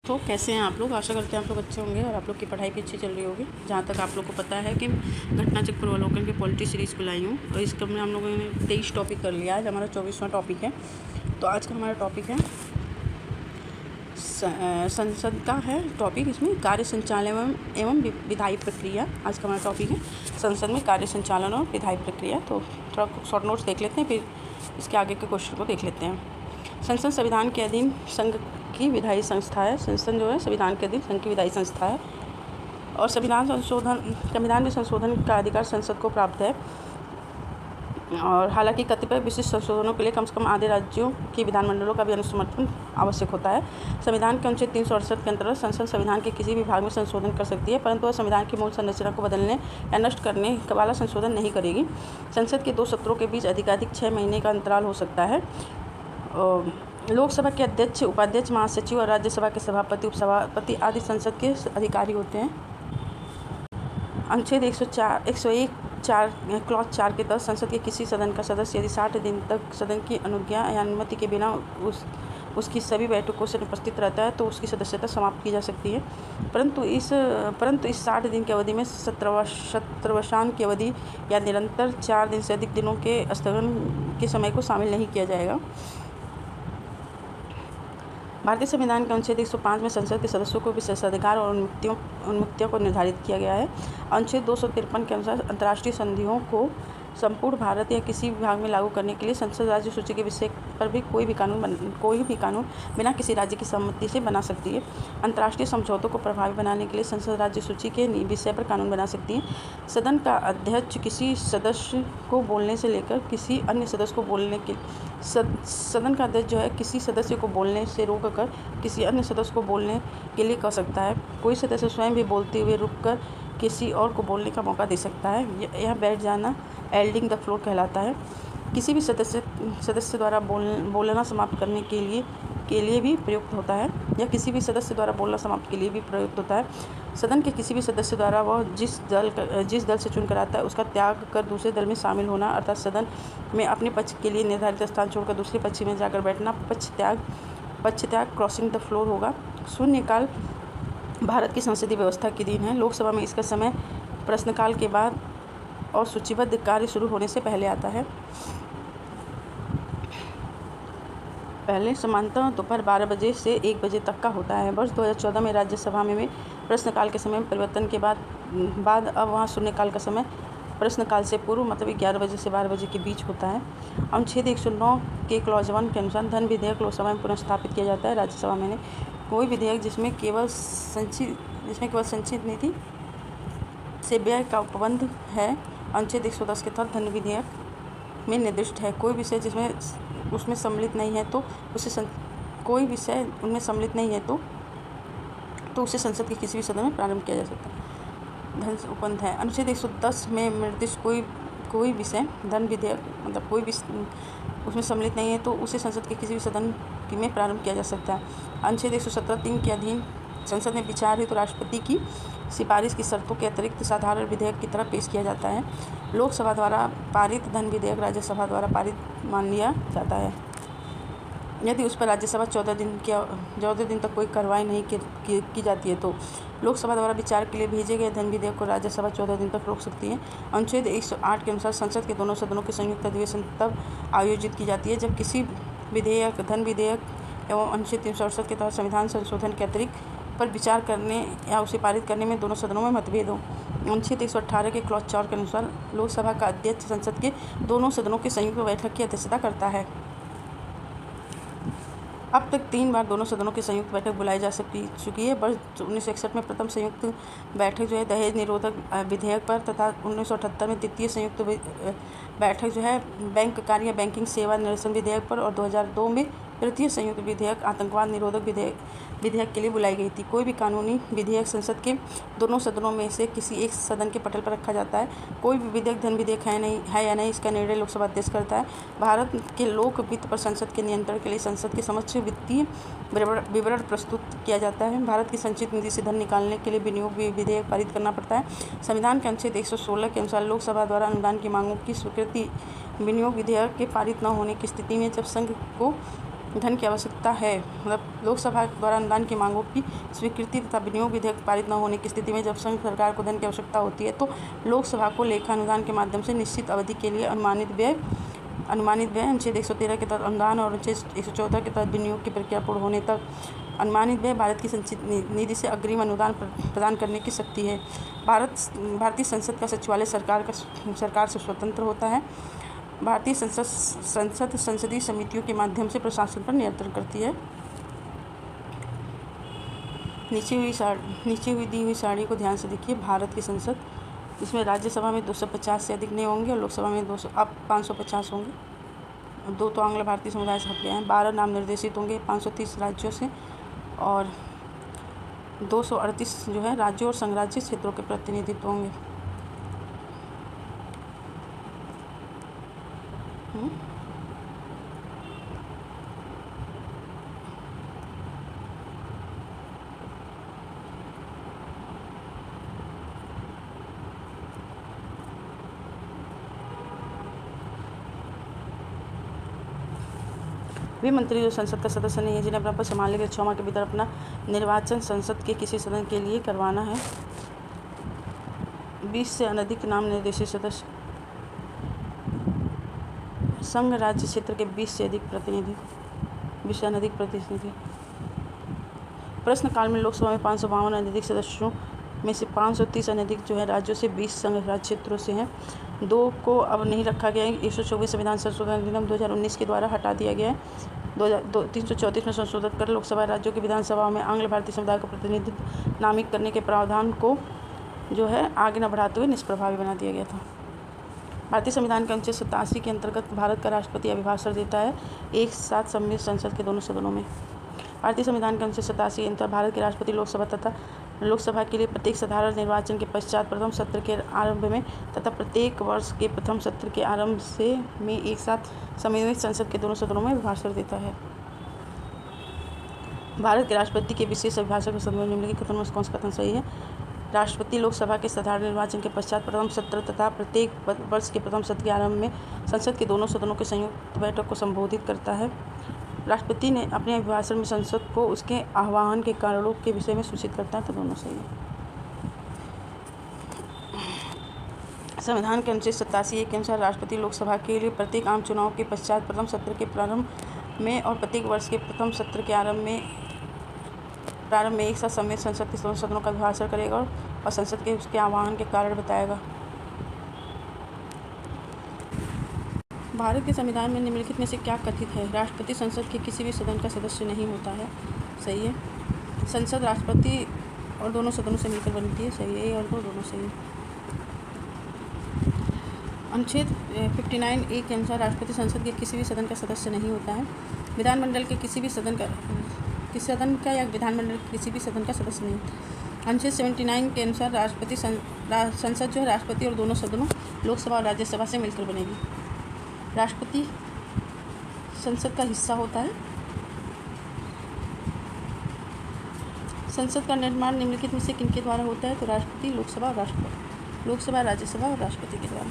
तो कैसे हैं आप लोग। आशा करते हैं आप लोग अच्छे होंगे और आप लोग की पढ़ाई भी अच्छी चल रही होगी। जहाँ तक आप लोग को पता है कि घटनाचक्र पूर्वावलोकन की पॉलिटी सीरीज़ को लाई हूँ और इस क्रम में हम लोगों ने 23 टॉपिक कर लिया। आज हमारा 24वां टॉपिक है। तो आज का हमारा टॉपिक है संसद का है टॉपिक। इसमें कार्य संचालन एवं विधायी प्रक्रिया। आज का हमारा टॉपिक है संसद में कार्य संचालन और विधायी प्रक्रिया। तो थोड़ा शॉर्ट नोट्स देख लेते हैं, फिर इसके आगे के क्वेश्चन को देख लेते हैं। संसद संविधान के अधीन संघ की विधायी संस्था है। संसद जो है संविधान के अधीन संघ की विधायी संस्था है और संविधान में संशोधन का अधिकार संसद को प्राप्त है। और हालांकि कतिपय विशिष्ट संशोधनों के लिए कम से कम आधे राज्यों की विधानमंडलों का भी अनुसमर्थन आवश्यक होता है। संविधान के अनुच्छेद 368 के अंतर्गत संसद संविधान के किसी भी भाग में संशोधन कर सकती है, परंतु वह संविधान की मूल संरचना को बदलने या नष्ट करने वाला संशोधन नहीं करेगी। संसद के 2 सत्रों के बीच अधिकाधिक 6 महीने का अंतराल हो सकता है। लोकसभा के अध्यक्ष, उपाध्यक्ष, महासचिव और राज्यसभा के सभापति, उपसभापति आदि संसद के अधिकारी होते हैं। अनुच्छेद 101 क्लॉज 4 के तहत संसद के किसी सदन का सदस्य यदि 60 दिन तक सदन की अनुज्ञा या अनुमति के बिना उसकी सभी बैठकों से उपस्थित रहता है तो उसकी सदस्यता समाप्त की जा सकती है। परंतु इस 60 दिन की अवधि में सत्रवसान की अवधि या निरंतर 4 दिन से अधिक दिनों के स्थगन के समय को शामिल नहीं किया जाएगा। भारतीय संविधान के अनुच्छेद 105 में संसद के सदस्यों को विशेषाधिकार और उन्मुक्तियों को निर्धारित किया गया है। अनुच्छेद 253 के अनुसार अंतर्राष्ट्रीय संधियों को संपूर्ण भारत या किसी भी भाग में लागू करने के लिए संसद राज्य सूची के विषय पर भी कोई भी कानून बिना किसी राज्य की सहमति से बना सकती है। अंतर्राष्ट्रीय समझौतों को प्रभावी बनाने के लिए संसद राज्य सूची के विषय पर कानून बना सकती है। सदन का अध्यक्ष किसी सदस्य को बोलने से लेकर किसी अन्य सदस्य को बोलने के सदन का अध्यक्ष जो है किसी सदस्य को बोलने से रोककर किसी अन्य सदस्य को बोलने के लिए कह सकता है। कोई सदस्य स्वयं भी बोलते हुए रुककर किसी और को बोलने का मौका दे सकता है। यह बैठ जाना एल्डिंग द फ्लोर कहलाता है। किसी भी सदस्य द्वारा बोलना समाप्त करने के लिए भी प्रयुक्त होता है या किसी भी सदस्य द्वारा बोलना समाप्त के लिए भी प्रयुक्त होता है। सदन के किसी भी सदस्य द्वारा वह जिस दल से चुनकर आता है उसका त्याग कर दूसरे दल में शामिल होना, अर्थात सदन में अपने पक्ष के लिए निर्धारित स्थान छोड़कर दूसरे पक्ष में जाकर बैठना पक्ष त्याग क्रॉसिंग द फ्लोर होगा। शून्यकाल भारत की संसदीय व्यवस्था के दिन है। लोकसभा में इसका समय प्रश्नकाल के बाद और सूचीबद्ध कार्य शुरू होने से पहले आता है। पहले सामान्यतः दोपहर 12 बजे से 1 बजे तक का होता है। वर्ष 2014 में राज्यसभा में प्रश्नकाल के समय में परिवर्तन के बाद अब वहाँ शून्यकाल का समय प्रश्नकाल से पूर्व मतलब 11 बजे से 12 बजे के बीच होता है। अनुच्छेद 109 के क्लॉज 1 के अनुसार धन विधेयक लोकसभा में पुनर्स्थापित किया जाता है। राज्यसभा में कोई विधेयक जिसमें केवल संचित नीति से व्यय का उपबंध है अनुच्छेद 110 के तहत धन विधेयक में निर्दिष्ट है। कोई विषय जिसमें उसमें सम्मिलित नहीं है तो उसे संसद के किसी भी सदन में प्रारंभ किया जा सकता है। धन से उपबंध है। अनुच्छेद 110 में निर्दिष्ट कोई विषय धन विधेयक मतलब कोई भी उसमें सम्मिलित नहीं है तो उसे संसद के किसी भी सदन में प्रारंभ किया जा सकता है। अनुच्छेद 117(3) के अधीन संसद में विचार हेतु राष्ट्रपति की सिफारिश की शर्तों के अतिरिक्त साधारण विधेयक की तरह पेश किया जाता है। लोकसभा द्वारा पारित धन विधेयक राज्यसभा द्वारा पारित मान लिया जाता है यदि उस पर राज्यसभा 14 दिन तक कोई कार्रवाई नहीं की जाती है तो लोकसभा द्वारा विचार के लिए भेजे गए धन विधेयक को राज्यसभा 14 दिन तक रोक सकती है। अनुच्छेद 108 के अनुसार संसद के दोनों सदनों की संयुक्त अधिवेशन तब आयोजित की जाती है जब किसी विधेयक, धन विधेयक एवं अनुच्छेद 368 के तहत संविधान संशोधन के अतिरिक्त पर विचार करने या उसे पारित करने में दोनों सदनों में मतभेद हो। अनुच्छेद 118 के क्लॉज 4 के अनुसार लोकसभा का अध्यक्ष संसद के दोनों सदनों की संयुक्त बैठक की अध्यक्षता करता है। अब तक 3 बार दोनों सदनों की संयुक्त बैठक बुलाई जा चुकी है। वर्ष 1961 में प्रथम संयुक्त बैठक जो है दहेज निरोधक विधेयक पर तथा 1978 में द्वितीय संयुक्त बैठक जो है बैंक कार्य या बैंकिंग सेवा निरसन विधेयक पर और 2002 में तृतीय संयुक्त विधेयक आतंकवाद निरोधक विधेयक के लिए बुलाई गई थी। कोई भी कानूनी विधेयक संसद के दोनों सदनों में से किसी एक सदन के पटल पर रखा जाता है। कोई भी विधेयक धन विधेयक है या नहीं इसका निर्णय लोकसभा अध्यक्ष करता है। भारत के लोक वित्त पर संसद के नियंत्रण के लिए संसद के समक्ष वित्तीय विवरण प्रस्तुत किया जाता है। भारत की संचित निधि से धन निकालने के लिए विनियोग विधेयक पारित करना पड़ता है। संविधान के अनुच्छेद 116 के अनुसार लोकसभा द्वारा अनुदान की मांगों की स्वीकृति विनियोग विधेयक के पारित न होने की स्थिति में जब संघ को धन की आवश्यकता है, मतलब लोकसभा द्वारा अनुदान की मांगों की स्वीकृति तथा विनियोग विधेयक पारित न होने की स्थिति में जब संघ सरकार को धन की आवश्यकता होती है तो लोकसभा को लेखा अनुदान के माध्यम से निश्चित अवधि के लिए अनुमानित व्यय अनुच्छेद 113 के तहत अनुदान और अनुच्छेद 114 के तहत विनियोग की प्रक्रिया पूर्ण होने तक अनुमानित व्यय भारत की संचित निधि से अग्रिम अनुदान प्रदान करने की शक्ति है। भारतीय संसद का सचिवालय सरकार से स्वतंत्र होता है। भारतीय संसद संसदीय समितियों के माध्यम से प्रशासन पर नियंत्रण करती है। नीचे हुई दी हुई सारणी को ध्यान से देखिए। भारत की संसद, इसमें राज्यसभा में 250 से अधिक नहीं होंगे और लोकसभा में 550 होंगे। 2 तो आंग्ल भारतीय समुदाय से हट गए हैं। 12 नाम निर्देशित होंगे 530 राज्यों से और 238 जो है राज्यों और संघराज्य क्षेत्रों के प्रतिनिधित्व होंगे। वे मंत्री जो संसद का सदस्य नहीं है जिन्हें अपना पद संभालने के लिए 6 माह के भीतर अपना निर्वाचन संसद के किसी सदन के लिए करवाना है। 20 से अनधिक नाम निर्देशित सदस्य, संघ राज्य क्षेत्र के 20 से अनधिक प्रतिनिधि। प्रश्नकाल में लोकसभा में 552 अनधिक सदस्यों में से 530 अनधिक जो है राज्यों से 20 संघ राज्य क्षेत्रों से हैं। 2 को अब नहीं रखा गया है। 124 संविधान संशोधन अधिनियम 2019 के द्वारा हटा दिया गया है। 334 में संशोधित कर लोकसभा राज्यों की विधानसभाओं में आंग्ल भारतीय समुदाय को प्रतिनिधित्व नामित करने के प्रावधान को जो है आगे न बढ़ाते हुए निष्प्रभावी बना दिया गया था। भारतीय संविधान के अनुच्छेद 87 के अंतर्गत भारत का राष्ट्रपति अभिभाषण देता है एक साथ सम्मिलित संसद के दोनों सदनों में। भारतीय संविधान के अनुच्छेद 87 के अंतर्गत भारत के राष्ट्रपति लोकसभा के लिए प्रत्येक साधारण निर्वाचन के पश्चात प्रथम सत्र के आरंभ में तथा प्रत्येक वर्ष के प्रथम सत्र के आरंभ में एक साथ सम्मिलित संसद के दोनों सदनों में अभिभाषण देता है। भारत के राष्ट्रपति के विशेष अभिभाषण के संदर्भ में निम्नलिखित कथनों में कौन सा कथन सही है? राष्ट्रपति लोकसभा के साधारण निर्वाचन के पश्चात प्रथम सत्र तथा प्रत्येक वर्ष के प्रथम सत्र के आरंभ में संसद के दोनों सदनों के संयुक्त बैठक को संबोधित करता है। राष्ट्रपति ने अपने अभिभाषण में संसद को उसके आह्वान के कारणों के विषय में सूचित करता है, तो दोनों सही है। संविधान के अनुच्छेद 87 के अनुसार राष्ट्रपति लोकसभा के लिए प्रत्येक आम चुनाव के पश्चात प्रथम सत्र के प्रारंभ में और प्रत्येक वर्ष के प्रथम सत्र के प्रारंभ में एक साथ सम्मिलित संसद के दोनों सदनों का अभिभाषण करेगा और संसद के उसके आह्वान के कारण बताएगा। भारत के संविधान में निम्नलिखित में से क्या कथित है? राष्ट्रपति संसद के किसी भी सदन का सदस्य नहीं होता है, सही है। संसद राष्ट्रपति और दोनों सदनों से मिलकर बनती है, सही है। और दोनों सही है। अनुच्छेद 59A के अनुसार राष्ट्रपति संसद के किसी भी सदन का सदस्य नहीं होता है। विधानमंडल के किसी सदन का या विधानमंडल के किसी भी सदन का सदस्य नहीं। अनुच्छेद 79 के अनुसार राष्ट्रपति संसद जो है राष्ट्रपति और दोनों सदनों लोकसभा और राज्यसभा से मिलकर बनेगी। राष्ट्रपति संसद का हिस्सा होता है। संसद का निर्माण निम्नलिखित में से किनके द्वारा होता है? तो राष्ट्रपति, लोकसभा, राज्यसभा और राष्ट्रपति के द्वारा।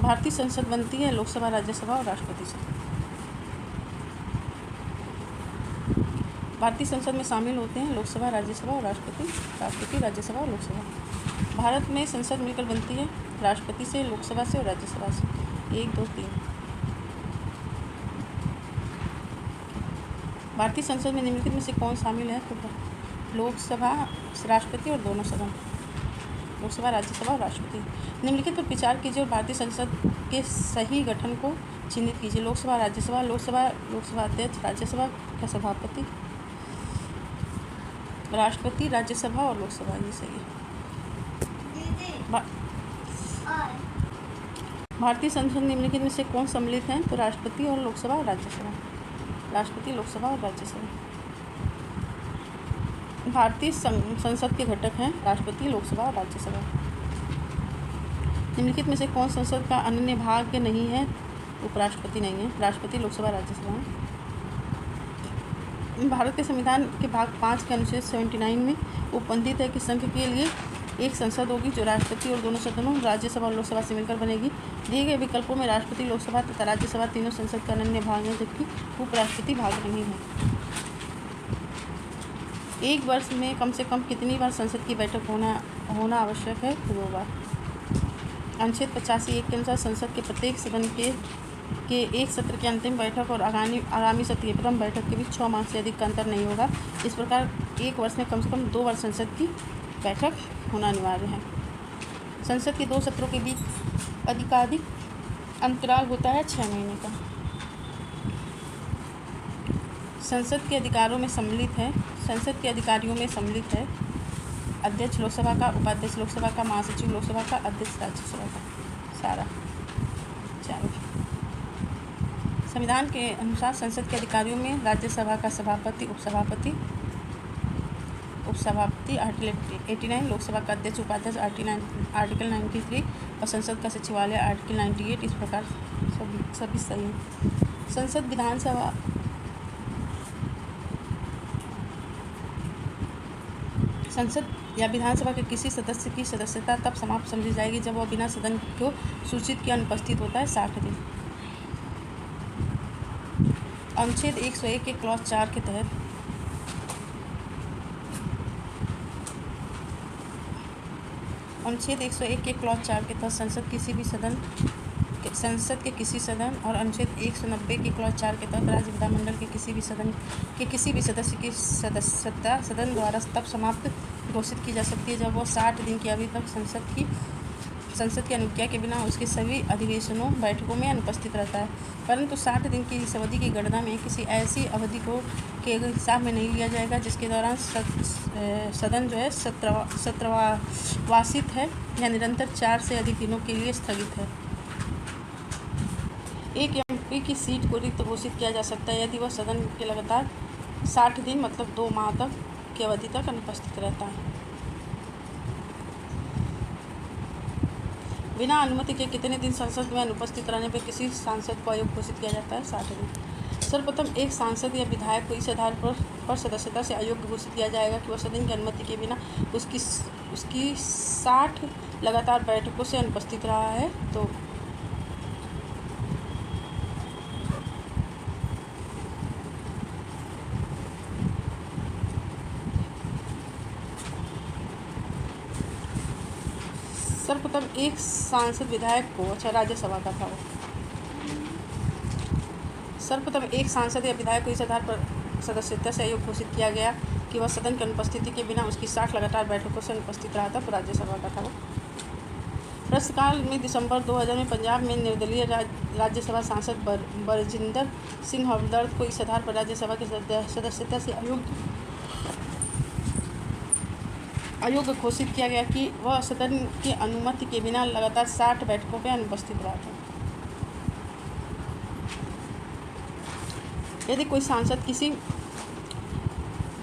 भारतीय संसद बनती है लोकसभा, राज्यसभा और राष्ट्रपति से। भारतीय संसद में शामिल होते हैं लोकसभा, राज्यसभा और राष्ट्रपति, राज्यसभा और लोकसभा। भारत में संसद मिलकर बनती है राष्ट्रपति से, लोकसभा से और राज्यसभा से। 1, 2, 3। भारतीय संसद में निम्नलिखित में से कौन शामिल है? तो लोकसभा, राष्ट्रपति और दोनों सदन, लोकसभा, राज्यसभा और राष्ट्रपति। निम्नलिखित पर विचार कीजिए और भारतीय संसद के सही गठन को चिन्हित कीजिए। लोकसभा, राज्यसभा, लोकसभा अध्यक्ष, राज्यसभा का सभापति, राष्ट्रपति, राज्यसभा और लोकसभा, ये सही है। भारतीय संसद निम्नलिखित में से कौन सम्मिलित हैं? तो राष्ट्रपति और लोकसभा और राज्यसभा, राष्ट्रपति, लोकसभा और राज्यसभा। भारतीय संसद के घटक हैं राष्ट्रपति, लोकसभा और राज्यसभा। निम्नलिखित में से कौन संसद का अन्य भाग नहीं है? उपराष्ट्रपति नहीं है, राष्ट्रपति, लोकसभा, राज्यसभा। भारत के संविधान के भाग 5 के अनुच्छेद 79 में उपबंधित है कि संघ के लिए एक संसद होगी जो राष्ट्रपति और दोनों सदनों, राज्यसभा और लोकसभा से मिलकर बनेगी। दिए गए विकल्पों में राष्ट्रपति, लोकसभा तथा राज्यसभा तीनों संसद का अनन्य भाग है, जबकि उपराष्ट्रपति भाग नहीं है। एक वर्ष में कम से कम कितनी बार संसद की बैठक होना आवश्यक है? 2 बार। अनुच्छेद 85(1) के अनुसार संसद के प्रत्येक सदन के एक सत्र की अंतिम बैठक और आगामी सत्र की प्रथम बैठक के बीच 6 माह से अधिक का अंतर नहीं होगा। इस प्रकार एक वर्ष में कम से कम 2 बार संसद की बैठक होना अनिवार्य है। संसद के 2 सत्रों के बीच अधिकाधिक अंतराल होता है 6 महीने का। संसद के अधिकारियों में सम्मिलित है अध्यक्ष लोकसभा का, उपाध्यक्ष लोकसभा का, महासचिव लोकसभा का, अध्यक्ष राज्यसभा का, सारा 4। संविधान के अनुसार संसद के अधिकारियों में राज्यसभा का सभापति, उपसभापति आर्टिकल 89, लोकसभा का अध्यक्ष उपाध्यक्ष आर्टिकल 93 और संसद का सचिवालय आर्टिकल 98। इस प्रकार सभी सही हैं। संसद या विधानसभा के किसी सदस्य की सदस्यता तब समाप्त समझी जाएगी जब वह बिना सदन को सूचित किए अनुपस्थित होता है 60 दिन। अनुच्छेद 101 के क्लॉज 4 के तहत संसद के किसी सदन और अनुच्छेद 190 के क्लॉज 4 के तहत राज्य विधानमंडल के किसी भी सदस्य की सदस्यता सदन द्वारा तब समाप्त घोषित की जा सकती है जब वह 60 दिन की अवधि तक संसद की अनुज्ञा के बिना उसके सभी अधिवेशनों बैठकों में अनुपस्थित रहता है। परंतु 60 दिन की इस अवधि की गणना में किसी ऐसी अवधि को के हिसाब में नहीं लिया जाएगा जिसके दौरान सदन जो है सत्रवासित है या निरंतर 4 से अधिक दिनों के लिए स्थगित है। एक एमपी की सीट को रिक्त घोषित किया जा सकता है यदि वह सदन के लगातार 60 दिन मतलब 2 माह तक की अवधि तक अनुपस्थित रहता है। बिना अनुमति के कितने दिन संसद में अनुपस्थित रहने पर किसी सांसद को अयोग्य घोषित किया जाता है? 60 दिन। सर्वप्रथम एक सांसद या विधायक को इस आधार पर सदस्यता से अयोग्य घोषित किया जाएगा कि वह सदन की अनुमति के बिना उसकी 60 लगातार बैठकों से अनुपस्थित रहा है। तो सर्वप्रथम एक सांसद विधायक को राज्यसभा का था वो। सर्वप्रथम एक सांसद या विधायक को इस आधार पर सदस्यता से अयोग्य घोषित किया गया कि वह सदन की अनुपस्थिति के बिना उसकी 60 लगातार बैठकों से अनुपस्थित रहा था, तो राज्यसभा का था वो। प्रश्नकाल में दिसंबर 2000 में पंजाब में निर्दलीय राज्यसभा सांसद बरजिंदर सिंह हमदर्द को इस आधार पर राज्यसभा की सदस्यता से अयोग्य घोषित किया गया कि वह सदन की अनुमति के बिना लगातार 60 बैठकों पर अनुपस्थित रहा था। यदि कोई सांसद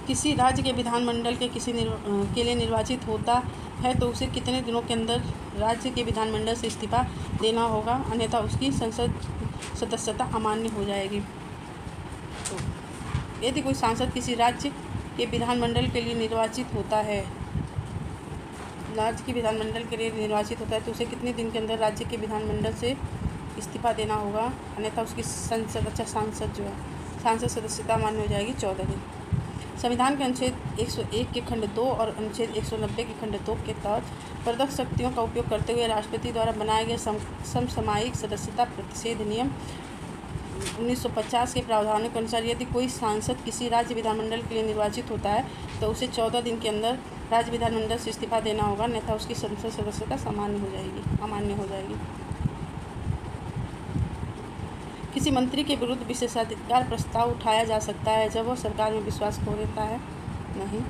किसी राज्य के विधानमंडल के के लिए निर्वाचित होता है तो उसे कितने दिनों के अंदर राज्य के विधानमंडल से इस्तीफा देना होगा, अन्यथा उसकी संसद सदस्यता अमान्य हो जाएगी। तो यदि कोई सांसद किसी राज्य के विधानमंडल के लिए निर्वाचित होता है तो उसे कितने दिन के अंदर राज्य के विधानमंडल से इस्तीफा देना होगा, अन्यथा उसकी सांसद सदस्यता मान्य हो जाएगी 14 दिन। संविधान के अनुच्छेद 101 के खंड 2 और अनुच्छेद 190 के खंड 2 के तहत प्रदत्त शक्तियों का उपयोग करते हुए राष्ट्रपति द्वारा बनाए गए समसामयिक सदस्यता प्रतिषेध नियम 1950 के प्रावधानों के अनुसार यदि कोई सांसद किसी राज्य विधानमंडल के लिए निर्वाचित होता है तो उसे 14 दिन के अंदर राज्य विधानमंडल से इस्तीफा देना होगा, अन्यथा उसकी संसद सदस्यता अमान्य हो जाएगी। किसी मंत्री के विरुद्ध विशेषाधिकार प्रस्ताव उठाया जा सकता है जब वह सरकार में विश्वास खो देता है? नहीं।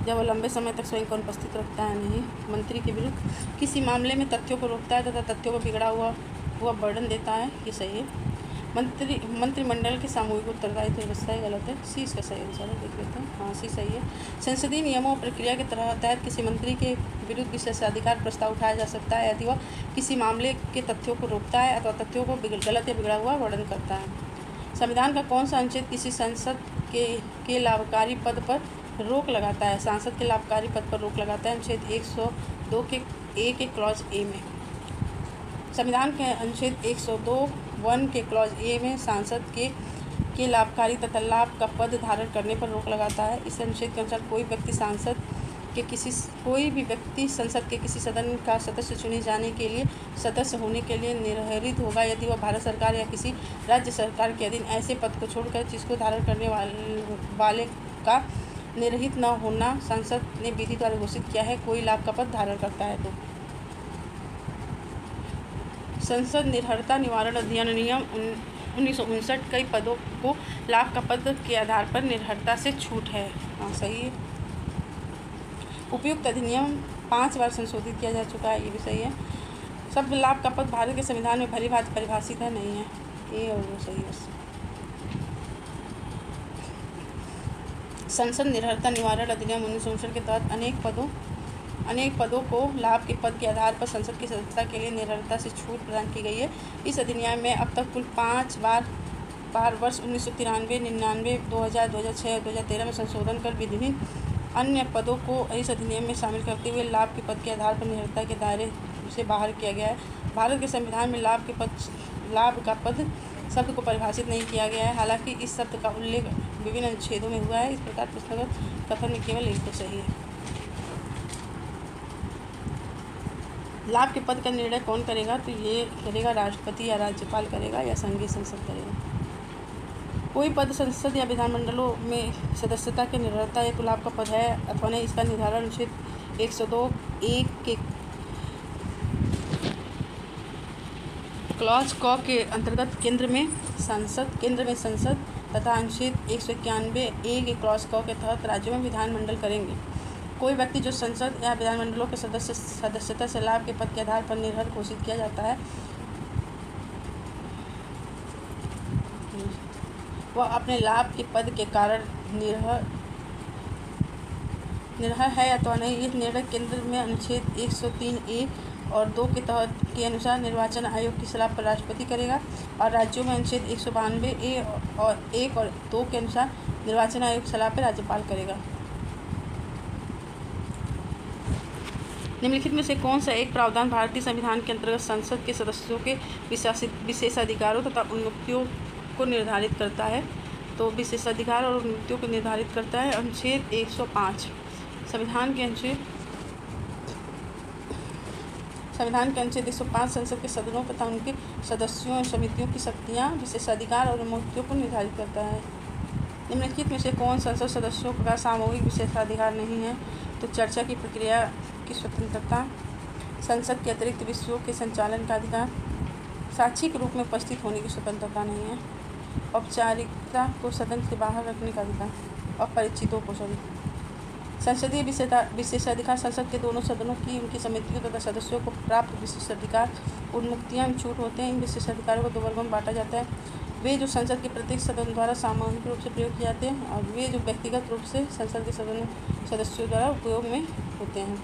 जब वह लंबे समय तक स्वयं को अनुपस्थित रखता है? नहीं। मंत्री के विरुद्ध किसी मामले में तथ्यों को रोकता है तथा तथ्यों को बिगड़ा हुआ वर्णन देता है? ये सही है। मंत्रिमंडल के सामूहिक उत्तरदायित्व व्यवस्था गलत है। सी इसका सही आंसर है, देख लेते हैं। हाँ, सी सही है। संसदीय नियमों और प्रक्रिया के तहत किसी मंत्री के विरुद्ध विशेषाधिकार प्रस्ताव उठाया जा सकता है यदि वह किसी मामले के तथ्यों को रोकता है अथवा तथ्यों को गलत या बिगड़ा हुआ वर्णन करता है। संविधान का कौन सा अनुच्छेद किसी सांसद के लाभकारी पद पर रोक लगाता है? सांसद के लाभकारी पद पर रोक लगाता है अनुच्छेद 102 के ए के क्लॉज ए में। संविधान के अनुच्छेद 102(1) के क्लॉज ए में सांसद के लाभकारी तथा लाभ का पद धारण करने पर रोक लगाता है। इस अनुच्छेद के अनुसार कोई भी व्यक्ति संसद के किसी सदन का सदस्य चुने जाने के लिए सदस्य होने के लिए निर्धारित होगा यदि वह भारत सरकार या किसी राज्य सरकार के अधीन ऐसे पद को छोड़कर जिसको धारण करने वाले का निर्हित न होना संसद ने विधि द्वारा घोषित किया है, कोई लाभ का पद धारण करता है तो। संसद निर्भरता निवारण अधिनियम 1959 कई पदों को लाभ का पद के आधार पर निर्भरता से छूट है। हाँ, सही है। उपयुक्त अधिनियम 5 बार संशोधित किया जा चुका है, ये भी सही है। शब्द लाभ का पद भारत के संविधान में भली भांति परिभाषित है, नहीं है, ये और वो सही है। संसद निर्भरता निवारण अधिनियम 1959 के तहत अनेक पदों को लाभ के पद के आधार पर संसद की सदस्यता के लिए निर्भरता से छूट प्रदान की गई है। इस अधिनियम में अब तक कुल 5 बार वर्ष 1993, 99, 2000, 2006 और 2013 में संशोधन कर विभिन्न अन्य पदों को इस अधिनियम में शामिल करते हुए लाभ के पद के आधार पर निर्भरता के दायरे से बाहर किया गया है। भारत के संविधान में लाभ का पद शब्द को परिभाषित नहीं किया गया है, हालांकि इस शब्द का उल्लेख विभिन्न अनुच्छेदों में हुआ है। इस प्रकार प्रश्नगत कथन में केवल एक तो सही है। लाभ के पद का निर्णय कौन करेगा, तो ये करेगा राष्ट्रपति या राज्यपाल करेगा या संघीय संसद करेगा। कोई पद संसद या विधानमंडलों में सदस्यता के निर्भरता एक लाभ का पद है अथवा नहीं, इसका निर्धारण अनुच्छेद 102(1) के क्लॉज क के अंतर्गत केंद्र में संसद तथा अनुच्छेद 191(a) के क्लॉज क के तहत राज्यों में विधानमंडल करेंगे। कोई व्यक्ति जो संसद या विधानमंडलों के सदस्यता से लाभ के पद के आधार पर निर्भर घोषित किया जाता है, वह अपने लाभ के पद के कारण निर्भर है अथवा नहीं, इस निर्णय केंद्र में अनुच्छेद 103(a) और 2 के तहत के अनुसार निर्वाचन आयोग की सलाह पर राष्ट्रपति करेगा और राज्यों में अनुच्छेद 192(a) और 1 और 2 के अनुसार निर्वाचन आयोग की सलाह पर राज्यपाल करेगा। निम्नलिखित में से कौन सा एक प्रावधान भारतीय संविधान के अंतर्गत संसद के सदस्यों के विशेषाधिकारों तथा उन्मुक्तियों को निर्धारित करता है, तो विशेषाधिकार और उन्मुक्तियों को निर्धारित करता है अनुच्छेद 105। संविधान के अनुच्छेद 105 संसद के सदनों तथा उनके सदस्यों और समितियों की शक्तियाँ, विशेषाधिकार और उन्मुक्तियों को निर्धारित करता है। निम्नलिखित में से कौन संसद सदस्यों का सामूहिक विशेषाधिकार नहीं है, तो चर्चा की प्रक्रिया की स्वतंत्रता, संसद के अतिरिक्त विषयों के संचालन का अधिकार, साक्षी के रूप में उपस्थित होने की स्वतंत्रता नहीं है, औपचारिकता को सदन से बाहर रखने का अधिकार और परिचितों को संसदीय विशेषाधिकार संसद के दोनों सदनों की उनकी समितियों तथा सदस्यों को प्राप्त विशेषाधिकार उन्मुक्तियाँ छूट होते हैं। इन विशेषाधिकारों को 2 वर्गों में बांटा जाता है, वे जो संसद के प्रत्येक सदन द्वारा सामूहिक रूप से प्रयोग किए जाते हैं और वे जो व्यक्तिगत रूप से संसद के सदस्यों द्वारा उपयोग में होते हैं।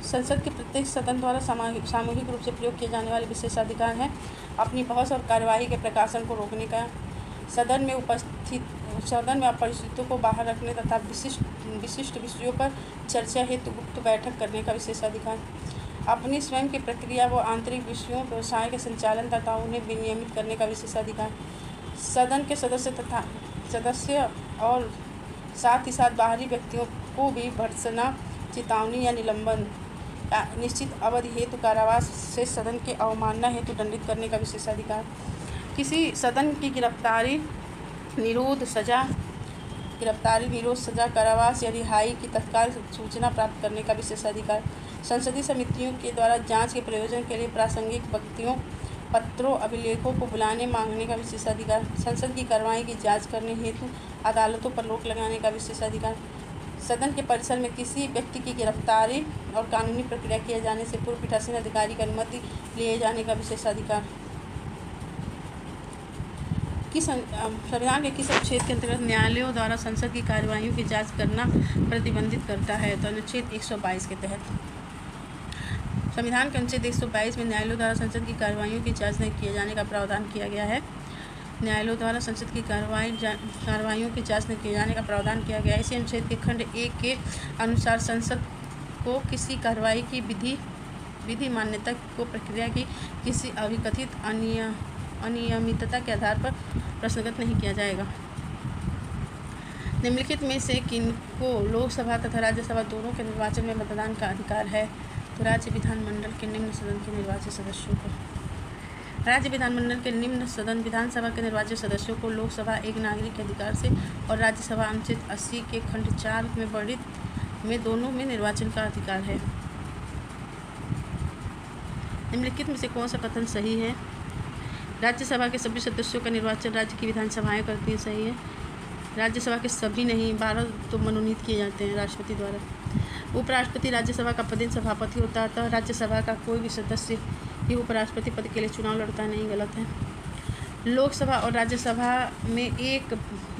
संसद के प्रत्येक सदन द्वारा सामूहिक रूप से प्रयोग किए जाने वाले विशेषाधिकार हैं अपनी बहस और कार्यवाही के प्रकाशन को रोकने का, सदन में अपरिचितों को बाहर रखने तथा विशिष्ट विषयों पर चर्चा हेतु गुप्त बैठक करने का विशेषाधिकार, अपनी स्वयं की प्रक्रिया व आंतरिक विषयों व्यवसाय के संचालन तथा उन्हें विनियमित करने का विशेषाधिकार, सदन के सदस्य और साथ ही साथ बाहरी व्यक्तियों को भी भर्त्सना, चेतावनी या निलंबन या निश्चित अवधि हेतु कारावास से सदन के अवमानना हेतु दंडित करने का विशेषाधिकार, किसी सदन की गिरफ्तारी, निरोध, सजा, कारावास या रिहाई की तत्काल सूचना प्राप्त करने का विशेषाधिकार, संसदीय समितियों के द्वारा जांच के प्रयोजन के लिए प्रासंगिक व्यक्तियों, पत्रों, अभिलेखों को बुलाने मांगने का विशेषाधिकार, संसद की कार्रवाई की जांच करने हेतु अदालतों पर रोक लगाने का विशेषाधिकार, सदन के परिसर में किसी व्यक्ति की गिरफ्तारी और कानूनी प्रक्रिया किए जाने से पूर्व पीठासीन अधिकारी की अनुमति लिए जाने का विशेषाधिकार। संविधान के किस अनुच्छेद के अंतर्गत न्यायालयों द्वारा संसद की कार्यवाहियों की जांच करना प्रतिबंधित करता है, तो अनुच्छेद 122 के तहत। संविधान के अनुच्छेद 122 में न्यायालयों द्वारा संसद की कार्यवाहियों की जांच नहीं किए जाने का प्रावधान किया गया है। न्यायालयों द्वारा संसद की कार्यवाहियों की जांच नहीं किए जाने का प्रावधान किया गया है। इसी अनुच्छेद के खंड 1 के अनुसार संसद को किसी कार्रवाई की विधि मान्यता को प्रक्रिया की किसी अभिकथित अनियमितता के आधार पर प्रश्नगत नहीं किया जाएगा। निम्नलिखित में से किनको लोकसभा तथा राज्यसभा दोनों के निर्वाचन में मतदान का अधिकार है? तो राज्य विधानमंडल के निम्न सदन के निर्वाचित सदस्यों को। राज्य विधानमंडल के निम्न सदन विधानसभा के निर्वाचित सदस्यों को लोकसभा एक नागरिक के अधिकार से और राज्यसभा अनुच्छेद 80 के खंड 4 में वर्णित में दोनों में निर्वाचन का अधिकार है। निम्नलिखित में से कौन सा कथन सही है? राज्यसभा के सभी सदस्यों का निर्वाचन राज्य की विधानसभाएं करती हैं। सही है। राज्यसभा के सभी नहीं, 12 तो मनोनीत किए जाते हैं राष्ट्रपति द्वारा। उपराष्ट्रपति राज्यसभा का पदेन सभापति होता है, अतः राज्यसभा का कोई भी सदस्य ही उपराष्ट्रपति पद के लिए चुनाव लड़ता नहीं, गलत है। लोकसभा और राज्यसभा में एक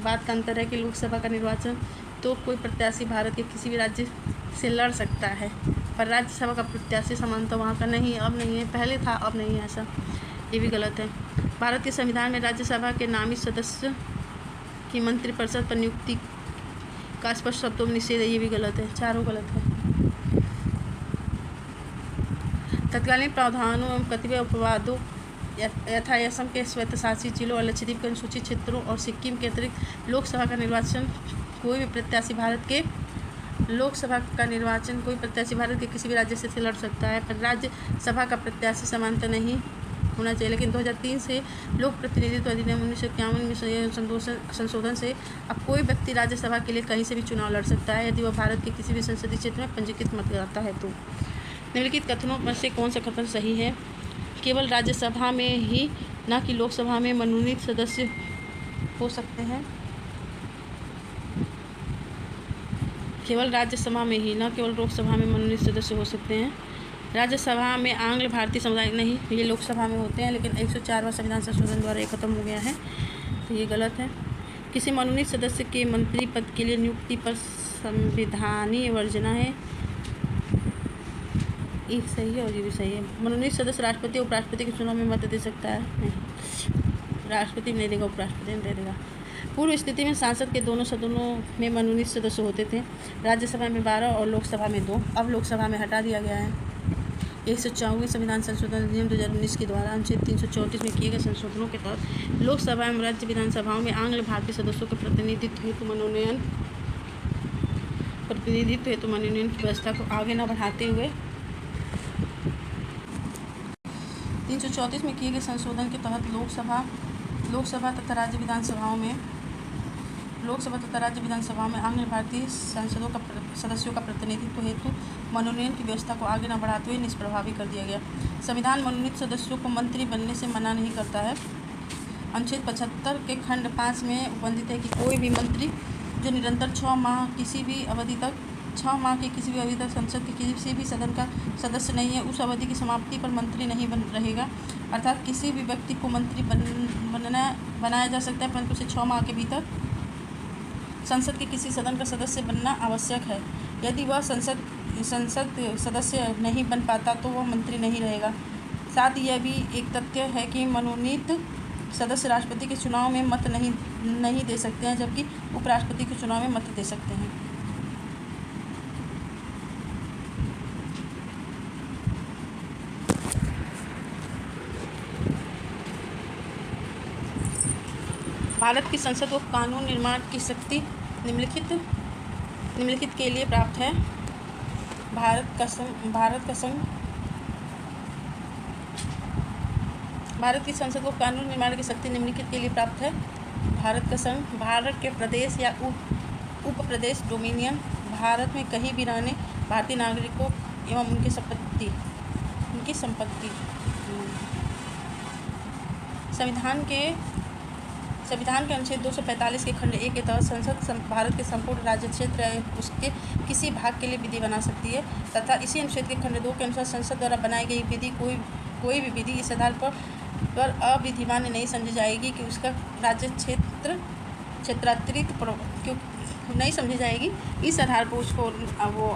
बात का अंतर है कि लोकसभा का निर्वाचन तो कोई प्रत्याशी भारत के किसी भी राज्य से लड़ सकता है, पर राज्यसभा का प्रत्याशी समानता वहाँ का नहीं, अब नहीं है, पहले था अब नहीं है, ऐसा ये भी गलत है। भारत के संविधान में राज्यसभा के नामित सदस्य की मंत्रिपरिषद पर नियुक्ति का स्पष्ट शब्दों में निषेध है, ये भी गलत है, चारों गलत है। तत्कालीन प्रावधानों एवं कतिपय उपवादों यथा असम के स्वायत्तशासित जिलों और लक्षद्वीप के अनुसूचित क्षेत्रों और सिक्किम के अतिरिक्त लोकसभा का निर्वाचन कोई भी प्रत्याशी भारत के किसी भी राज्य से लड़ सकता है, पर राज्यसभा का प्रत्याशी समानता नहीं होना चाहिए। लेकिन 2003 से लोक प्रतिनिधित्व अधिनियम 1951 में संशोधन से अब कोई व्यक्ति राज्यसभा के लिए कहीं से भी चुनाव लड़ सकता है यदि वह भारत के किसी भी संसदीय क्षेत्र में पंजीकृत मतदाता है। तो निम्नलिखित कथनों में से कौन सा कथन सही है? केवल राज्यसभा में ही न कि लोकसभा में मनोनीत सदस्य हो सकते हैं। केवल राज्यसभा में ही, न केवल लोकसभा में मनोनीत सदस्य हो सकते हैं। राज्यसभा में आंग्ल भारतीय समुदाय नहीं, ये लोकसभा में होते हैं, लेकिन 104वां संविधान संशोधन द्वारा ये खत्म हो गया है, तो ये गलत है। किसी मनोनीत सदस्य के मंत्री पद के लिए नियुक्ति पर संविधानीय वर्जना है, ये सही है और ये भी सही है। मनोनीत सदस्य राष्ट्रपति उपराष्ट्रपति के चुनाव में मत दे सकता है? नहीं, राष्ट्रपति नहीं देगा, उपराष्ट्रपति नहीं दे देगा। पूर्व स्थिति में संसद के दोनों सदनों में मनोनीत सदस्य होते थे, राज्यसभा में 12 और लोकसभा में 2, अब लोकसभा में हटा दिया गया है। 104वें संविधान संशोधन अधिनियम 2019 के द्वारा अनुच्छेद 334 में किए गए संशोधनों के तहत लोकसभा एवं राज्य विधानसभाओं में आंग्ल भारतीय सदस्यों के प्रतिनिधित्व हेतु मनोनयन की व्यवस्था को आगे न बढ़ाते हुए 334 में किए गए संशोधन के तहत लोकसभा तथा राज्य विधानसभाओं में आंग्ल भारतीय सदस्यों का प्रतिनिधित्व हेतु मनोनयन की व्यवस्था को आगे न बढ़ाते हुए निष्प्रभावी कर दिया गया। संविधान मनोनीत सदस्यों को मंत्री बनने से मना नहीं करता है। अनुच्छेद 75 के खंड 5 में उपबंधित है कि कोई भी मंत्री जो निरंतर 6 माह की किसी भी अवधि तक संसद के किसी भी सदन का सदस्य नहीं है, उस अवधि की समाप्ति पर मंत्री नहीं बन रहेगा। अर्थात किसी भी व्यक्ति को मंत्री बनाया जा सकता है, परंतु उसे 6 माह के भीतर संसद के किसी सदन का सदस्य बनना आवश्यक है। यदि वह संसद सदस्य नहीं बन पाता तो वह मंत्री नहीं रहेगा। साथ ही यह भी एक तथ्य है कि मनोनीत सदस्य राष्ट्रपति के चुनाव में मत नहीं दे सकते हैं, जबकि उपराष्ट्रपति के चुनाव में मत दे सकते हैं। भारत की संसद को कानून निर्माण की शक्ति निम्नलिखित के लिए प्राप्त है। भारत की संसद को कानून निर्माण की शक्ति निम्नलिखित के लिए प्राप्त है। भारत का संघ, भारत के प्रदेश या उप प्रदेश, डोमिनियन, भारत में कहीं भी रहने भारतीय नागरिकों एवं उनकी संपत्ति। संविधान के अनुच्छेद 245 के खंड 1 के तहत संसद भारत के संपूर्ण राज्य क्षेत्र या उसके किसी भाग के लिए विधि बना सकती है तथा इसी अनुच्छेद के खंड 2 के अनुसार संसद द्वारा बनाई गई विधि कोई भी विधि इस आधार पर अविधिमान्य नहीं समझी जाएगी कि उसका राज्य क्षेत्रातिरिक्त नहीं समझी जाएगी। इस आधार पर उसको वो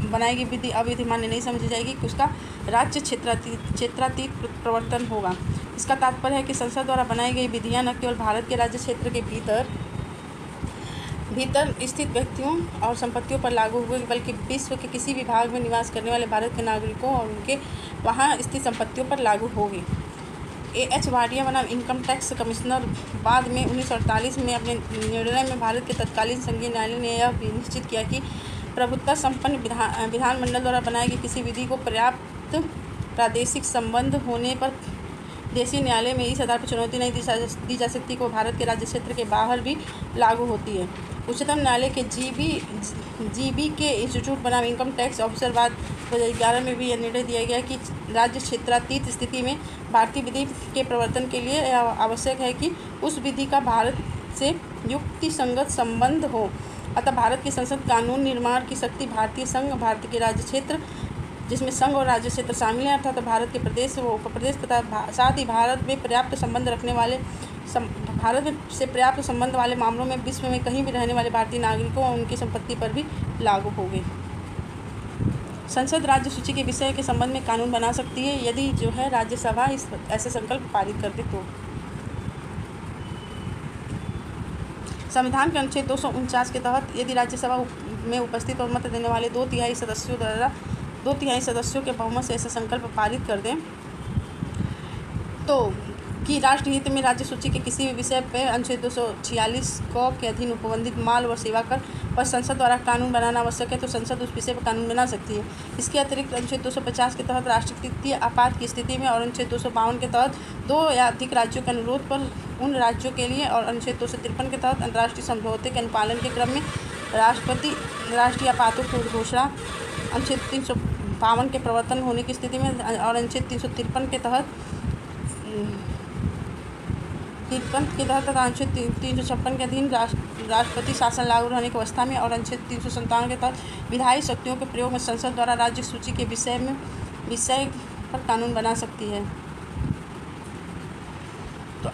बनाई गई विधि अविधिमान्य नहीं समझी जाएगी कि उसका राज्य क्षेत्रातीत प्रवर्तन होगा। इसका तात्पर्य है कि संसद द्वारा बनाई गई विधियां न केवल भारत के राज्य क्षेत्र के भीतर भीतर स्थित व्यक्तियों और संपत्तियों पर लागू होगी, बल्कि विश्व के किसी भी भाग में निवास करने वाले भारत के नागरिकों और उनके वहाँ स्थित संपत्तियों पर लागू होगी। A.H. वाडिया बनाम इनकम टैक्स कमिश्नर। बाद में 1948 में अपने निर्णय में भारत के तत्कालीन संघीय न्यायालय ने यह भी निश्चित किया कि प्रभुत्व संपन्न विधानमंडल द्वारा बनाई गई किसी विधि को पर्याप्त प्रादेशिक संबंध होने पर देशीय न्यायालय में इस आधार पर चुनौती नहीं दी जा सकती को भारत के राज्य क्षेत्र के बाहर भी लागू होती है। उच्चतम न्यायालय के जीबी के इंस्टीट्यूट बनाम इनकम टैक्स ऑफिसर बाद 2011 में भी यह निर्णय दिया गया कि राज्य क्षेत्रातीत स्थिति में भारतीय विधि के प्रवर्तन के लिए यह आवश्यक है कि उस विधि का भारत से युक्तिसंगत संबंध हो। अतः भारत की संसद कानून निर्माण की शक्ति भारतीय संघ, भारत के राज्य क्षेत्र जिसमें संघ और राज्य क्षेत्र शामिल हैं, अर्थात भारत के प्रदेश व उपप्रदेश तथा साथ ही भारत में पर्याप्त संबंध रखने वाले भारत से पर्याप्त संबंध वाले मामलों में विश्व में कहीं भी रहने वाले भारतीय नागरिकों और उनकी संपत्ति पर भी लागू होगी। संसद राज्य सूची के विषय के संबंध में कानून बना सकती है यदि जो है राज्यसभा इस ऐसे संकल्प पारित कर दे तो। संविधान के अनुच्छेद 249 के तहत यदि राज्यसभा में उपस्थित और मत देने वाले 2/3 सदस्यों के बहुमत से ऐसा संकल्प पारित कर दें तो कि राष्ट्रहित में राज्य सूची के किसी भी विषय पर अनुच्छेद 246 क के अधीन उपबंधित माल व सेवा कर पर संसद द्वारा कानून बनाना आवश्यक है तो संसद उस विषय पर कानून बना सकती है। इसके अतिरिक्त अनुच्छेद 250 के तहत राष्ट्रीय आपात की स्थिति में और अनुच्छेद 252 के तहत 2 या अधिक राज्यों के अनुरोध पर उन राज्यों के लिए और अनुच्छेद 253 के तहत अंतर्राष्ट्रीय समझौते के अनुपालन के क्रम में राष्ट्रपति राष्ट्रीय आपातों की घोषणा, अनुच्छेद 352 के प्रवर्तन होने की स्थिति में और अनुच्छेद 353 के तहत तथा अनुच्छेद 356 के अधीन राष्ट्रपति शासन लागू रहने की अवस्था में और अनुच्छेद 357 के तहत विधायी शक्तियों के प्रयोग में संसद द्वारा राज्य सूची के विषय पर कानून बना सकती है। तो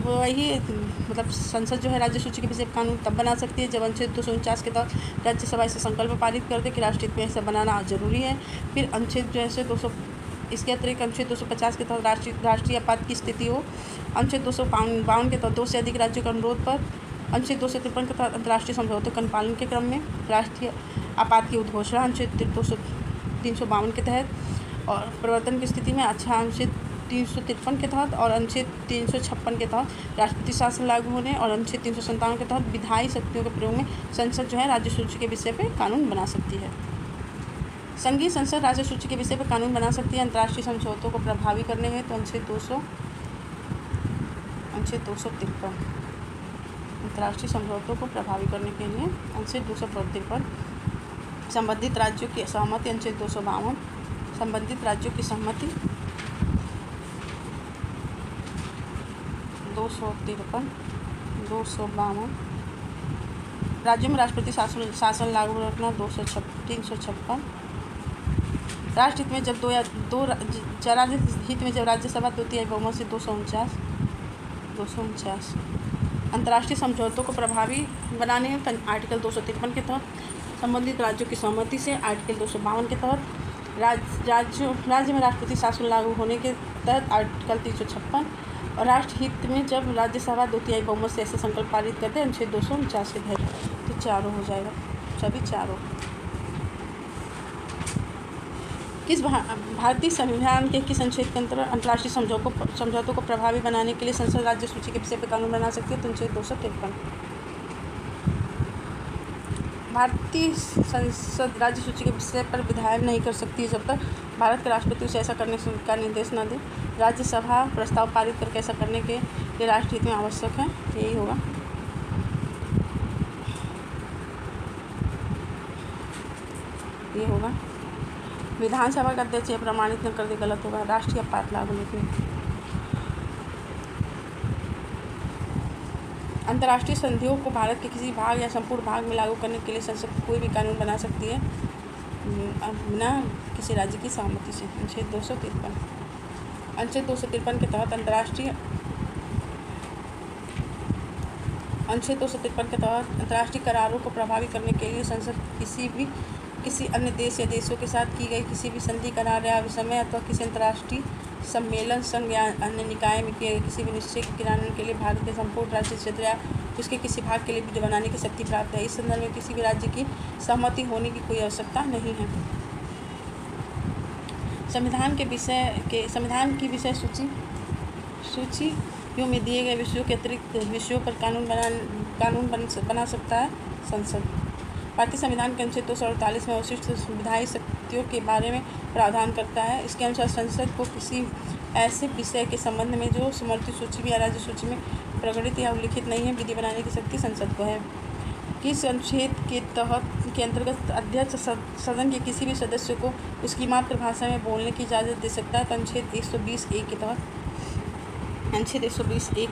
वही मतलब संसद जो है राज्य सूची के विषय पर कानून तब बना सकती है जब अनुच्छेद 249 के तहत राज्यसभा इसे संकल्प पारित कर दे कि राष्ट्रहित में ऐसा बनाना जरूरी है। फिर अनुच्छेद जैसे इसके अतिरिक्त अनुच्छेद 250 के तहत राष्ट्रीय आपात की स्थिति हो, अनुच्छेद 252 के तहत 2 से अधिक राज्यों के अनुरोध पर, अनुच्छेद 253 के तहत अंतर्राष्ट्रीय समझौते के अनुपालन के क्रम में राष्ट्रीय आपात की उद्घोषणा अनुच्छेद 352 के तहत और प्रवर्तन की स्थिति में अनुच्छेद 353 के तहत और अनुच्छेद 356 के तहत राष्ट्रपति शासन लागू होने और अनुच्छेद 357 के तहत विधायी शक्तियों के प्रयोग में संसद जो है राज्य सूची के विषय पर कानून बना सकती है। संघीय संसद राज्य सूची के विषय पर कानून बना सकती है अंतर्राष्ट्रीय समझौतों को प्रभावी करने में तो अनुच्छेद 253 अंतर्राष्ट्रीय समझौतों को प्रभावी करने के लिए अनुच्छेद 253 संबंधित राज्यों की सहमति, अनुच्छेद 252 संबंधित राज्यों की सहमति, 252 राज्यों में राष्ट्रपति शासन लागू रखना, 356 राष्ट्रहित में जब हित में जब राज्यसभा 2/3 बहुमत से 249 अंतर्राष्ट्रीय समझौतों को प्रभावी बनाने में आर्टिकल 253 के तहत संबंधित राज्यों की सहमति से, आर्टिकल 252 के तहत राज्य में राष्ट्रपति शासन लागू होने के तहत आर्टिकल 356 और राष्ट्रहित में जब राज्यसभा 2/3 बहुमत से ऐसे संकल्प पारित करते हैं अनुच्छेद 249 के तहत। तो चारों हो जाएगा, सभी चारों। किस भारतीय संविधान के किस अनुच्छेद के अंतर्गत अंतर्राष्ट्रीय समझौतों को प्रभावी बनाने के लिए संसद राज्य सूची के विषय पर कानून बना सकती है तो अनुच्छेद 253। भारतीय संसद राज्य सूची के विषय पर विधायन नहीं कर सकती जब तक भारत के राष्ट्रपति उसे ऐसा करने का निर्देश न दे। राज्यसभा प्रस्ताव पारित करके ऐसा करने के लिए राष्ट्रहित में आवश्यक है, यही होगा। ये होगा विधानसभा का अध्यक्ष यह प्रमाणित न कर दे, गलत होगा। राष्ट्रीय आपात लागू होने अंतर्राष्ट्रीय संधियों को भारत के किसी भाग या संपूर्ण भाग में लागू करने के लिए संसद कोई भी कानून बना सकती है बिना किसी राज्य की सहमति से। अनुच्छेद 253 के तहत अंतर्राष्ट्रीय करारों को प्रभावी करने के लिए संसद किसी अन्य देश या देशों के साथ की गई किसी भी संधि, करार या विसमय अथवा किसी अंतर्राष्ट्रीय सम्मेलन, संघ या अन्य निकाय में किए गए किसी भी निश्चय के क्रियान्वयन के लिए भारत के संपूर्ण राज्य क्षेत्र या उसके किसी भाग के लिए विधि बनाने की शक्ति प्राप्त है। इस संदर्भ में किसी भी राज्य की सहमति होने की कोई आवश्यकता नहीं है। संविधान की विषय सूची में दिए गए विषयों के अतिरिक्त विषयों पर कानून बना सकता है संसद। भारतीय संविधान के अनुच्छेद 248 में अवशिष्ट विधायी शक्तियों के बारे में प्रावधान करता है। इसके अनुसार संसद को किसी ऐसे विषय के संबंध में जो समर्थित सूची में या राज्य सूची में प्रकटित या उल्लिखित नहीं है, विधि बनाने की शक्ति संसद को है। किस अनुच्छेद के अंतर्गत अध्यक्ष सदन के किसी भी सदस्य को उसकी मातृभाषा में बोलने की इजाज़त दे सकता है? तो अनुच्छेद 120(1)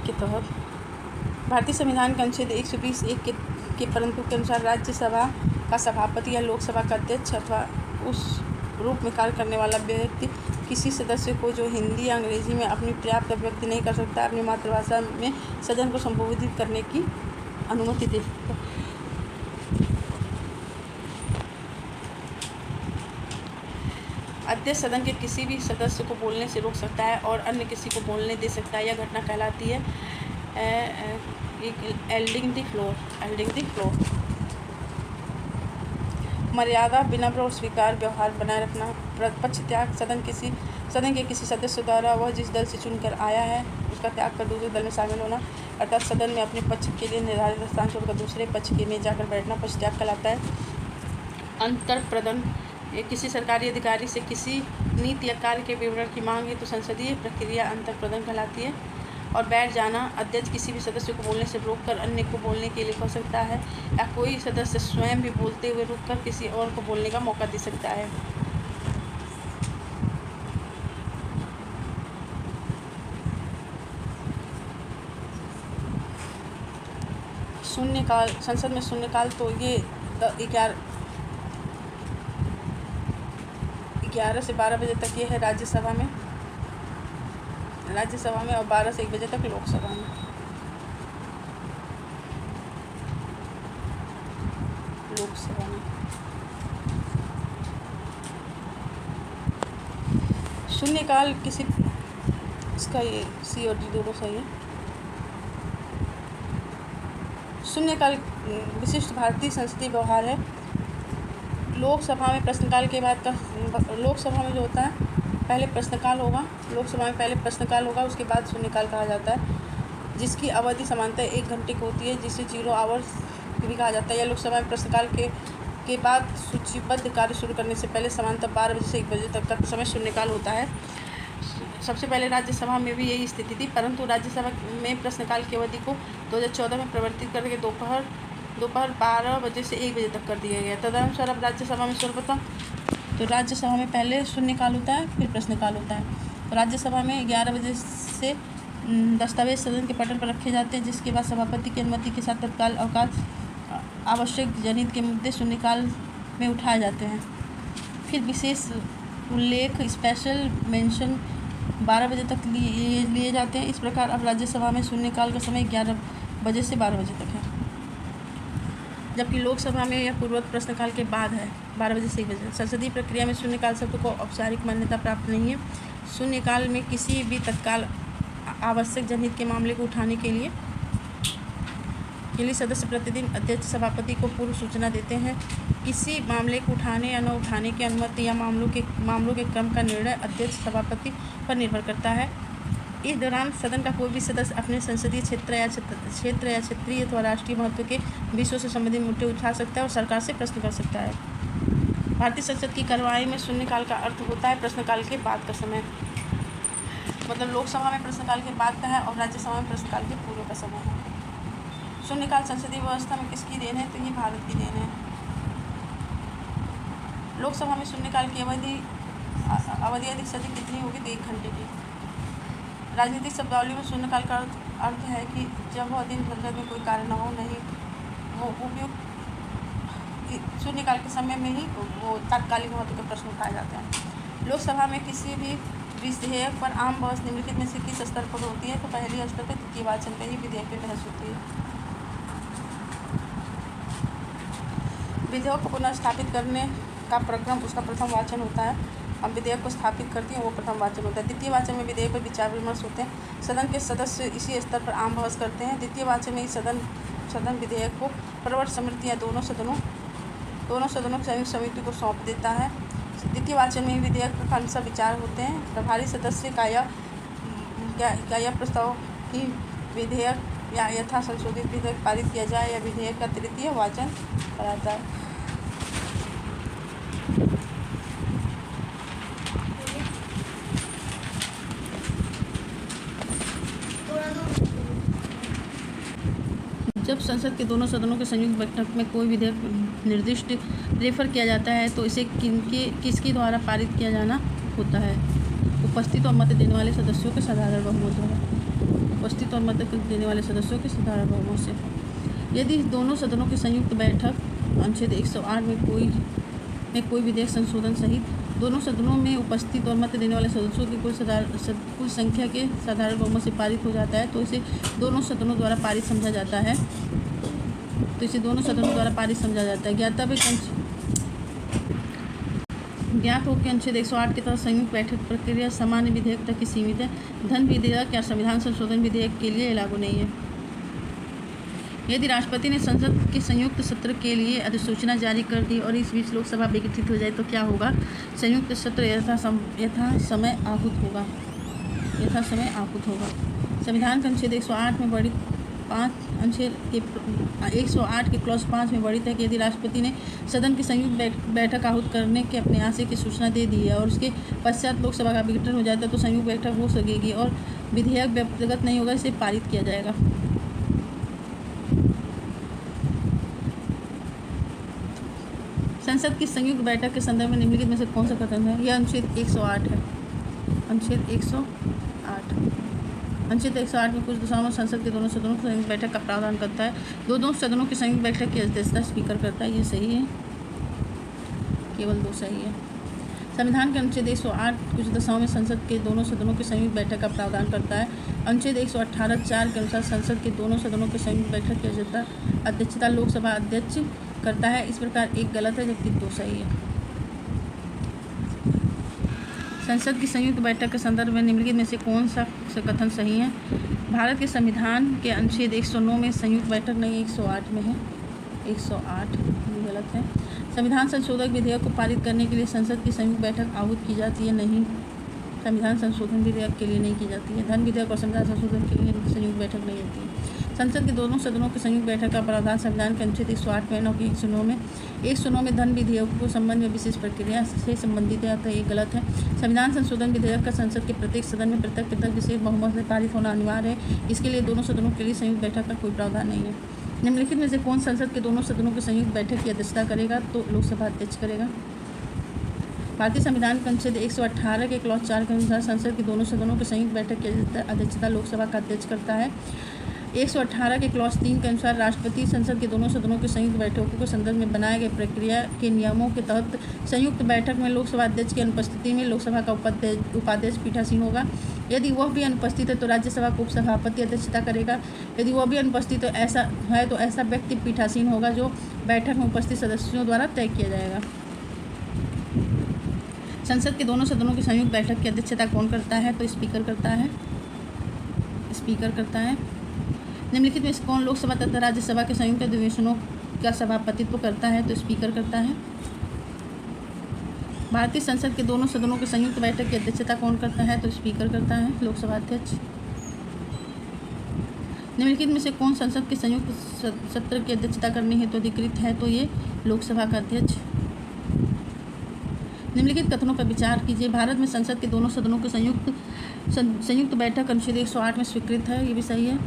के तहत भारतीय संविधान के अनुच्छेद 120(1) के परंतु के अनुसार राज्यसभा का सभापति या लोकसभा का अध्यक्ष अथवा उस रूप में कार्य करने वाला व्यक्ति किसी सदस्य को जो हिंदी या अंग्रेजी में अपनी पर्याप्त अभिव्यक्ति नहीं कर सकता, अपनी मातृभाषा में सदन को संबोधित करने की अनुमति दे सकता है। अध्यक्ष सदन के किसी भी सदस्य को बोलने से रोक सकता है और अन्य किसी को बोलने दे सकता है। यह घटना कहलाती है एल्डिंग द फ्लोर। मर्यादा, विनम्र और स्वीकार व्यवहार बनाए रखना। पक्ष त्याग, सदन के किसी सदस्य द्वारा वह जिस दल से चुनकर आया है उसका त्याग कर दूसरे दल में शामिल होना, अर्थात सदन में अपने पक्ष के लिए निर्धारित स्थान छोड़कर दूसरे पक्ष के में जाकर बैठना पक्ष त्याग कहलाता है। अंतर्प्रदन, किसी सरकारी अधिकारी से किसी नीति या कार्य के विवरण की मांग है तो संसदीय प्रक्रिया अंतर्प्रदन कहलाती है। और बैठ जाना, अध्यक्ष किसी भी सदस्य को बोलने से रोककर अन्य को बोलने के लिए कह सकता है या कोई सदस्य स्वयं भी बोलते हुए रुककर किसी और को बोलने का मौका दे सकता है। शून्यकाल, संसद में शून्यकाल तो ये 11 से 12 बजे तक ये है राज्यसभा में और 12 से 1 बजे तक लोकसभा में। शून्यकाल किसी, इसका ये सी और डी दोनों सही है। शून्यकाल विशिष्ट भारतीय संसदीय व्यवहार है। लोकसभा में प्रश्नकाल के बाद का, लोकसभा में जो होता है पहले प्रश्नकाल होगा, उसके बाद शून्यकाल कहा जाता है, जिसकी अवधि सामान्यतः 1 घंटे की होती है, जिसे 0 आवर्स भी कहा जाता है। या लोकसभा में प्रश्नकाल के बाद सूचीबद्ध कार्य शुरू करने से पहले सामान्यतः 12 बजे से 1 बजे तक का समय शून्यकाल होता है। सबसे पहले राज्यसभा में भी यही स्थिति थी, परंतु राज्यसभा में प्रश्नकाल की अवधि को 2014 में परिवर्तित करके दोपहर 12 बजे से 1 बजे तक कर दिया गया। तदनुसार अब राज्यसभा में सर्वप्रथम तो राज्यसभा में पहले शून्यकाल होता है, फिर प्रश्नकाल होता है। तो राज्यसभा में 11 बजे से दस्तावेज सदन के पटल पर रखे जाते हैं, जिसके बाद सभापति की अनुमति के साथ तत्काल अवकाश आवश्यक जनहित के मुद्दे शून्यकाल में उठाए जाते हैं। फिर विशेष उल्लेख, स्पेशल मेंशन 12 बजे तक लिए जाते हैं। इस प्रकार अब राज्यसभा में शून्यकाल का समय 11 बजे से 12 बजे तक है, जबकि लोकसभा में यह पूर्वोक्त प्रश्नकाल के बाद है, 12 बजे से 1 बजे। संसदीय प्रक्रिया में शून्यकाल शब्द को औपचारिक मान्यता प्राप्त नहीं है। शून्यकाल में किसी भी तत्काल आवश्यक जनहित के मामले को उठाने के लिए सदस्य प्रतिदिन अध्यक्ष सभापति को पूर्व सूचना देते हैं। किसी मामले को उठाने या न उठाने की अनुमति या मामलों के क्रम का निर्णय अध्यक्ष सभापति पर निर्भर करता है। इस दौरान सदन का कोई भी सदस्य अपने संसदीय क्षेत्र या क्षेत्रीय अथवा राष्ट्रीय महत्व के विषयों से संबंधित मुद्दे उठा सकता है और सरकार से प्रश्न कर सकता है। भारतीय संसद की कार्यवाही में शून्यकाल का अर्थ होता है प्रश्नकाल के बाद का समय, मतलब लोकसभा में प्रश्नकाल के बाद का है और राज्यसभा में प्रश्नकाल के पूर्व का समय है। शून्यकाल संसदीय व्यवस्था में किसकी देन है? तो ये भारत की देन है। लोकसभा में शून्यकाल की अवधि अधिक से अधिक कितनी होगी? तो 1 घंटे की। राजनीतिक शब्दावली में शून्यकाल का अर्थ है कि जब वह दिन संसद में कोई कार्य न हो, नहीं वो उपयुक्त शून्यकाल के समय में ही वो तात्कालिक महत्व के प्रश्न उठाए जाते हैं। लोकसभा में किसी भी विधेयक पर आम बहस निम्नलिखित में से किस स्तर पर होती है? तो पहली स्तर पर द्वितीय वाचन पर ही विधेयक पर बहस होती है। विधेयक को पुनर्स्थापित करने का प्रक्रम उसका प्रथम वाचन होता है। हम विधेयक को स्थापित करते हैं, वो प्रथम वाचन होता है। द्वितीय वाचन में विधेयक पर विचार विमर्श होते हैं। सदन के सदस्य इसी स्तर पर आम बहस करते हैं। द्वितीय वाचन में सदन सदन विधेयक को प्रवर समिति या दोनों सदनों की संयुक्त समिति को सौंप देता है। द्वितीय वाचन में विधेयक का क्रमशः विचार होते हैं। प्रभारी सदस्य का यह प्रस्ताव कि विधेयक या यथा संशोधित विधेयक पारित किया जाए या विधेयक का तृतीय वाचन कराता है। जब संसद के दोनों सदनों के संयुक्त बैठक में कोई विधेयक निर्दिष्ट रेफर किया जाता है तो इसे किसके द्वारा पारित किया जाना होता है? उपस्थित और मत देने वाले सदस्यों के साधारण बहुमत द्वारा। उपस्थित और मत देने वाले सदस्यों के साधारण बहुमत से। यदि दोनों सदनों की संयुक्त बैठक अनुच्छेद 108 में कोई विधेयक संशोधन सहित दोनों सदनों में उपस्थित और मत देने वाले सदस्यों की कुल संख्या के साधारण बहुमत से पारित हो जाता है तो इसे दोनों सदनों द्वारा पारित समझा जाता है। ज्ञात हो कि अनुच्छेद 108 के तहत संयुक्त बैठक प्रक्रिया सामान्य विधेयक तक ही सीमित है। धन विधेयक या संविधान संशोधन विधेयक के लिए लागू नहीं है। यदि राष्ट्रपति ने संसद के संयुक्त सत्र के लिए अधिसूचना जारी कर दी और इस बीच लोकसभा विघटित हो जाए तो क्या होगा? संयुक्त सत्र यथा समय आहूत होगा। संविधान के अनुच्छेद 108 में वर्णित 108 के क्लॉज 5 में वर्णित है कि यदि राष्ट्रपति ने सदन की संयुक्त बैठक आहूत करने के अपने आशय की सूचना दे दी है और उसके पश्चात लोकसभा का विघटन हो जाता है तो संयुक्त बैठक हो सकेगी और विधेयक व्यक्तिगत नहीं होगा, इसे पारित किया जाएगा। संसद की संयुक्त बैठक के संदर्भ में निम्नलिखित में से कौन सा कथन है? यह अनुच्छेद 108 है। अनुच्छेद 108 में कुछ दशाओं में संसद के दोनों सदनों की संयुक्त बैठक का प्रावधान करता है। दोनों सदनों की संयुक्त बैठक की अध्यक्षता स्पीकर करता है। ये सही है, केवल 2 सही है। संविधान के अनुच्छेद 108 कुछ दशाओं में संसद के दोनों सदनों की संयुक्त बैठक का प्रावधान करता है। अनुच्छेद 118(4) के अनुसार संसद के दोनों सदनों की संयुक्त बैठक की अध्यक्षता लोकसभा अध्यक्ष करता है। इस प्रकार 1 गलत है जबकि 2 सही है। संसद की संयुक्त बैठक के संदर्भ में निम्नलिखित में से कौन सा कथन सही है? भारत के संविधान के अनुच्छेद 109 में संयुक्त बैठक नहीं, 108 में है। 108 ये गलत है। संविधान संशोधक विधेयक को पारित करने के लिए संसद की संयुक्त बैठक आहूत की जाती है? नहीं, संविधान संशोधन विधेयक के लिए नहीं की जाती है। धन विधेयक और संविधान संशोधन के लिए संयुक्त बैठक नहीं होती है। संसद के दोनों सदनों की संयुक्त बैठक का प्रावधान संविधान के अनुच्छेद 108 में 109 में धन विधेयकों को संबंध में विशेष प्रक्रिया से संबंधित है, अतः ये गलत है। संविधान संशोधन विधेयक का संसद के प्रत्येक सदन में पृथक विशेष बहुमत से पारित होना अनिवार्य है। इसके लिए दोनों सदनों के लिए संयुक्त बैठक का कोई प्रावधान नहीं है। निम्नलिखित में से कौन संसद के दोनों सदनों की संयुक्त बैठक की अध्यक्षता करेगा? तो लोकसभा अध्यक्ष करेगा। भारतीय संविधान के अनुच्छेद 118 के क्लॉज 4 के अनुसार संसद के दोनों सदनों की संयुक्त बैठक की अध्यक्षता लोकसभा का अध्यक्ष करता है। 118 के क्लॉज 3 के अनुसार राष्ट्रपति संसद के दोनों सदनों की संयुक्त बैठकों के संदर्भ में बनाए गए प्रक्रिया के नियमों के तहत संयुक्त बैठक में लोकसभा अध्यक्ष की अनुपस्थिति में लोकसभा का उपाध्यक्ष पीठासीन होगा। यदि वह भी अनुपस्थित है तो राज्यसभा का उपसभापति अध्यक्षता करेगा। यदि वह भी अनुपस्थित है तो ऐसा व्यक्ति पीठासीन होगा जो बैठक में उपस्थित सदस्यों द्वारा तय किया जाएगा। संसद के दोनों सदनों की संयुक्त बैठक की अध्यक्षता कौन करता है? तो स्पीकर करता है। निम्नलिखित में से कौन लोकसभा तथा राज्यसभा के संयुक्त अधिवेशनों का सभापतित्व करता है? तो स्पीकर करता है। भारतीय संसद के दोनों सदनों की संयुक्त बैठक की अध्यक्षता कौन करता है? तो स्पीकर करता है, लोकसभा अध्यक्ष। निम्नलिखित में से कौन संसद के संयुक्त सत्र की अध्यक्षता करने हेतु अधिकृत है? तो ये लोकसभा का अध्यक्ष। निम्नलिखित कथनों पर विचार कीजिए। भारत में संसद के दोनों सदनों की संयुक्त बैठक अनुच्छेद 108 में स्वीकृत है, ये भी सही है।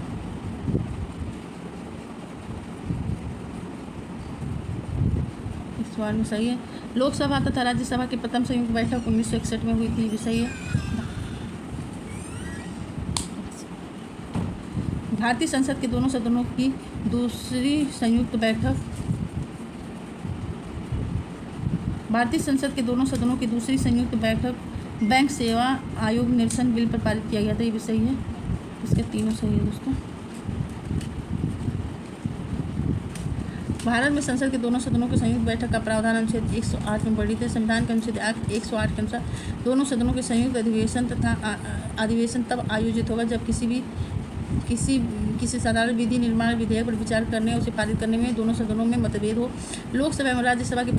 इस बार में सही है। लोकसभा तथा राज्यसभा की प्रथम संयुक्त बैठक 1961 में हुई थी, ये भी सही है। भारतीय संसद के दोनों सदनों की दूसरी संयुक्त बैठक बैंक सेवा आयोग निरसन बिल पर पारित किया गया था, ये भी सही है। इसके तीनों सही है दोस्तों। भारत में संसद के दोनों सदनों की संयुक्त बैठक का प्रावधान अनुच्छेद 108 में वर्णित है। संविधान के अनुच्छेद 108 के अनुसार दोनों सदनों के संयुक्त अधिवेशन तब आयोजित होगा जब किसी भी किसी किसी साधारण विधि निर्माण विधेयक पर विचार करने और उसे पारित करने में दोनों सदनों में मतभेद हो। लोकसभा एवं राज्यसभा की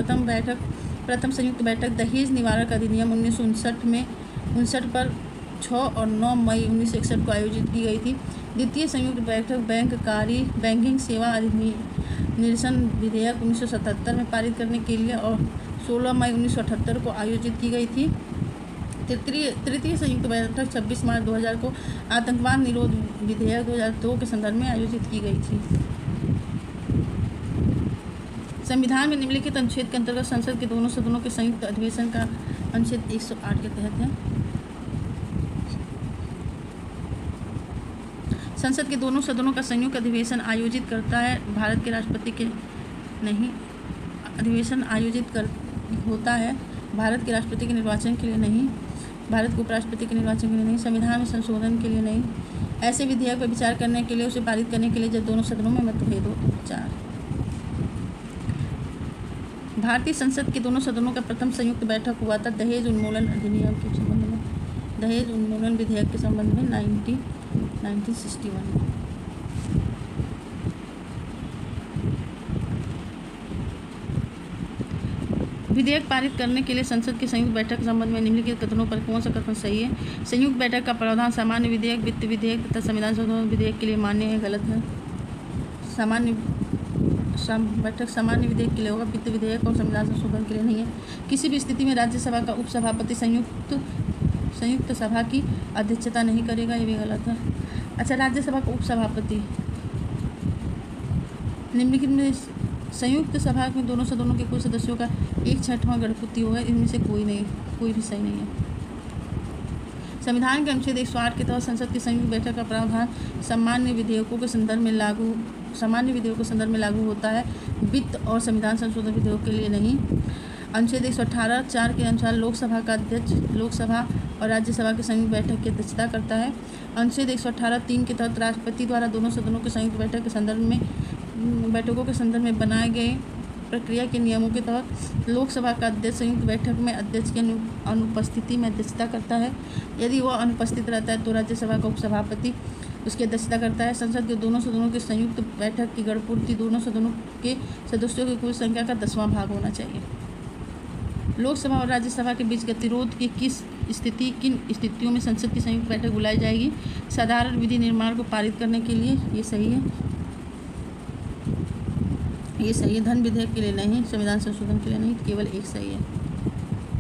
प्रथम संयुक्त बैठक दहेज निवारक अधिनियम 1959 पर 6 और 9 मई 1961 को आयोजित की गई थी। द्वितीय संयुक्त बैठक बैंकिंग सेवा निरसन विधेयक 1977 में पारित करने के लिए और 16 मई 1978 को आयोजित की गई थी। तृतीय संयुक्त बैठक 26 मार्च 2000 को आतंकवाद निरोध विधेयक 2002 के संदर्भ में आयोजित की गई थी। संविधान में निम्नलिखित अनुच्छेद के अंतर्गत संसद के दोनों सदनों के संयुक्त अधिवेशन का अनुच्छेद 108 के तहत है। संसद के दोनों सदनों का संयुक्त अधिवेशन आयोजित करता है भारत के राष्ट्रपति के नहीं अधिवेशन होता है भारत के राष्ट्रपति के निर्वाचन के लिए नहीं, भारत के उपराष्ट्रपति के निर्वाचन के लिए नहीं, संविधान में संशोधन के लिए नहीं, ऐसे विधेयक पर विचार करने के लिए, उसे पारित करने के लिए जब दोनों सदनों में मतभेद हो। 4 भारतीय संसद के दोनों सदनों का प्रथम संयुक्त बैठक हुआ था दहेज उन्मूलन अधिनियम के संबंध में, दहेज उन्मूलन विधेयक के संबंध में 1961 में। विधेयक पारित करने के लिए संसद की संयुक्त बैठक के संबंध में निम्नलिखित कथनों पर कौन सा कथन सही है? संयुक्त बैठक का प्रावधान सामान्य विधेयक, वित्त विधेयक तथा संविधान संशोधन विधेयक के लिए मान्य है, गलत है। बैठक सामान्य विधेयक के लिए होगा, वित्त विधेयक और संविधान संशोधन के लिए नहीं है। किसी भी स्थिति में राज्यसभा का उपसभापति संयुक्त सभा की अध्यक्षता नहीं करेगा, ये भी गलत है। अच्छा, राज्यसभा का उपसभापति निम्नलिखित में संयुक्त सभा में दोनों सदनों के कुल सदस्यों का 1/6 गणपूर्ति होगा, इनमें से कोई भी सही नहीं है। संविधान के अनुच्छेद 108 के तहत संसद की संयुक्त बैठक का प्रावधान सामान्य विधेयकों के संदर्भ में लागू होता है, वित्त और संविधान संशोधन विधेयकों के लिए नहीं। अनुच्छेद 118(4) के अनुसार लोकसभा का अध्यक्ष लोकसभा और राज्यसभा की संयुक्त बैठक की अध्यक्षता करता है। अनुच्छेद 118(3) के तहत राष्ट्रपति द्वारा दोनों सदनों की संयुक्त बैठकों के संदर्भ में बनाए गए प्रक्रिया के नियमों के तहत लोकसभा का अध्यक्ष संयुक्त बैठक में अध्यक्ष की अनुपस्थिति में अध्यक्षता करता है। यदि वह अनुपस्थित रहता है तो राज्यसभा का उपसभापति उसकी अध्यक्षता करता है। संसद के दोनों सदनों की संयुक्त बैठक की गणपूर्ति दोनों सदनों के सदस्यों की कुल संख्या का 10वां भाग होना चाहिए। लोकसभा और राज्यसभा के बीच गतिरोध की किन स्थितियों में संसद की संयुक्त बैठक बुलाई जाएगी? साधारण विधि निर्माण को पारित करने के लिए, ये सही है। धन विधेयक के लिए नहीं, संविधान संशोधन के लिए नहीं, केवल एक सही है।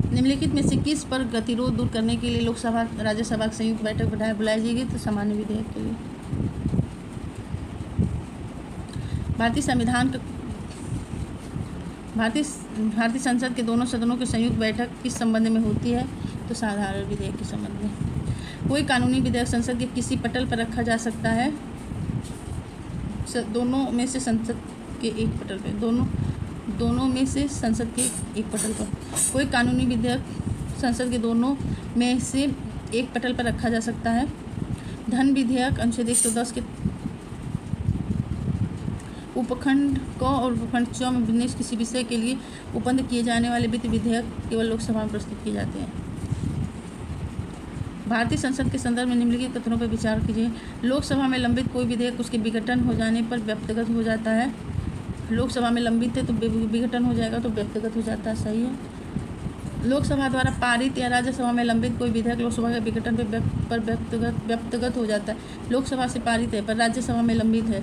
निम्नलिखित में से किस पर गतिरोध दूर करने के लिए लोकसभा राज्यसभा की संयुक्त बैठक बुलाई जाएगी? तो सामान्य विधेयक के लिए। भारतीय संसद के दोनों सदनों की संयुक्त बैठक किस संबंध में होती है? तो साधारण विधेयक के संबंध में। कोई कानूनी विधेयक संसद के किसी पटल पर रखा जा सकता है? दोनों में से संसद के एक पटल पर, दोनों में से संसद के एक पटल पर। कोई कानूनी विधेयक संसद के दोनों में से एक पटल पर रखा जा सकता है। धन विधेयक अनुच्छेद 110 के उपखंड क और उपखंड च में भिन्न किसी विषय के लिए उपबंध किए जाने वाले वित्त विधेयक केवल लोकसभा में प्रस्तुत किए जाते हैं। भारतीय संसद के संदर्भ में निम्नलिखित कथनों पर विचार कीजिए। लोकसभा में लंबित कोई विधेयक उसके विघटन हो जाने पर व्यक्तिगत हो जाता है। लोकसभा में लंबित है तो विघटन हो जाएगा तो व्यक्तिगत हो जाता है, सही है। लोकसभा द्वारा पारित या राज्यसभा में लंबित कोई विधेयक लोकसभा के विघटन पर व्यक्तिगत हो जाता है। लोकसभा से पारित है पर राज्यसभा में लंबित है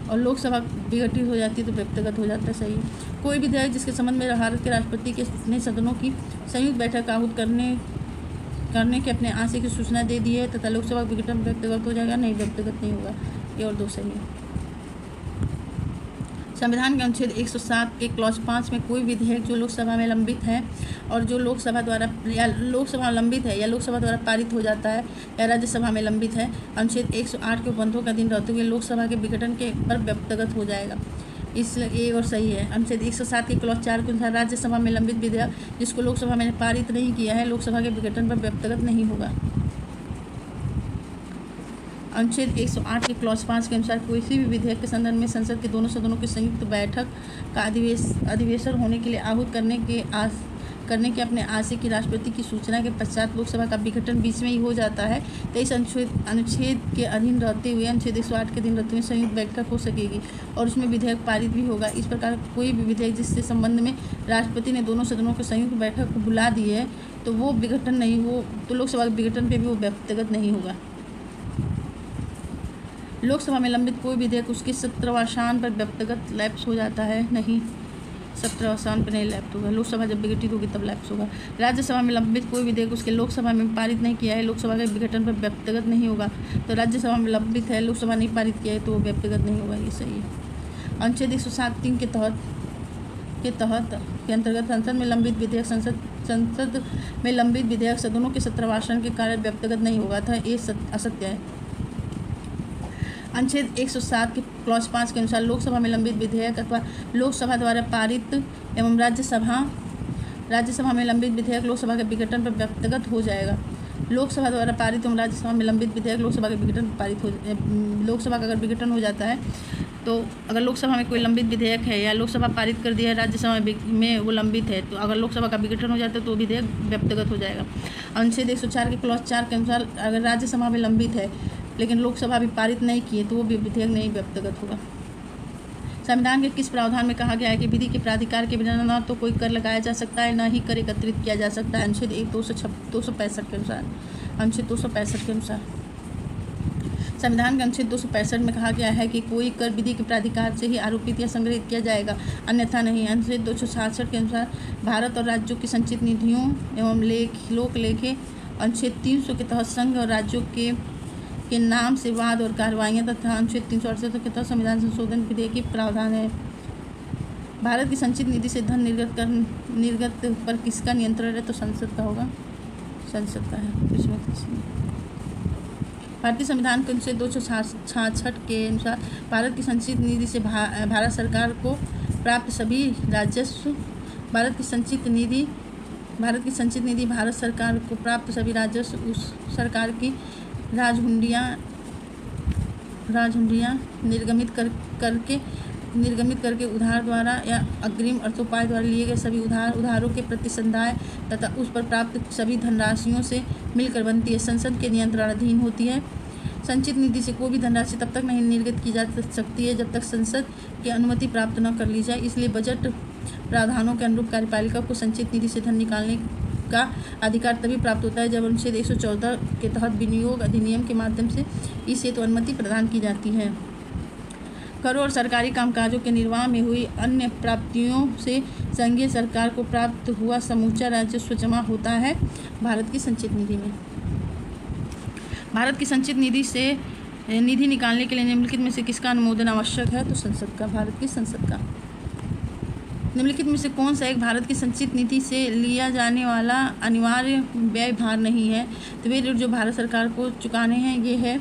और लोकसभा विघटित हो जाती है तो व्यक्तिगत हो जाता है, सही है। कोई विधेयक जिसके संबंध में भारत के राष्ट्रपति के ने सदनों की संयुक्त बैठक आहूत करने के अपने आशय की सूचना दे दी है तथा लोकसभा विघटन व्यक्तिगत हो जाएगा, नहीं व्यक्तिगत नहीं होगा, ये और 2 सही है। संविधान के अनुच्छेद 107 के क्लॉज 5 में कोई विधेयक जो लोकसभा में लंबित है और जो लोकसभा द्वारा पारित हो जाता है या राज्यसभा में लंबित है, अनुच्छेद 108 के उपबंधों का अधीन रहते हुए लोकसभा के विघटन के पर व्यक्तिगत हो जाएगा, इसलिए ये और सही है। अनुच्छेद 107 के क्लॉज 4 के अनुसार राज्यसभा में लंबित विधेयक जिसको लोकसभा में पारित नहीं किया है लोकसभा के विघटन पर व्यक्तिगत नहीं होगा। अनुच्छेद 108 के क्लॉज 5 के अनुसार किसी भी विधेयक के संदर्भ में संसद के दोनों सदनों की संयुक्त बैठक का अधिवेशन होने के लिए आहूत करने के अपने आशय की राष्ट्रपति की सूचना के पश्चात लोकसभा का विघटन बीच में ही हो जाता है। 23 अनुच्छेद के अधीन रहते हुए अनुच्छेद 108 के अधीन रहते हुए संयुक्त बैठक हो सकेगी और उसमें विधेयक पारित भी होगा। इस प्रकार कोई भी विधेयक जिससे संबंध में राष्ट्रपति ने दोनों सदनों की संयुक्त बैठक को बुला दी है तो वो विघटन नहीं हो तो लोकसभा के विघटन पर भी वो व्यक्तिगत नहीं होगा। लोकसभा में लंबित कोई विधेयक उसके 17वां पर व्यक्तिगत लैप्स हो जाता है, नहीं 17वां पर नहीं लैप्स होगा। लोकसभा जब विघटित होगी तब लैप्स होगा। राज्यसभा में लंबित कोई विधेयक उसके लोकसभा में पारित नहीं किया है, लोकसभा के विघटन पर व्यक्तिगत नहीं होगा। तो राज्यसभा में लंबित है, लोकसभा नहीं पारित किया है तो वो व्यक्तिगत नहीं होगा, ये सही है। अनुच्छेद 107(3) के अंतर्गत संसद में लंबित विधेयक सदनों के 17वां के कारण व्यक्तिगत नहीं होगा था, ये असत्य है। अनुच्छेद 107 के क्लॉज 5 के अनुसार लोकसभा में लंबित विधेयक अथवा लोकसभा द्वारा पारित एवं राज्यसभा में लंबित विधेयक लोकसभा के विघटन पर व्यक्तिगत हो जाएगा। लोकसभा द्वारा पारित एवं राज्यसभा में लंबित विधेयक लोकसभा के विघटन पारित हो लोकसभा का अगर विघटन हो जाता है तो अगर लोकसभा में कोई लंबित विधेयक है या लोकसभा पारित कर दिया है, राज्यसभा में वो लंबित है, तो अगर लोकसभा का विघटन हो जाता है तो विधेयक व्यक्तिगत हो जाएगा। अनुच्छेद 104 के क्लॉज 4 के अनुसार अगर राज्यसभा में लंबित है लेकिन लोकसभा भी पारित नहीं किए तो वो भी विधेयक नहीं व्यक्तिगत होगा। संविधान के किस प्रावधान में कहा गया है कि विधि के प्राधिकार के बिना न तो कोई कर लगाया जा सकता है न ही कर एकत्रित किया जा सकता है? अनुच्छेद 265 के अनुसार। अनुच्छेद 265 के अनुसार संविधान के अनुच्छेद 265 में कहा गया है कि कोई कर विधि के प्राधिकार से ही आरोपित या संग्रहित किया जाएगा, अन्यथा नहीं। अनुच्छेद 266 के अनुसार भारत और राज्यों की संचित निधियों एवं लोक लेखे। अनुच्छेद 300 के तहत संघ और राज्यों के नाम से वाद और कार्रवाइयाँ तथा अनुच्छेद 368 के तहत संविधान संशोधन विधेयक की प्रावधान है। भारत की संचित निधि से धन निर्गत पर किसका नियंत्रण है? तो संसद का होगा, संसद का है, इसमें भारतीय संविधान के अनुच्छेद 266 के अनुसार भारत की संचित निधि से भारत सरकार को प्राप्त सभी राजस्व भारत की संचित निधि भारत सरकार को प्राप्त सभी राजस्व उस सरकार की राजहुंडियाँ निर्गमित करके उधार द्वारा या अग्रिम अर्थोपाय द्वारा लिए गए सभी उधारों के प्रतिसंधाय तथा उस पर प्राप्त सभी धनराशियों से मिलकर बनती है, संसद के नियंत्रणाधीन होती है। संचित निधि से कोई भी धनराशि तब तक नहीं निर्गत की जा सकती है जब तक संसद की अनुमति प्राप्त न कर ली जाए। इसलिए बजट प्रावधानों के अनुरूप कार्यपालिका को संचित निधि से धन निकालने का अधिकार तभी प्राप्त होता है जब अनुच्छेद 114 के तहत विनियोग अधिनियम के माध्यम से इस हेतु अनुमति प्रदान की जाती है। करों और सरकारी कामकाजों के निर्वाह में हुई अन्य प्राप्तियों से संघीय सरकार को प्राप्त हुआ समूचा राजस्व जमा होता है भारत की संचित निधि में। भारत की संचित निधि से निधि निकालने के लिए निम्नलिखित में से किसका अनुमोदन आवश्यक है? तो संसद का, भारत की संसद का। निम्नलिखित में से कौन सा एक भारत की संचित निधि से लिया जाने वाला अनिवार्य व्यय भार नहीं है? तो वे ऋण जो भारत सरकार को चुकाने हैं ये है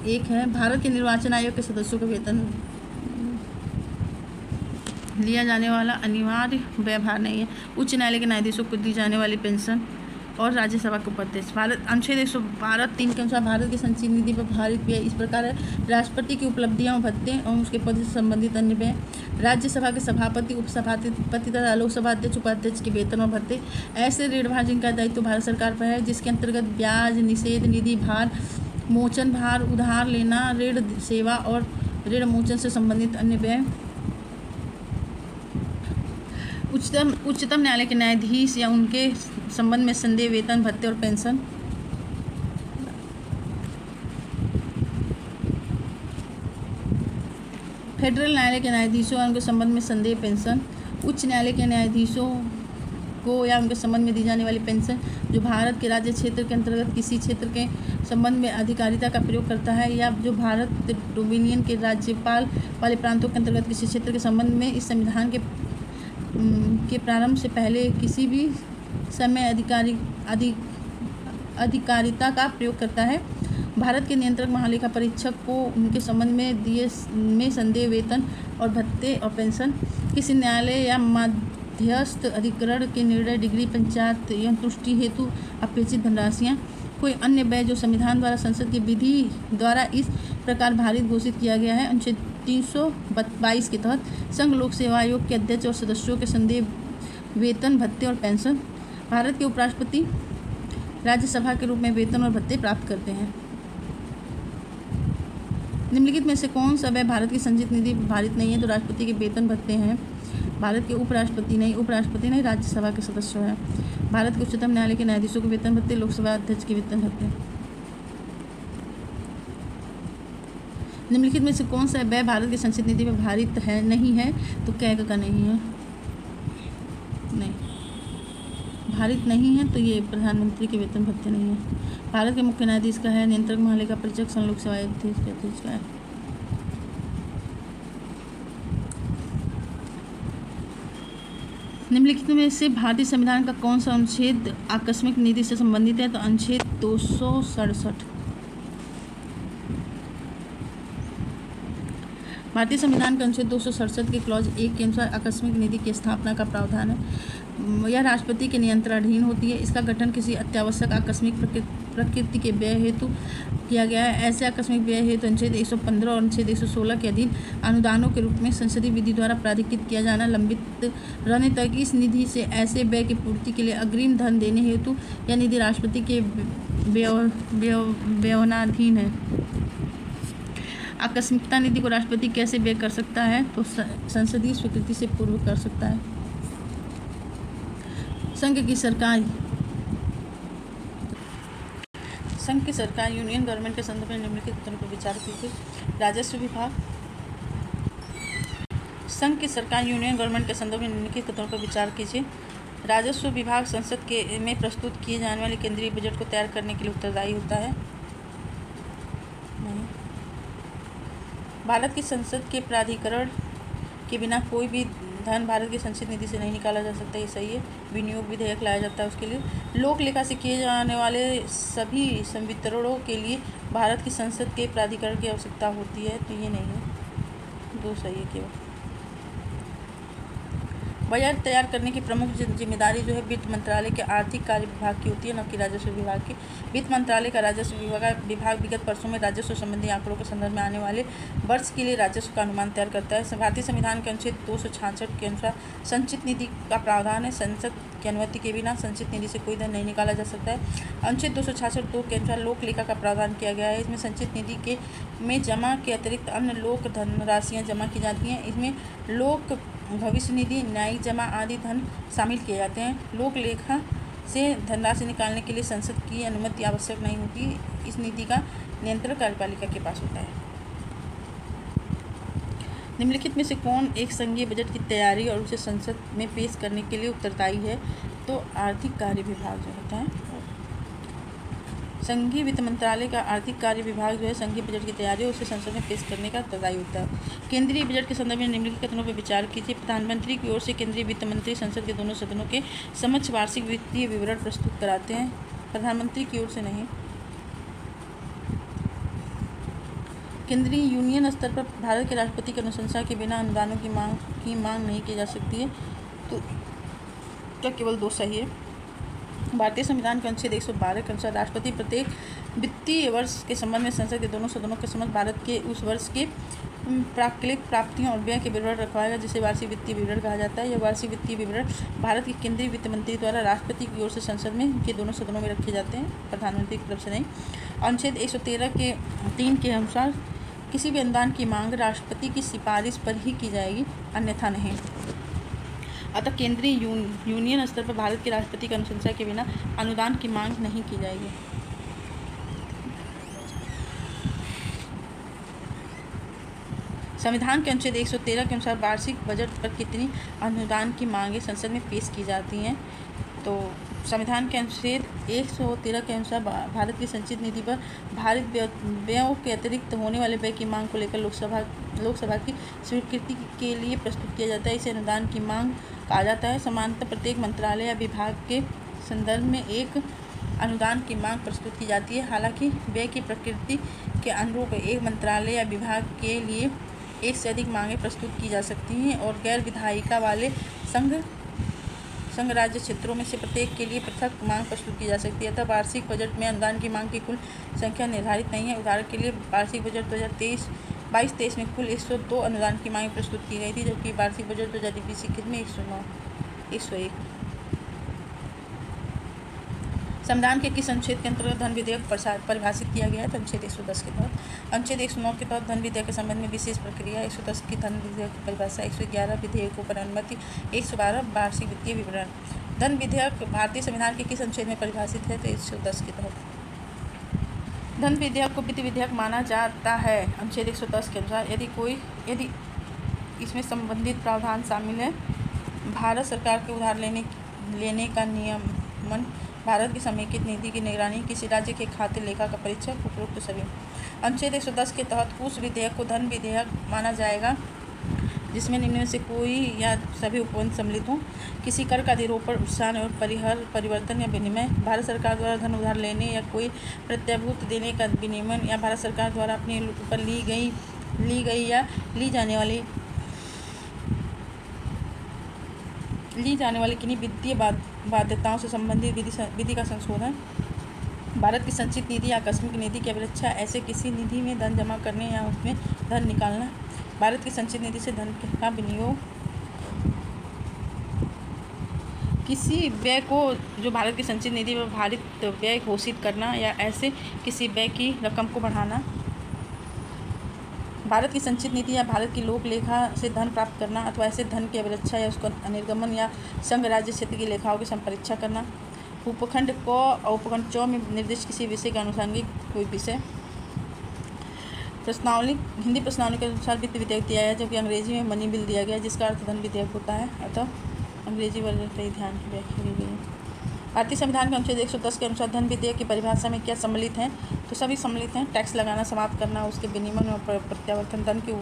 एक है भारत के निर्वाचन आयोग के सदस्यों का वेतन लिया जाने वाला अनिवार्य व्यय भार नहीं है। उच्च न्यायालय के न्यायाधीशों को दी जाने वाली पेंशन और राज्यसभा के उपाध्यक्ष। भारत अनुच्छेद 112(3) के अनुसार भारत की संचित निधि पर भारित व्यय इस प्रकार है: राष्ट्रपति की उपलब्धियां, भत्ते और उसके पद से संबंधित अन्य व्यय, राज्यसभा के सभापति, उपसभापति तथा लोकसभा अध्यक्ष, उपाध्यक्ष के वेतन और भत्ते, ऐसे ऋण भार जिनका दायित्व भारत सरकार पर है, जिसके अंतर्गत ब्याज, निषेध, निधि भार, मोचन भार, उधार लेना, ऋण सेवा और ऋण मोचन से संबंधित अन्य व्यय। उच्चतम न्यायालय के न्यायाधीश या उनके संबंध में संदेह, वेतन, भत्ते और पेंशन। फेडरल न्यायालय के न्यायाधीशों या उनके संबंध में संदेह, पेंशन। उच्च न्यायालय के न्यायाधीशों को या उनके संबंध में दी जाने वाली पेंशन जो भारत के राज्य क्षेत्र के अंतर्गत किसी क्षेत्र के संबंध में अधिकारिता का प्रयोग करता है या जो भारत डोमिनियन के राज्यपाल वाले प्रांतों के अंतर्गत किसी क्षेत्र के संबंध में इस संविधान के प्रारंभ से पहले किसी भी समय अधिकारिता का प्रयोग करता है। भारत के नियंत्रक महालेखा परीक्षक को उनके संबंध में संदेह, वेतन और भत्ते और पेंशन, किसी न्यायालय या मध्यस्थ अधिकरण के निर्णय, डिग्री, पंचायत या तुष्टि हेतु अपेक्षित धनराशियाँ, कोई अन्य व्यय जो संविधान द्वारा संसद की विधि द्वारा इस प्रकार भारित घोषित किया गया है। अनुच्छेद 322 के तहत संघ लोक सेवा आयोग के अध्यक्ष और सदस्यों के संदेह वेतन, भत्ते और पेंशन। भारत के उपराष्ट्रपति राज्यसभा के रूप में वेतन और भत्ते प्राप्त करते हैं। निम्नलिखित में से कौन सा व्यय भारत की संचित निधि भारित नहीं है? तो राष्ट्रपति के वेतन भत्ते हैं। भारत के उपराष्ट्रपति नहीं, राज्यसभा के सदस्य हैं। भारत के उच्चतम न्यायालय के न्यायाधीशों के वेतन भत्ते, लोकसभा अध्यक्ष के वेतन भत्ते। निम्नलिखित में से कौन सा व्यय भारत की संचित निधि में भारित है नहीं है? तो कैग का नहीं है, नहीं भारित नहीं है, तो ये प्रधानमंत्री के वेतन भत्ते नहीं है। भारत के मुख्य न्यायाधीश का है, नियंत्रक महालेखा परीक्षक, संघ लोक सेवा आयोग के अध्यक्ष का है। निम्नलिखित में से भारतीय संविधान का कौन सा अनुच्छेद आकस्मिक निधि से संबंधित है? तो अनुच्छेद 267। भारतीय संविधान के अनुच्छेद 267 के क्लॉज 1 के अनुसार आकस्मिक निधि की स्थापना का प्रावधान है। यह राष्ट्रपति के नियंत्रणाधीन होती है। इसका गठन किसी अत्यावश्यक आकस्मिक प्रकृति के व्यय हेतु किया गया है। ऐसे आकस्मिक व्यय हेतु अनुच्छेद 115 और अनुच्छेद 116 के अधीन अनुदानों के रूप में संसदीय विधि द्वारा प्राधिकृत किया जाना लंबित रहने तक इस निधि से ऐसे व्यय की पूर्ति के लिए अग्रिम धन देने हेतु यह निधि राष्ट्रपति के व्यवनाधीन है। आकस्मिकता निधि को राष्ट्रपति कैसे व्यय कर सकता है? तो संसदीय स्वीकृति से पूर्व कर सकता है। संघ की सरकार यूनियन गवर्नमेंट के संदर्भ में निम्नलिखित कथनों पर विचार कीजिए। राजस्व विभाग। संघ की सरकार यूनियन गवर्नमेंट के संदर्भ में निम्नलिखित कथनों पर विचार कीजिए। राजस्व विभाग संसद के में प्रस्तुत किए जाने वाले केंद्रीय बजट को तैयार करने के लिए उत्तरदायी होता है। नहीं। भारत की संसद के प्राधिकरण के बिना कोई भी धन भारत की संचित निधि से नहीं निकाला जा सकता, ये सही है। विनियोग विधेयक लाया जाता है उसके लिए। लोक लेखा से किए जाने वाले सभी संवितरणों के लिए भारत की संसद के प्राधिकरण की आवश्यकता होती है, तो ये नहीं है, दो सही है केवल। बजट तैयार करने की प्रमुख जिम्मेदारी जो है वित्त मंत्रालय के आर्थिक कार्य विभाग की होती है, न कि राजस्व विभाग की। वित्त मंत्रालय का राजस्व विभाग विगत वर्षों में राजस्व संबंधी आंकड़ों के संदर्भ में आने वाले वर्ष के लिए राजस्व का अनुमान तैयार करता है। भारतीय संविधान के अनुच्छेद 266 के अनुसार संचित निधि का प्रावधान है। संसद की अनुमति के बिना संचित निधि से कोई धन नहीं निकाला जा सकता है। अनुच्छेद 266(2) के अनुसार लोक लेखा का प्रावधान किया गया है। इसमें संचित निधि में जमा के अतिरिक्त अन्य लोक धनराशियाँ जमा की जाती हैं। इसमें लोक भविष्य निधि, न्यायिक जमा आदि धन शामिल किए जाते हैं। लोक लेखा से धनराशि निकालने के लिए संसद की अनुमति आवश्यक नहीं होती। इस निधि का नियंत्रण कार्यपालिका के पास होता है। निम्नलिखित में से कौन एक संघीय बजट की तैयारी और उसे संसद में पेश करने के लिए उत्तरदायी है? तो आर्थिक कार्य विभाग जो होता है, संघीय वित्त मंत्रालय का आर्थिक कार्य विभाग जो है संघीय बजट की तैयारी और उसे संसद में पेश करने का उत्तरदायी होता है। केंद्रीय बजट के संदर्भ में निम्नलिखित कथनों पर विचार कीजिए। प्रधानमंत्री की ओर से केंद्रीय वित्त मंत्री संसद के दोनों सदनों के समक्ष वार्षिक वित्तीय विवरण प्रस्तुत कराते हैं। प्रधानमंत्री की ओर से नहीं। केंद्रीय यूनियन स्तर पर भारत के राष्ट्रपति की अनुशंसा के बिना अनुदानों की मांग नहीं की जा सकती है, तो क्या केवल दो सही है। भारतीय संविधान के अनुच्छेद 112 के अनुसार राष्ट्रपति प्रत्येक वित्तीय वर्ष के संबंध में संसद के दोनों सदनों के समक्ष भारत के उस वर्ष के प्राकृतिक प्राप्तियों और व्यय के विवरण रखवाएगा, जिसे वार्षिक वित्तीय विवरण कहा जाता है। यह वार्षिक वित्तीय विवरण भारत के केंद्रीय वित्त मंत्री द्वारा राष्ट्रपति की ओर से संसद में के दोनों सदनों में रखे जाते हैं, प्रधानमंत्री की तरफ से नहीं। अनुच्छेद 113 के 3 के अनुसार किसी भी अनुदान की मांग राष्ट्रपति की सिफारिश पर ही की जाएगी, अन्यथा नहीं। अतः केंद्रीय यूनियन स्तर पर भारत के राष्ट्रपति की अनुशंसा के बिना अनुदान की मांग नहीं की जाएगी। संविधान के अनुच्छेद 113 के अनुसार वार्षिक बजट पर कितनी अनुदान की मांगें संसद में पेश की जाती हैं? तो संविधान के अनुच्छेद 113 के अनुसार भारत की संचित निधि पर भारित व्ययों के अतिरिक्त होने वाले व्यय की मांग को लेकर लोकसभा की स्वीकृति के लिए प्रस्तुत किया जाता है। इसे अनुदान की मांग कहा जाता है। समानतः प्रत्येक मंत्रालय या विभाग के संदर्भ में एक अनुदान की मांग प्रस्तुत की जाती है। हालांकि व्यय की प्रकृति के अनुरूप एक मंत्रालय या विभाग के लिए एक से अधिक मांगें प्रस्तुत की जा सकती हैं और गैर विधायिका वाले संघ संघ राज्य क्षेत्रों में से प्रत्येक के लिए पृथक मांग प्रस्तुत की जा सकती है। अतः वार्षिक बजट में अनुदान की मांग की कुल संख्या निर्धारित नहीं है। उदाहरण के लिए वार्षिक बजट 2022-23 में कुल 102 अनुदान की मांग प्रस्तुत की गई थी, जबकि वार्षिक बजट 2020-21 में 101। संविधान के किस अनुच्छेद के अंतर्गत धन विधेयक परिभाषित किया गया है? तो अनुच्छेद 110 के तहत। अनुच्छेद 109 के तहत धन विधेयक के संबंध में विशेष प्रक्रिया, 110 की धन विधेयक की परिभाषा, 111 विधेयकों पर अनुमति, 112 वार्षिक वित्तीय विवरण। धन विधेयक भारतीय संविधान के किस अनुच्छेद में परिभाषित है? तो 110 के तहत। धन विधेयक को वित्त विधेयक माना जाता है अनुच्छेद 110 के अनुसार यदि इसमें संबंधित प्रावधान शामिल है। भारत सरकार के उधार लेने का नियमन, भारत की समेकित निधि की निगरानी, किसी राज्य के खाते लेखा का परीक्षक, उपरोक्त सभी। अनुच्छेद 110 के तहत उस विधेयक को धन विधेयक माना जाएगा जिसमें निम्न में से कोई या सभी उपबंध सम्मिलित हों। किसी कर का अधिरोपण, उत्साहन और परिवर्तन या विनिमय, भारत सरकार द्वारा धन उधार लेने या कोई प्रत्याभूति देने का विनियमन, या भारत सरकार द्वारा अपने ऊपर ली गई या ली जाने वाली किन्हीं वित्तीय बाध्यताओं से संबंधित विधि का संशोधन, भारत की संचित निधि या आकस्मिक निधि की अभिरक्षा, ऐसे किसी निधि में धन जमा करने या उसमें धन निकालना, भारत की संचित निधि से धन का विनियोग, किसी व्यय को जो भारत की संचित निधि में भारित व्यय घोषित करना या ऐसे किसी व्यय की रकम को बढ़ाना, भारत की संचित निधि या भारत की लोक लेखा से धन प्राप्त करना अथवा ऐसे धन की अभिरक्षा या उसका निर्गमन या संघ राज्य क्षेत्र की लेखाओं की संपरीक्षा करना, उपखंड क और उपखंड च में निर्दिष्ट किसी विषय के अनुसांगिक कोई विषय। प्रश्नावली, हिंदी प्रश्नावली के अनुसार वित्त विधेयक दिया है, जबकि अंग्रेजी में मनी बिल दिया गया है, जिसका अर्थ धन विधेयक होता है। अतः अंग्रेजी वर्जन पर ध्यान की व्याख्या की गई है। भारतीय संविधान के अनुच्छेद 110 के अनुसार धन विधेयक की परिभाषा में क्या सम्मिलित हैं? तो सभी सम्मिलित हैं। टैक्स लगाना समाप्त करना, उसके विनिमय और प्रत्यावर्तन, धन की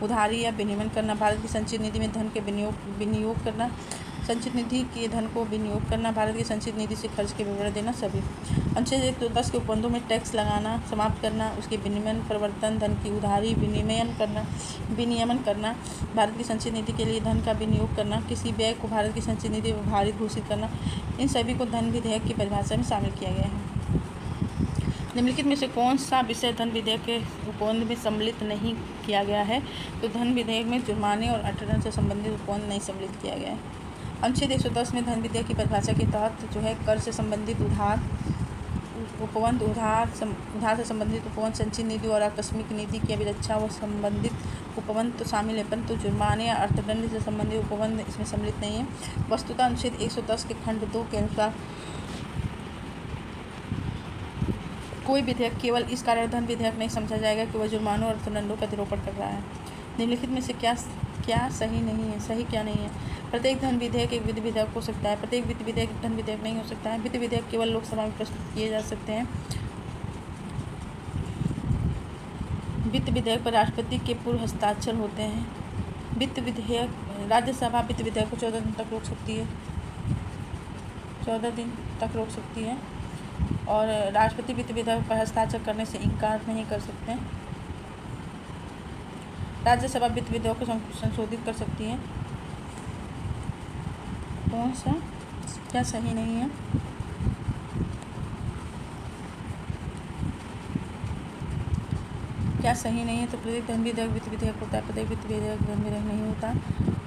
उधारी या विनिमय करना, भारत की संचित निधि में धन के विनियोग करना, संचित निधि के धन को विनियोग करना, भारत की संचित निधि से खर्च के विवरण देना सभी। अनुच्छेद 110 के उपबंधों में टैक्स लगाना समाप्त करना, उसके विनिमय, परिवर्तन, धन की उधारी, विनियमन करना, भारत की संचित निधि के लिए धन का विनियोग करना, किसी व्यय को भारत की संचित निधि में भारित घोषित करना, इन सभी को धन विधेयक की परिभाषा में शामिल किया गया है। निम्नलिखित में से कौन सा विषय धन विधेयक के उपबंध में सम्मिलित नहीं किया गया है? तो धन विधेयक में जुर्माने और अर्थदंड से संबंधित उपबंध नहीं सम्मिलित किया गया है। अनुच्छेद 110 में धन विधेयक की परिभाषा के तहत जो है कर से संबंधित उपबंध, उधार से संबंधित उपबंध, संचित निधि और आकस्मिक निधि की अभिरक्षा व संबंधित उपबंध तो शामिल है, परंतु जुर्माने या अर्थदंड से संबंधित उपबंध इसमें सम्मिलित नहीं है। वस्तुतः अनुच्छेद 110 के खंड 2 के अनुसार कोई विधेयक केवल इस कारण धन विधेयक नहीं समझा जाएगा कि वह जुर्मानों और अर्थदंडों का अधिरोपण कर रहा है। निम्नलिखित में से क्या सही नहीं है, सही क्या नहीं है? प्रत्येक धन विधेयक एक वित्त विधेयक हो सकता है, प्रत्येक वित्त विधेयक एक धन विधेयक नहीं हो सकता है। वित्त विधेयक केवल लोकसभा में प्रस्तुत किए जा सकते हैं। वित्त विधेयक पर राष्ट्रपति के पूर्व हस्ताक्षर होते हैं। वित्त विधेयक, राज्यसभा वित्त विधेयक को 14 दिन तक रोक सकती है, 14 दिन तक रोक सकती है, और राष्ट्रपति वित्त विधेयक पर हस्ताक्षर करने से इनकार नहीं कर सकते हैं। राज्यसभा वित्त विधेयक को संशोधित कर सकती है। कौन सा क्या सही नहीं है? क्या सही नहीं है? तो प्रत्येक धन विधेयक वित्त विधेयक होता है, प्रत्येक वित्त विधेयक धन विधेयक नहीं होता।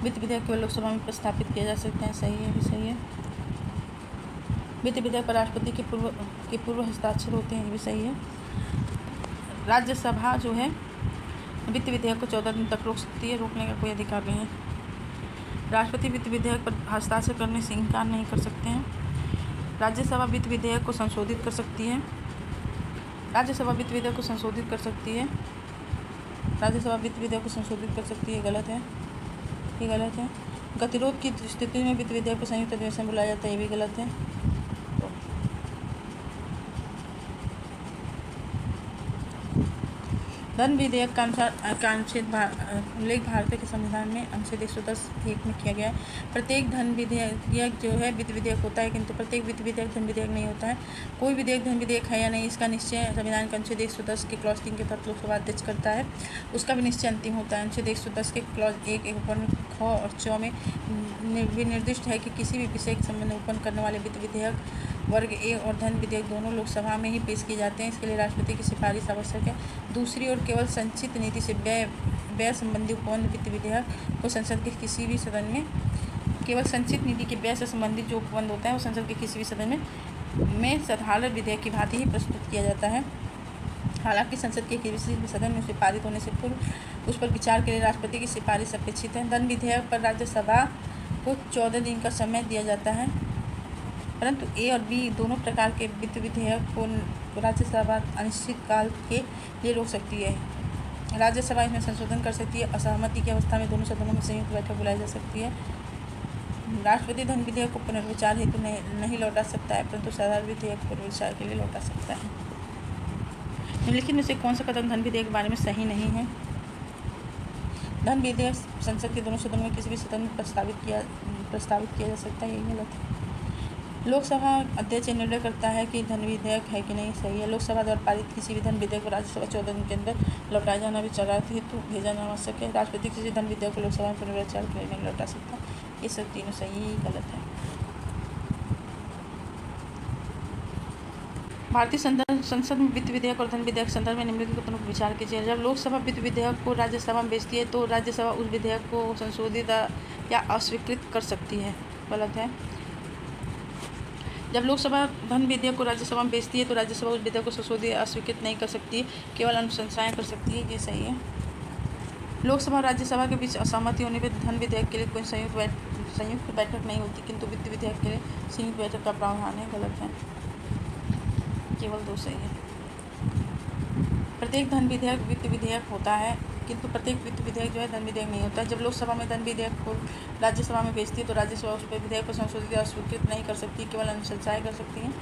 वित्त विधेयक केवल लोकसभा में प्रस्तावित किए जा सकते हैं, सही है, भी सही है। वित्त विधेयक पर राष्ट्रपति के पूर्व हस्ताक्षर होते हैं, ये भी सही है। राज्यसभा जो है वित्त विधेयक को 14 दिन तक रोक सकती है, रोकने का कोई अधिकार नहीं है। राष्ट्रपति वित्त विधेयक पर हस्ताक्षर करने से इनकार नहीं कर सकते हैं। राज्यसभा वित्त विधेयक को संशोधित कर सकती है, राज्यसभा वित्त विधेयक को संशोधित कर सकती है, राज्यसभा वित्त विधेयक को संशोधित कर सकती है, गलत है, ये गलत है। गतिरोध की स्थिति में वित्त विधेयक को संयुक्त अधिवेशन बुलाया जाता है, ये भी गलत है। धन विधेयक का उल्लेख भारतीय के संविधान में अनुच्छेद 110(1) में किया गया है। प्रत्येक धन विधेयक जो है वित्त विधेयक होता है, किंतु प्रत्येक वित्त विधेयक धन विधेयक नहीं होता है। कोई विधेयक धन विधेयक है या नहीं, इसका निश्चय संविधान के अनुच्छेद 110 के क्लॉज 3 के तहत लोकसभा अध्यक्ष करता है। उसका भी निश्चय अंतिम होता है। अनुच्छेद 110 के क्लॉज 1 ख और च में विनिर्दिष्ट है कि किसी भी विषय के संबंध में उत्पन्न करने वाले वित्त विधेयक वर्ग ए और धन विधेयक दोनों लोकसभा में ही पेश किए जाते हैं। इसके लिए राष्ट्रपति की सिफारिश आवश्यक है। दूसरी ओर केवल संचित नीति से व्यय संबंधी उपबंध वित्त विधेयक को संसद के किसी भी सदन में केवल संचित नीति के व्यय से संबंधित जो उपबंध होता है वो संसद के किसी भी सदन में साधारण विधेयक की भांति ही प्रस्तुत किया जाता है। हालांकि संसद के किसी भी सदन में उसे पारित होने से पूर्व उस पर विचार के लिए राष्ट्रपति की सिफारिश अपेक्षित है। धन विधेयक पर राज्यसभा को 14 दिन का समय दिया जाता है, परंतु ए और बी दोनों प्रकार के वित्त विधेयक को राज्यसभा अनिश्चित काल के लिए रोक सकती है। राज्यसभा इसमें संशोधन कर सकती है। असहमति की अवस्था में दोनों सदनों में संयुक्त बैठक बुलाई जा सकती है। राष्ट्रपति धन विधेयक को पुनर्विचार हेतु नहीं लौटा सकता है, परंतु साधारण विधेयक को पुनर्विचार के लिए लौटा सकता है। निम्नलिखित में से कौन सा कदम धन विधेयक के बारे में सही नहीं है? धन विधेयक संसद के दोनों सदनों में किसी भी सदन में प्रस्तावित किया जा सकता है, यही गलत है। लोकसभा अध्यक्ष निर्णय करता है कि धन विधेयक है कि नहीं, सही है। लोकसभा द्वारा पारित किसी भी धन विधेयक को राज्यसभा 14 दिन के अंदर लौटाया जाना विचारार्थ हेतु भेजा जाना आवश्यक है। राष्ट्रपति किसी धन विधेयक को लोकसभा में पुनर्विचार के लिए नहीं लौटा सकता। ये सब तीनों सही, यही गलत है। भारतीय संसद में वित्त विधेयक और धन विधेयक संदर्भ में निम्नलिखित कथनों पर विचार कीजिए। जब लोकसभा वित्त विधेयक को राज्यसभा में भेजती है तो राज्यसभा उस विधेयक को संशोधित या अस्वीकृत कर सकती है, गलत है। जब लोकसभा धन विधेयक को राज्यसभा में भेजती है तो राज्यसभा उस विधेयक को संशोधित या अस्वीकृत नहीं कर सकती, केवल अनुशंसाएं कर सकती है, ये सही है। लोकसभा और राज्यसभा के बीच असहमति होने पर धन विधेयक के लिए कोई संयुक्त बैठक नहीं होती, किंतु वित्त विधेयक के लिए संयुक्त बैठक का प्रावधान है, गलत है। केवल 2 सही है। प्रत्येक धन विधेयक वित्त विधेयक होता है, किंतु प्रत्येक वित्त विधेयक जो है धन विधेयक नहीं होता है। जब लोकसभा में धन विधेयक को राज्यसभा में भेजती है तो राज्यसभा उस पर विधेयक को संशोधित या अस्वीकृत नहीं कर सकती, केवल अनुशंसाएं कर सकती है।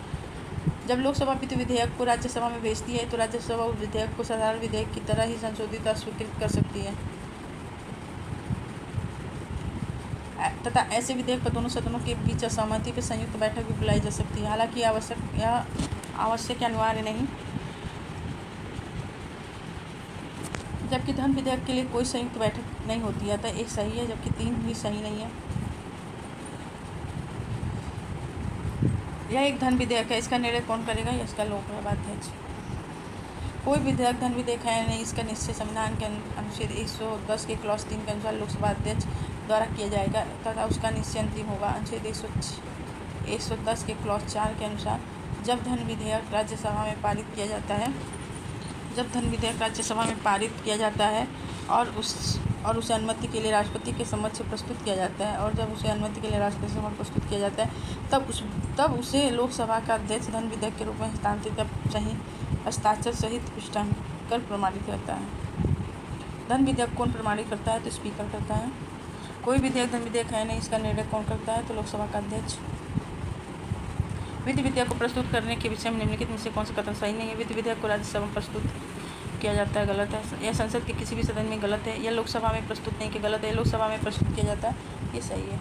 जब लोकसभा वित्त विधेयक को राज्यसभा में भेजती है तो राज्यसभा उस विधेयक को साधारण विधेयक की तरह ही संशोधित या अस्वीकृत कर सकती है तथा ऐसे विधेयक पर दोनों सदनों के बीच असहमति पर संयुक्त बैठक भी बुलाई जा सकती है। हालांकि आवश्यक या अनिवार्य नहीं, जबकि धन विधेयक के लिए कोई संयुक्त बैठक नहीं होती है, अतः 1 सही है, जबकि 3 भी सही नहीं है। यह एक धन विधेयक है, इसका निर्णय कौन करेगा? इसका लोकसभा अध्यक्ष। कोई विधेयक धन विधेयक है या नहीं, इसका निश्चय संविधान के अनुच्छेद 110 के क्लॉज 3 के अनुसार लोकसभा अध्यक्ष द्वारा किया जाएगा तथा उसका निश्चय अंतिम होगा। अनुच्छेद 110 के क्लॉज 4 के अनुसार जब धन विधेयक राज्यसभा में पारित किया जाता है और उसे अनुमति के लिए राष्ट्रपति के समक्ष प्रस्तुत किया जाता है, और जब उसे अनुमति के लिए राष्ट्रपति के समक्ष प्रस्तुत किया जाता है तब उसे लोकसभा का अध्यक्ष धन विधेयक के रूप में हस्ताक्षर सहित पुष्टांकन प्रमाणित करता है। धन विधेयक कौन प्रमाणित करता है? तो स्पीकर करता है। कोई विधेयक धन विधेयक है नहीं, इसका निर्णय कौन करता है? तो लोकसभा का अध्यक्ष। वित्त विधेयक को प्रस्तुत करने के विषय में निम्नलिखित में से कौन सा कथन सही नहीं है? वित्त विधेयक को राज्यसभा में प्रस्तुत किया जाता है, गलत है। यह संसद के किसी भी सदन में गलत है। यह लोकसभा में प्रस्तुत नहीं किया, गलत है। लोकसभा में प्रस्तुत किया जाता है, ये सही है।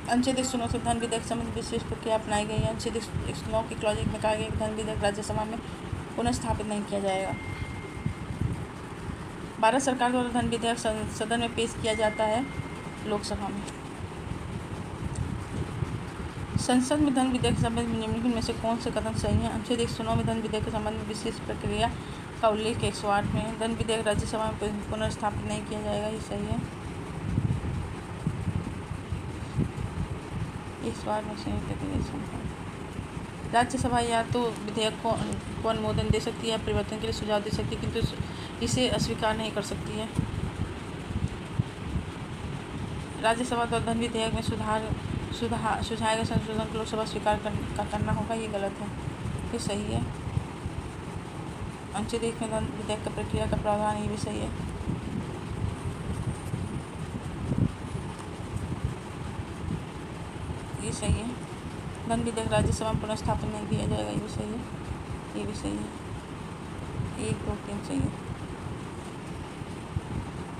अनुच्छेद 109 से धन विधेयक संबंधी विशेष प्रक्रिया अपनाई गई है। अनुच्छेद 109 के क्लॉज 1 में कहा गया कि धन विधेयक राज्यसभा में पुनः स्थापित नहीं किया जाएगा। भारत सरकार द्वारा धन विधेयक सदन में पेश किया जाता है लोकसभा में। संसद में धन विधेयक के संबंध में निम्नलिखित में से कौन से कथन सही हैं? अनुच्छेद 109 में धन विधेयक के संबंध में विशेष प्रक्रिया का उल्लेख 108 में है। धन विधेयक राज्यसभा में पुनर्स्थापित नहीं किया जाएगा, ये सही है। 108 में संयुक्त राज्यसभा या तो विधेयक को अनुमोदन दे सकती है या परिवर्तन के लिए सुझाव दे सकती है, किंतु इसे अस्वीकार नहीं कर सकती है। राज्यसभा द्वारा धन विधेयक में सुझाए गए संशोधन को लोकसभा स्वीकार करना होगा, ये गलत है, ये सही है। अनुच्छेद 1 में धन विधेयक का प्रक्रिया का प्रावधान, ये भी सही है। ये सही है। धन विधेयक राज्यसभा में पुनर्स्थापित नहीं किया जाएगा, ये भी सही है, ये भी सही है, 1 2 3 सही है।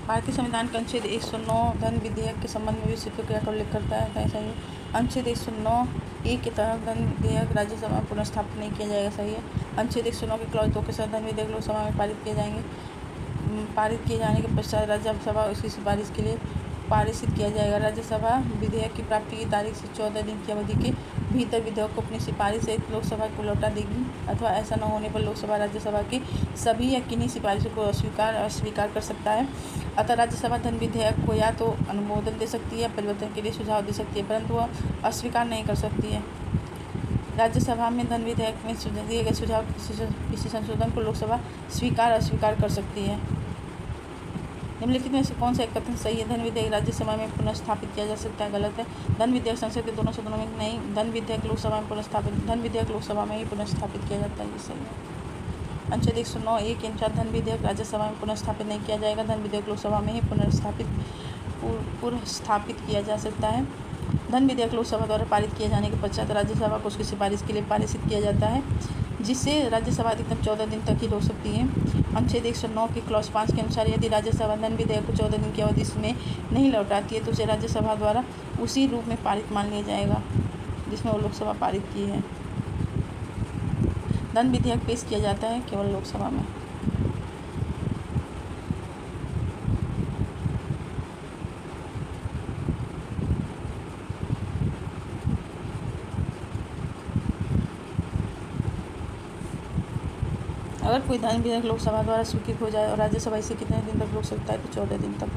भारतीय संविधान का अनुच्छेद 109 धन विधेयक के संबंध में भी स्वीकृत क्रिया का उल्लेख करता है, सही है। अनुच्छेद 109(1) के तहत धन विधेयक राज्यसभा में पुनर्स्थापित नहीं किया जाएगा, सही है। अनुच्छेद 109 के क्लॉज 2 के साथ धन विधेयक लोकसभा में पारित किए जाने के पश्चात राज्यसभा उसकी सिफारिश के लिए पारित किया जाएगा। राज्यसभा विधेयक की प्राप्ति की तारीख से 14 दिन की अवधि के भीतर विधेयक को अपनी सिफारिश से लोकसभा को लौटा देगी, अथवा ऐसा न होने पर लोकसभा राज्यसभा की सभी या किन्हीं सिफारिशों को अस्वीकार कर सकता है। अतः राज्यसभा धन विधेयक को या तो अनुमोदन दे सकती है, परिवर्तन के लिए सुझाव दे सकती है, परंतु वह अस्वीकार नहीं कर सकती है। राज्यसभा में धन विधेयक में दिए गए सुझाव किसी संशोधन को लोकसभा स्वीकार अस्वीकार कर सकती है। निम्नलिखित में से कौन सा एक कथन सही है? धन विधेयक राज्यसभा में पुनर्स्थापित किया जा सकता है, गलत है। धन विधेयक संसद के दोनों सदनों में नहीं, धन विधेयक लोकसभा में ही पुनर्स्थापित किया जाता है, ये सही है। अनुच्छेद 109(a) के अनुसार धन विधेयक राज्यसभा में पुनर्स्थापित नहीं किया जाएगा, धन विधेयक लोकसभा में ही पुनर्स्थापित किया जा सकता है। धन विधेयक लोकसभा द्वारा पारित किए जाने के पश्चात राज्यसभा को उसकी सिफारिश के लिए पारित किया जाता है, जिससे राज्यसभा अधिकतम 14 दिन तक ही रोक सकती है। अनुच्छेद 109 के क्लॉज 5 के अनुसार यदि राज्यसभा धन विधेयक को 14 दिन की अवधि में नहीं लौटाती है तो उसे राज्यसभा द्वारा उसी रूप में पारित मान लिया जाएगा जिसमें वो लोकसभा पारित की है। धन विधेयक पेश किया जाता है केवल लोकसभा में। अगर कोई धन विधेयक लोकसभा द्वारा स्वीकृत हो जाए और राज्यसभा इसे कितने दिन तक रोक सकता है? तो 14 दिन तक।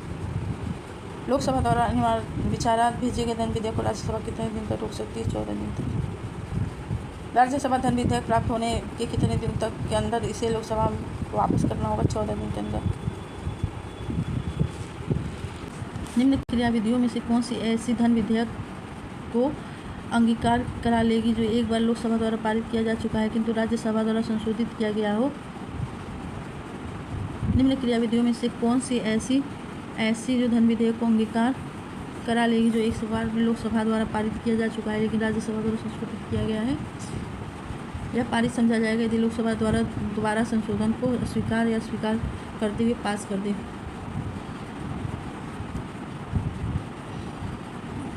लोकसभा द्वारा अनिवार्य विचारार्थ भेजे गए धन विधेयक को राज्यसभा कितने दिन तक रोक सकती है? 14 दिन तक। राज्यसभा धन विधेयक प्राप्त होने के कितने दिन तक के अंदर इसे लोकसभा में वापस करना होगा? 14 दिन के अंदर। निम्न क्रियाविधियों में से कौन सी ऐसी धन विधेयक को अंगीकार करा लेगी जो एक बार लोकसभा द्वारा पारित किया जा चुका है किंतु राज्यसभा द्वारा संशोधित किया गया हो? निम्न क्रियाविधियों में से कौन सी ऐसी जो धन विधेयक को अंगीकार करा लेगी जो एक बार लोकसभा द्वारा पारित किया जा चुका है लेकिन राज्यसभा द्वारा संशोधित किया गया है? यह पारित समझा जाएगा यदि लोकसभा द्वारा दोबारा संशोधन को स्वीकार या स्वीकार करते हुए पास कर दे।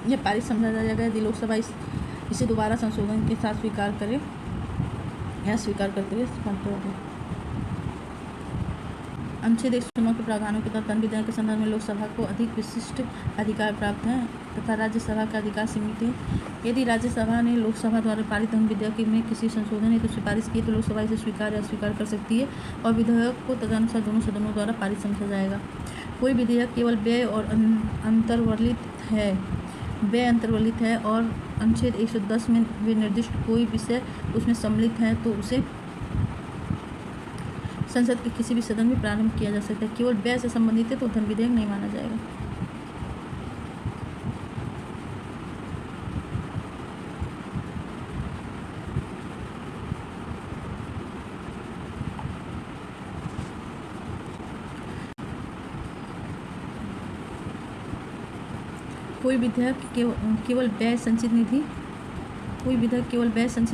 यह पारित समझा जाएगा यदि लोकसभा इसे दोबारा संशोधन के साथ स्वीकार करे या स्वीकार करते हुए पास कर दे। अनुच्छेद 109 के प्रावधानों के तहत धन विधेयक के संदर्भ में लोकसभा को अधिक विशिष्ट अधिकार प्राप्त है तथा राज्यसभा का अधिकार सीमित है। यदि राज्यसभा ने लोकसभा द्वारा पारित धन विधेयक में किसी संशोधन हेतु सिफारिश की तो लोकसभा इसे स्वीकार या अस्वीकार कर सकती है और विधेयक को तदनुसार दोनों सदनों द्वारा पारित समझा जाएगा। कोई विधेयक केवल व्यय और अंतर्वलित है और अनुच्छेद 110 में निर्दिष्ट कोई विषय उसमें सम्मिलित है तो उसे संसद के किसी भी सदन में प्रारंभ किया जा सकता है। केवल व्यय से संबंधित है तो धन विधेयक नहीं माना जाएगा। कोई विधेयक केवल व्यय संचित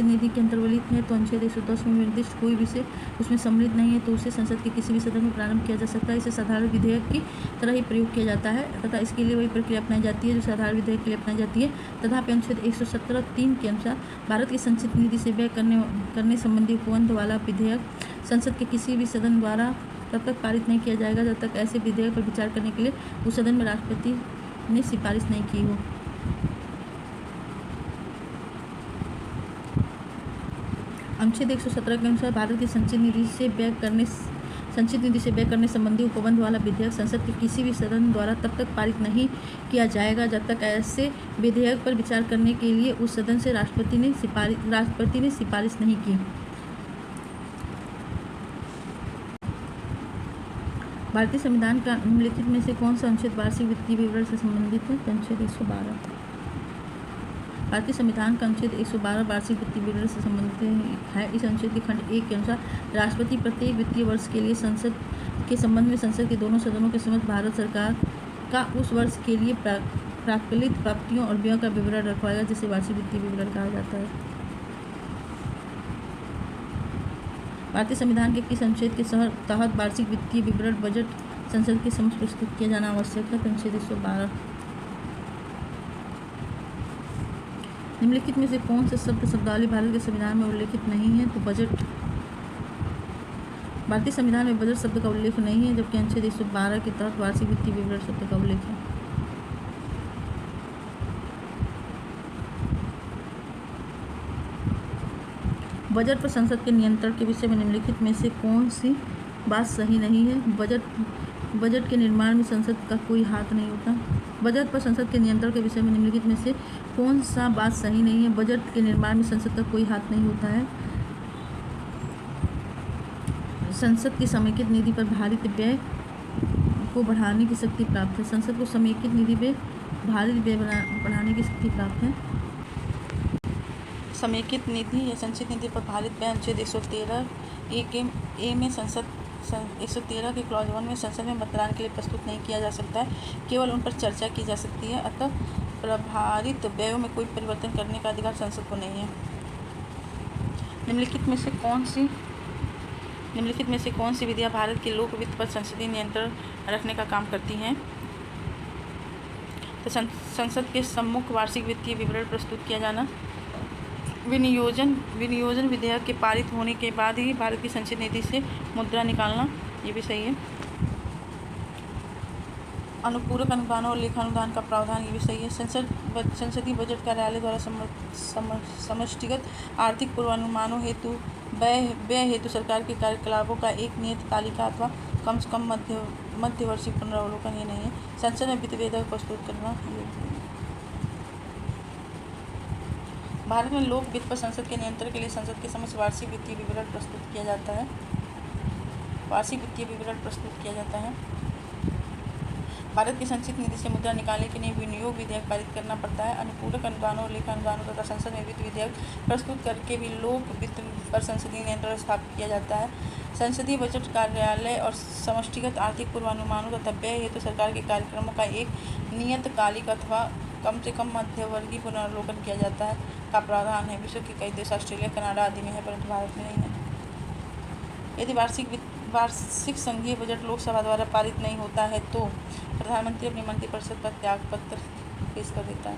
निधि के अंतर्वलित है तो अनुच्छेद 110 में निर्दिष्ट कोई विषय उसमें सम्मिलित नहीं है तो उसे संसद के किसी भी सदन में प्रारंभ किया जा सकता है। इसे साधारण विधेयक की तरह ही प्रयोग किया जाता है तथा इसके लिए वही प्रक्रिया अपनाई जाती है जो साधारण विधेयक के लिए अपनाई जाती है। तथापि अनुच्छेद 117(3) के अनुसार भारत की संचित निधि से व्यय करने संबंधी उपबंध वाला विधेयक संसद के किसी भी सदन द्वारा तब तक पारित नहीं किया जाएगा जब तक ऐसे विधेयक पर विचार करने के लिए उस सदन में राष्ट्रपति ने सिफारिश नहीं की हो। अनुच्छेद 117 के अनुसार भारत की संचित निधि से व्यय करने संबंधी उपबंध वाला विधेयक संसद के किसी भी सदन द्वारा तब तक पारित नहीं किया जाएगा जब तक ऐसे विधेयक पर विचार करने के लिए उस सदन से राष्ट्रपति ने सिफारिश नहीं की। भारतीय संविधान का निम्नलिखित में से कौन सा अनुच्छेद वार्षिक वित्तीय विवरण से संबंधित है? अनुच्छेद 112। भारतीय संविधान का अनुच्छेद 112 वार्षिक वित्तीय विवरण से संबंधित है। इस अनुच्छेद के खंड 1 के अनुसार राष्ट्रपति प्रत्येक वित्तीय वर्ष के लिए संसद के संबंध में संसद के दोनों सदनों के समक्ष भारत सरकार का उस वर्ष के लिए प्राकलित प्राप्तियों और व्यय का विवरण रखवाएगा, जिसे वार्षिक वित्तीय विवरण कहा जाता है। भारतीय संविधान के किस अनुच्छेद के तहत वार्षिक वित्तीय विवरण बजट संसद के समक्ष प्रस्तुत किया जाना आवश्यक है? अनुच्छेद 112। निम्नलिखित में से कौन से शब्द शब्दावली भारत के संविधान में उल्लेखित नहीं है? तो बजट। भारतीय संविधान में बजट शब्द का उल्लेख नहीं है, जबकि अनुच्छेद 112 के तहत वार्षिक वित्तीय विवरण शब्द का उल्लेख है। बजट पर संसद के नियंत्रण के विषय में निम्नलिखित में से कौन सी बात सही नहीं है? बजट के निर्माण में संसद का कोई हाथ नहीं होता। बजट पर संसद के नियंत्रण के विषय में निम्नलिखित में से कौन सा बात सही नहीं है? बजट के निर्माण में संसद का कोई हाथ नहीं होता है। संसद की समेकित निधि पर भारित व्यय को बढ़ाने की शक्ति प्राप्त है। संसद को समेकित निधि पे भारित व्यय बढ़ाने की शक्ति प्राप्त है। समेकित निधि या संचित निधि पर भारित व्यय अनुच्छेद 113 ए में संसद 113 के क्लॉज 1 में संसद में मतदान के लिए प्रस्तुत नहीं किया जा सकता है, केवल उन पर चर्चा की जा सकती है। अतः प्रभारित व्ययों में कोई परिवर्तन करने का अधिकार संसद को नहीं है। निम्नलिखित में से कौन सी विधियां भारत के लोक वित्त पर संसदीय नियंत्रण रखने का काम करती हैं? तो संसद के सम्मुख वार्षिक वित्तीय विवरण प्रस्तुत किया जाना, विनियोजन विधेयक के पारित होने के बाद ही भारत की संचित निधि से मुद्रा निकालना, ये भी सही है। अनुपूरक अनुदानों और लेखानुदान का प्रावधान, ये भी सही है। संसदीय बजट कार्यालय द्वारा समष्टिगत आर्थिक पूर्वानुमानों हेतु व्यय हेतु सरकार के कार्यकलापों का एक नियत तालिका अथवा कम से कम मध्यवर्षीय पुनरावलोकन, ये नहीं है। संसद में वित्त विधेयक प्रस्तुत करना, भारत में लोक वित्त पर संसद के नियंत्रण के लिए संसद के समक्ष वार्षिक वित्तीय विवरण प्रस्तुत किया जाता है। भारत की संचित निधि से मुद्रा निकालने के लिए विनियोग विधेयक पारित करना पड़ता है। अनुपूरक अनुदानों और लेखानुदानों तथा संसद में वित्त विधेयक प्रस्तुत करके भी लोक वित्त पर संसदीय नियंत्रण स्थापित किया जाता है। संसदीय बजट कार्यालय और समष्टिगत आर्थिक पूर्वानुमानों तथा व्यय हेतु सरकार के कार्यक्रमों का एक नियतकालिक अथवा कम से कम मध्यवर्गीय पुनरावलोकन किया जाता है का प्रावधान है। विश्व के कई देश, ऑस्ट्रेलिया, कनाडा आदि में है, परंतु भारत में नहीं है। यदि वार्षिक संघीय बजट लोकसभा द्वारा पारित नहीं होता है तो प्रधानमंत्री अपनी मंत्रिपरिषद का त्यागपत्र पेश कर देता है।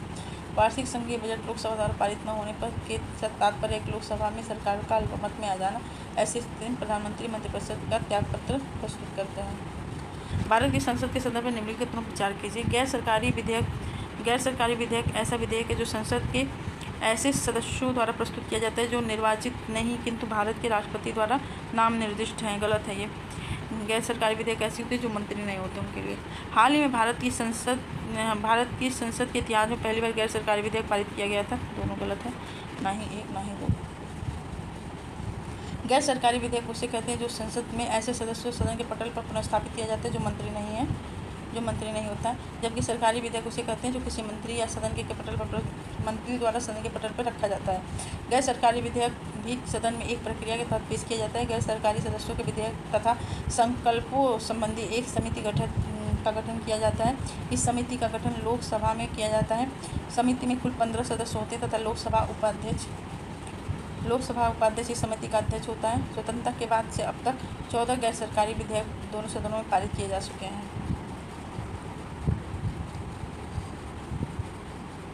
वार्षिक संघीय बजट लोकसभा द्वारा पारित न होने पर के तात्पर्य एक लोकसभा में सरकार का अल्पमत में आ जाना। ऐसी स्थिति में प्रधानमंत्री मंत्रिपरिषद का त्यागपत्र प्रस्तुत करते हैं। भारत की संसद के संदर्भ में निम्नलिखित पर विचार कीजिए। गैर सरकारी विधेयक ऐसा विधेयक है जो संसद के ऐसे सदस्यों द्वारा प्रस्तुत किया जाता है जो निर्वाचित नहीं किंतु भारत के राष्ट्रपति द्वारा नाम निर्दिष्ट हैं। गलत है ये। गैर सरकारी विधेयक ऐसे होते हैं जो मंत्री नहीं होते उनके लिए। हाल ही में भारत की संसद के इतिहास में पहली बार गैर सरकारी विधेयक पारित किया गया था। दोनों गलत है, ना ही एक ना ही दो। गैर सरकारी विधेयक उसे कहते हैं जो संसद में ऐसे सदस्यों सदन के पटल पर पुनर्स्थापित किया जाता है जो मंत्री नहीं होता है। जबकि सरकारी विधेयक उसे कहते हैं जो किसी मंत्री या सदन के पटल पर मंत्री द्वारा सदन के पटल पर रखा जाता है। गैर सरकारी विधेयक भी सदन में एक प्रक्रिया के तहत पेश किया जाता है। गैर सरकारी सदस्यों के विधेयक तथा संकल्पों संबंधी एक समिति का गठन किया जाता है। इस समिति का गठन लोकसभा में किया जाता है। समिति में कुल 15 सदस्य होते हैं तथा लोकसभा उपाध्यक्ष इस समिति का अध्यक्ष होता है। स्वतंत्रता के बाद से अब तक 14 गैर सरकारी विधेयक दोनों सदनों में पारित किए जा चुके हैं।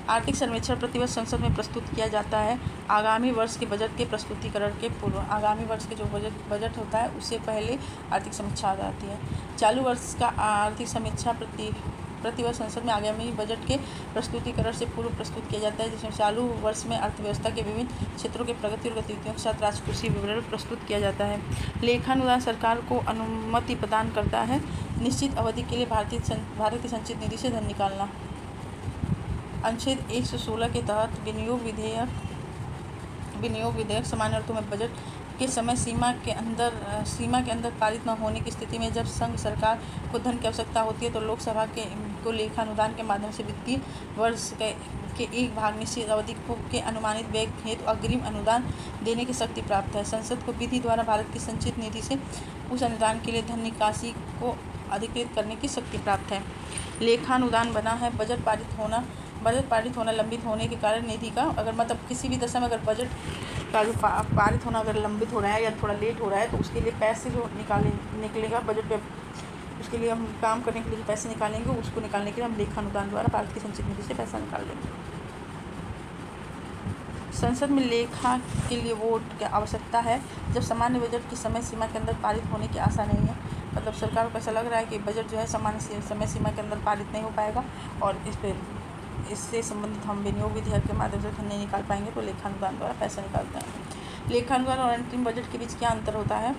आर्थिक सर्वेक्षण प्रतिवर्ष संसद में प्रस्तुत किया जाता है। आगामी वर्ष के बजट के प्रस्तुतिकरण के पूर्व आगामी वर्ष के जो बजट होता है उससे पहले आर्थिक समीक्षा आ जाती है। चालू वर्ष का आर्थिक समीक्षा प्रतिवर्ष संसद में आगामी बजट के प्रस्तुतिकरण से पूर्व प्रस्तुत किया जाता है, जिसमें चालू वर्ष में अर्थव्यवस्था के विभिन्न क्षेत्रों के प्रगति और गतिविधियों के साथ राजकोषीय विवरण प्रस्तुत किया जाता है। लेखानुदान सरकार को अनुमति प्रदान करता है निश्चित अवधि के लिए भारत की संचित निधि से धन निकालना। अनुच्छेद 116 के तहत विनियोग विधेयक सामान्य अर्थों में बजट के समय सीमा के अंदर पारित न होने की स्थिति में जब संघ सरकार को धन की आवश्यकता होती है तो लोकसभा को लेखानुदान के माध्यम से वित्तीय वर्ष के एक भाग निश्चित अवधि के अनुमानित व्यय हेतु अग्रिम अनुदान देने की शक्ति प्राप्त है। संसद को विधि द्वारा भारत की संचित निधि से उस अनुदान के लिए धन निकासी को अधिकृत करने की शक्ति प्राप्त है। लेखानुदान बना है। बजट पारित होना लंबित होने के कारण निधि का अगर मतलब किसी भी दशा में अगर बजट का जो पारित होना अगर लंबित हो रहा है या थोड़ा लेट हो रहा है तो उसके लिए पैसे जो निकलेगा बजट पे, उसके लिए हम काम करने के लिए जो पैसे निकालेंगे उसको निकालने के लिए हम लेखानुदान द्वारा भारत की संचित निधि से पैसा निकाल लेंगे। संसद में लेखा के लिए वोट की आवश्यकता है जब सामान्य बजट की समय सीमा के अंदर पारित होने की आशा नहीं है। मतलब सरकार को ऐसा लग रहा है कि बजट जो है सामान्य समय सीमा के अंदर पारित नहीं हो पाएगा और इससे संबंधित हम विनियोग विधेयक के माध्यम से नहीं निकाल पाएंगे तो लेखानुदान द्वारा पैसा निकालते हैं। लेखानुदान और अंतरिम बजट के बीच क्या अंतर होता है?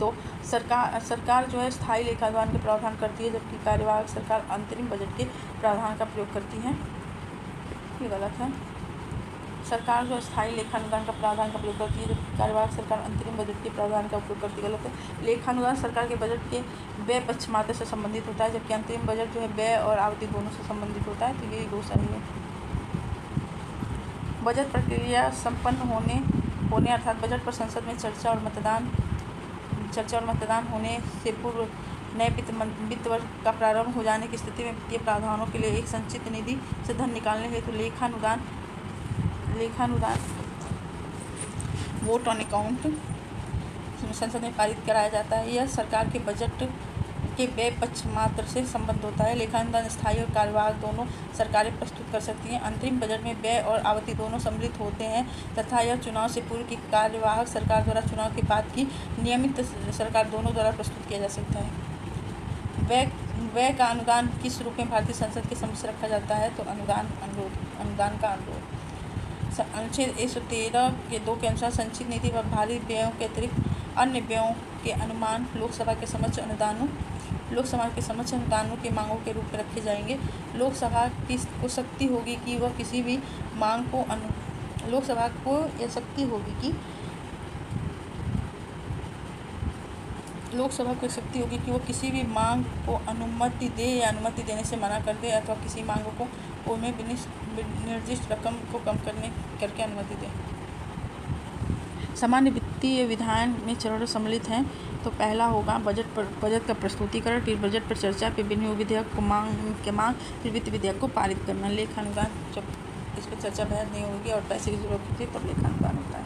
तो सरकार जो है स्थायी लेखानुदान के प्रावधान करती है जबकि कार्यवाहक सरकार अंतरिम बजट के प्रावधान का प्रयोग करती है। ये गलत है। सरकार जो स्थायी लेखानुदान का प्रावधान का प्रयोग करती है जबकि कार्यवाहक सरकार अंतरिम बजट के प्रावधान का उपयोग करती है। गलत है। लेखानुदान सरकार के बजट के व्यय पक्षमात्र से संबंधित होता है जबकि अंतरिम बजट जो है व्यय और आवती दोनों से संबंधित होता है। तो यही दो सही है। बजट प्रक्रिया संपन्न होने अर्थात बजट पर संसद में चर्चा और मतदान होने से पूर्व नए वित्त वर्ष का प्रारंभ हो जाने की स्थिति में वित्तीय प्रावधानों के लिए एक संचित निधि से धन निकालने हेतु लेखानुदान वोट ऑन अकाउंट संसद में पारित कराया जाता है। यह सरकार के बजट के व्यय पक्षमात्र से संबद्ध होता है। लेखानुदान स्थायी और कार्यवाहक दोनों सरकारें प्रस्तुत कर सकती हैं। अंतरिम बजट में व्यय और आवती दोनों सम्मिलित होते हैं तथा यह चुनाव से पूर्व की कार्यवाहक सरकार द्वारा चुनाव के बाद की नियमित सरकार दोनों द्वारा प्रस्तुत किया जा सकता है। व्यय का अनुदान किस रूप में भारतीय संसद के समक्ष रखा जाता है? तो अनुदान का अनुरोध। अनुच्छेद 113 के 2 के अनुसार संचित निधि व भारी व्ययों के अतिरिक्त अन्य व्ययों के अनुमान लोकसभा के समक्ष अनुदानों के मांगों के रूप में रखे जाएंगे। लोकसभा को शक्ति होगी कि वह किसी भी मांग को लोकसभा को यह शक्ति होगी कि वो किसी भी मांग को अनुमति दे या अनुमति देने से मना कर दे अथवा किसी मांगों को उनमें निर्दिष्ट रकम को कम करके अनुमति दे। सामान्य वित्तीय विधान में चरण सम्मिलित हैं। तो पहला होगा बजट का प्रस्तुतिकरण, फिर बजट पर चर्चा, फिर विनियोग विधेयक को मांग, फिर वित्त विधेयक को पारित करना। लेखानुदान जब इस पर चर्चा बहस नहीं होगी और पैसे की जरूरत होती है तब लेखानुदान होता है।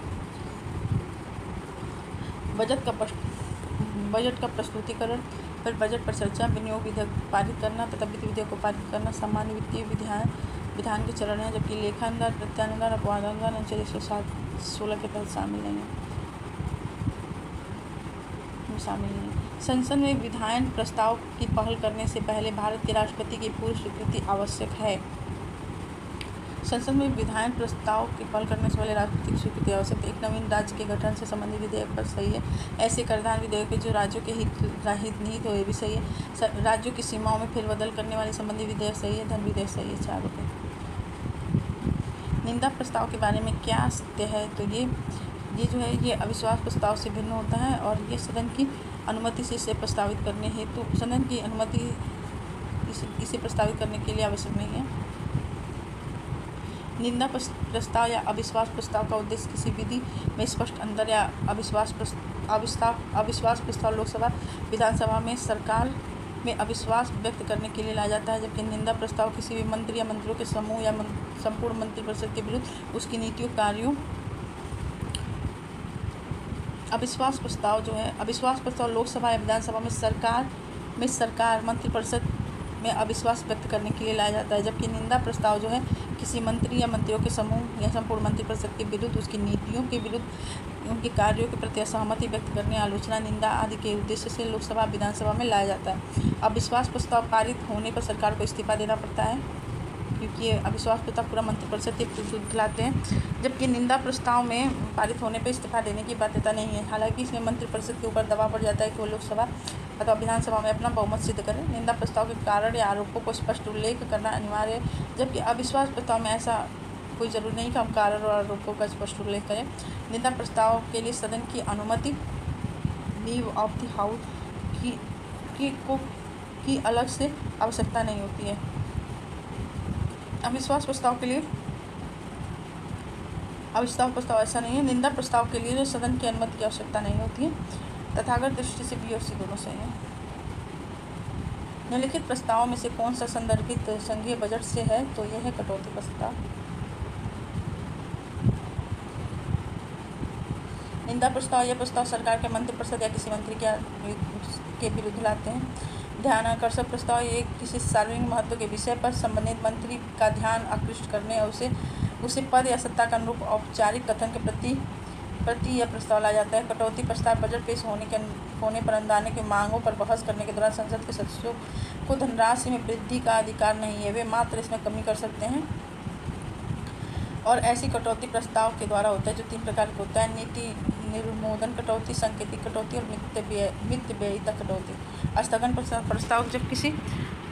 बजट का प्रस्तुतिकरण, फिर बजट पर चर्चा, विनियोग विधेयक पारित करना तथा वित्त विधेयक को पारित करना सामान्य वित्तीय विधान के चरण हैं जबकि लेखानुदान, प्रत्यानुदान, अपवादानुदान अनुच्छेद 116 के तहत शामिल नहीं। संसद में विधायन प्रस्ताव की पहल करने से पहले भारत के राष्ट्रपति की पूर्व स्वीकृति आवश्यक है। संसद में विधायन प्रस्ताव की पहल करने से पहले राष्ट्रपति की स्वीकृति आवश्यक है। एक नवीन राज्य के गठन से संबंधित विधेयक पर सही है। ऐसे कराधान विधेयक जो राज्यों के हित निहित हो ये भी सही है। राज्यों की सीमाओं में फेरबदल करने वाले संबंधी विधेयक सही है। धन विधेयक सही है। 4 रुपये। निंदा प्रस्ताव के बारे में क्या सत्य है? तो ये जो है ये अविश्वास प्रस्ताव से भिन्न होता है और ये सदन की अनुमति से इसे प्रस्तावित करने हेतु सदन की अनुमति इसे प्रस्तावित करने के लिए आवश्यक नहीं है। निंदा प्रस्ताव या अविश्वास प्रस्ताव का उद्देश्य किसी विधि में स्पष्ट अंतर या अविश्वास प्रस्ताव लोकसभा विधानसभा में सरकार में अविश्वास व्यक्त करने के लिए लाया जाता है जबकि निंदा प्रस्ताव किसी भी मंत्री या मंत्रियों के समूह या संपूर्ण मंत्रिपरिषद के विरुद्ध उसकी नीतियों कार्यों। अविश्वास प्रस्ताव लोकसभा या विधानसभा में सरकार मंत्रिपरिषद में अविश्वास व्यक्त करने के लिए लाया जाता है जबकि निंदा प्रस्ताव जो है किसी मंत्री या मंत्रियों के समूह या संपूर्ण मंत्रिपरिषद के विरुद्ध उसकी नीतियों के विरुद्ध उनके कार्यों के प्रति असहमति व्यक्त करने, आलोचना, निंदा आदि के उद्देश्य से लोकसभा विधानसभा में लाया जाता है। अविश्वास प्रस्ताव पारित होने पर सरकार को इस्तीफा देना पड़ता है क्योंकि ये अविश्वास प्रस्ताव पूरा मंत्रिपरिषद के विरुद्ध लाते हैं जबकि निंदा प्रस्ताव में पारित होने पर इस्तीफा देने की बाध्यता नहीं है। हालांकि इसमें मंत्रिपरिषद के ऊपर दबाव पड़ जाता है कि वो लोकसभा अथवा विधानसभा में अपना बहुमत सिद्ध करें। निंदा प्रस्ताव के कारण या आरोपों को स्पष्ट उल्लेख करना अनिवार्य है जबकि अविश्वास प्रस्ताव में ऐसा कोई जरूरी नहीं कि हम कारण और आरोपों का स्पष्ट उल्लेख करें। निंदा प्रस्ताव के लिए सदन की अनुमति लीव ऑफ द हाउस की अलग से आवश्यकता नहीं होती है। अविश्वास प्रस्ताव ऐसा नहीं है। निंदा प्रस्ताव के लिए जो सदन की अनुमति की आवश्यकता नहीं होती है। तथागत दृष्टि से बी और सी दोनों सही हैं। निम्नलिखित प्रस्तावों में से कौन सा संदर्भित संघीय बजट से है? तो यह है कटौती प्रस्ताव। निंदा प्रस्ताव, यह प्रस्ताव सरकार के मंत्रिपरिषद या किसी मंत्री के विरुद्ध लाते हैं। ध्यानाकर्षक प्रस्ताव, ये किसी सार्वजनिक महत्व के विषय पर संबंधित मंत्री का ध्यान आकृष्ट करने और उसे पद या सत्ता के अनुरूप औपचारिक कथन के प्रति यह प्रस्ताव लाया जाता है। कटौती प्रस्ताव, बजट पेश होने पर अनुदान की मांगों पर बहस करने के दौरान संसद के सदस्यों को धनराशि में वृद्धि का अधिकार नहीं है, वे मात्र इसमें कमी कर सकते हैं और ऐसी कटौती प्रस्ताव के द्वारा होता है जो 3 प्रकार का होता है: नीति निर्मोदन कटौती, सांकेतिक कटौती और मित्त व्ययिता कटौती। स्थगन प्रस्ताव, जब किसी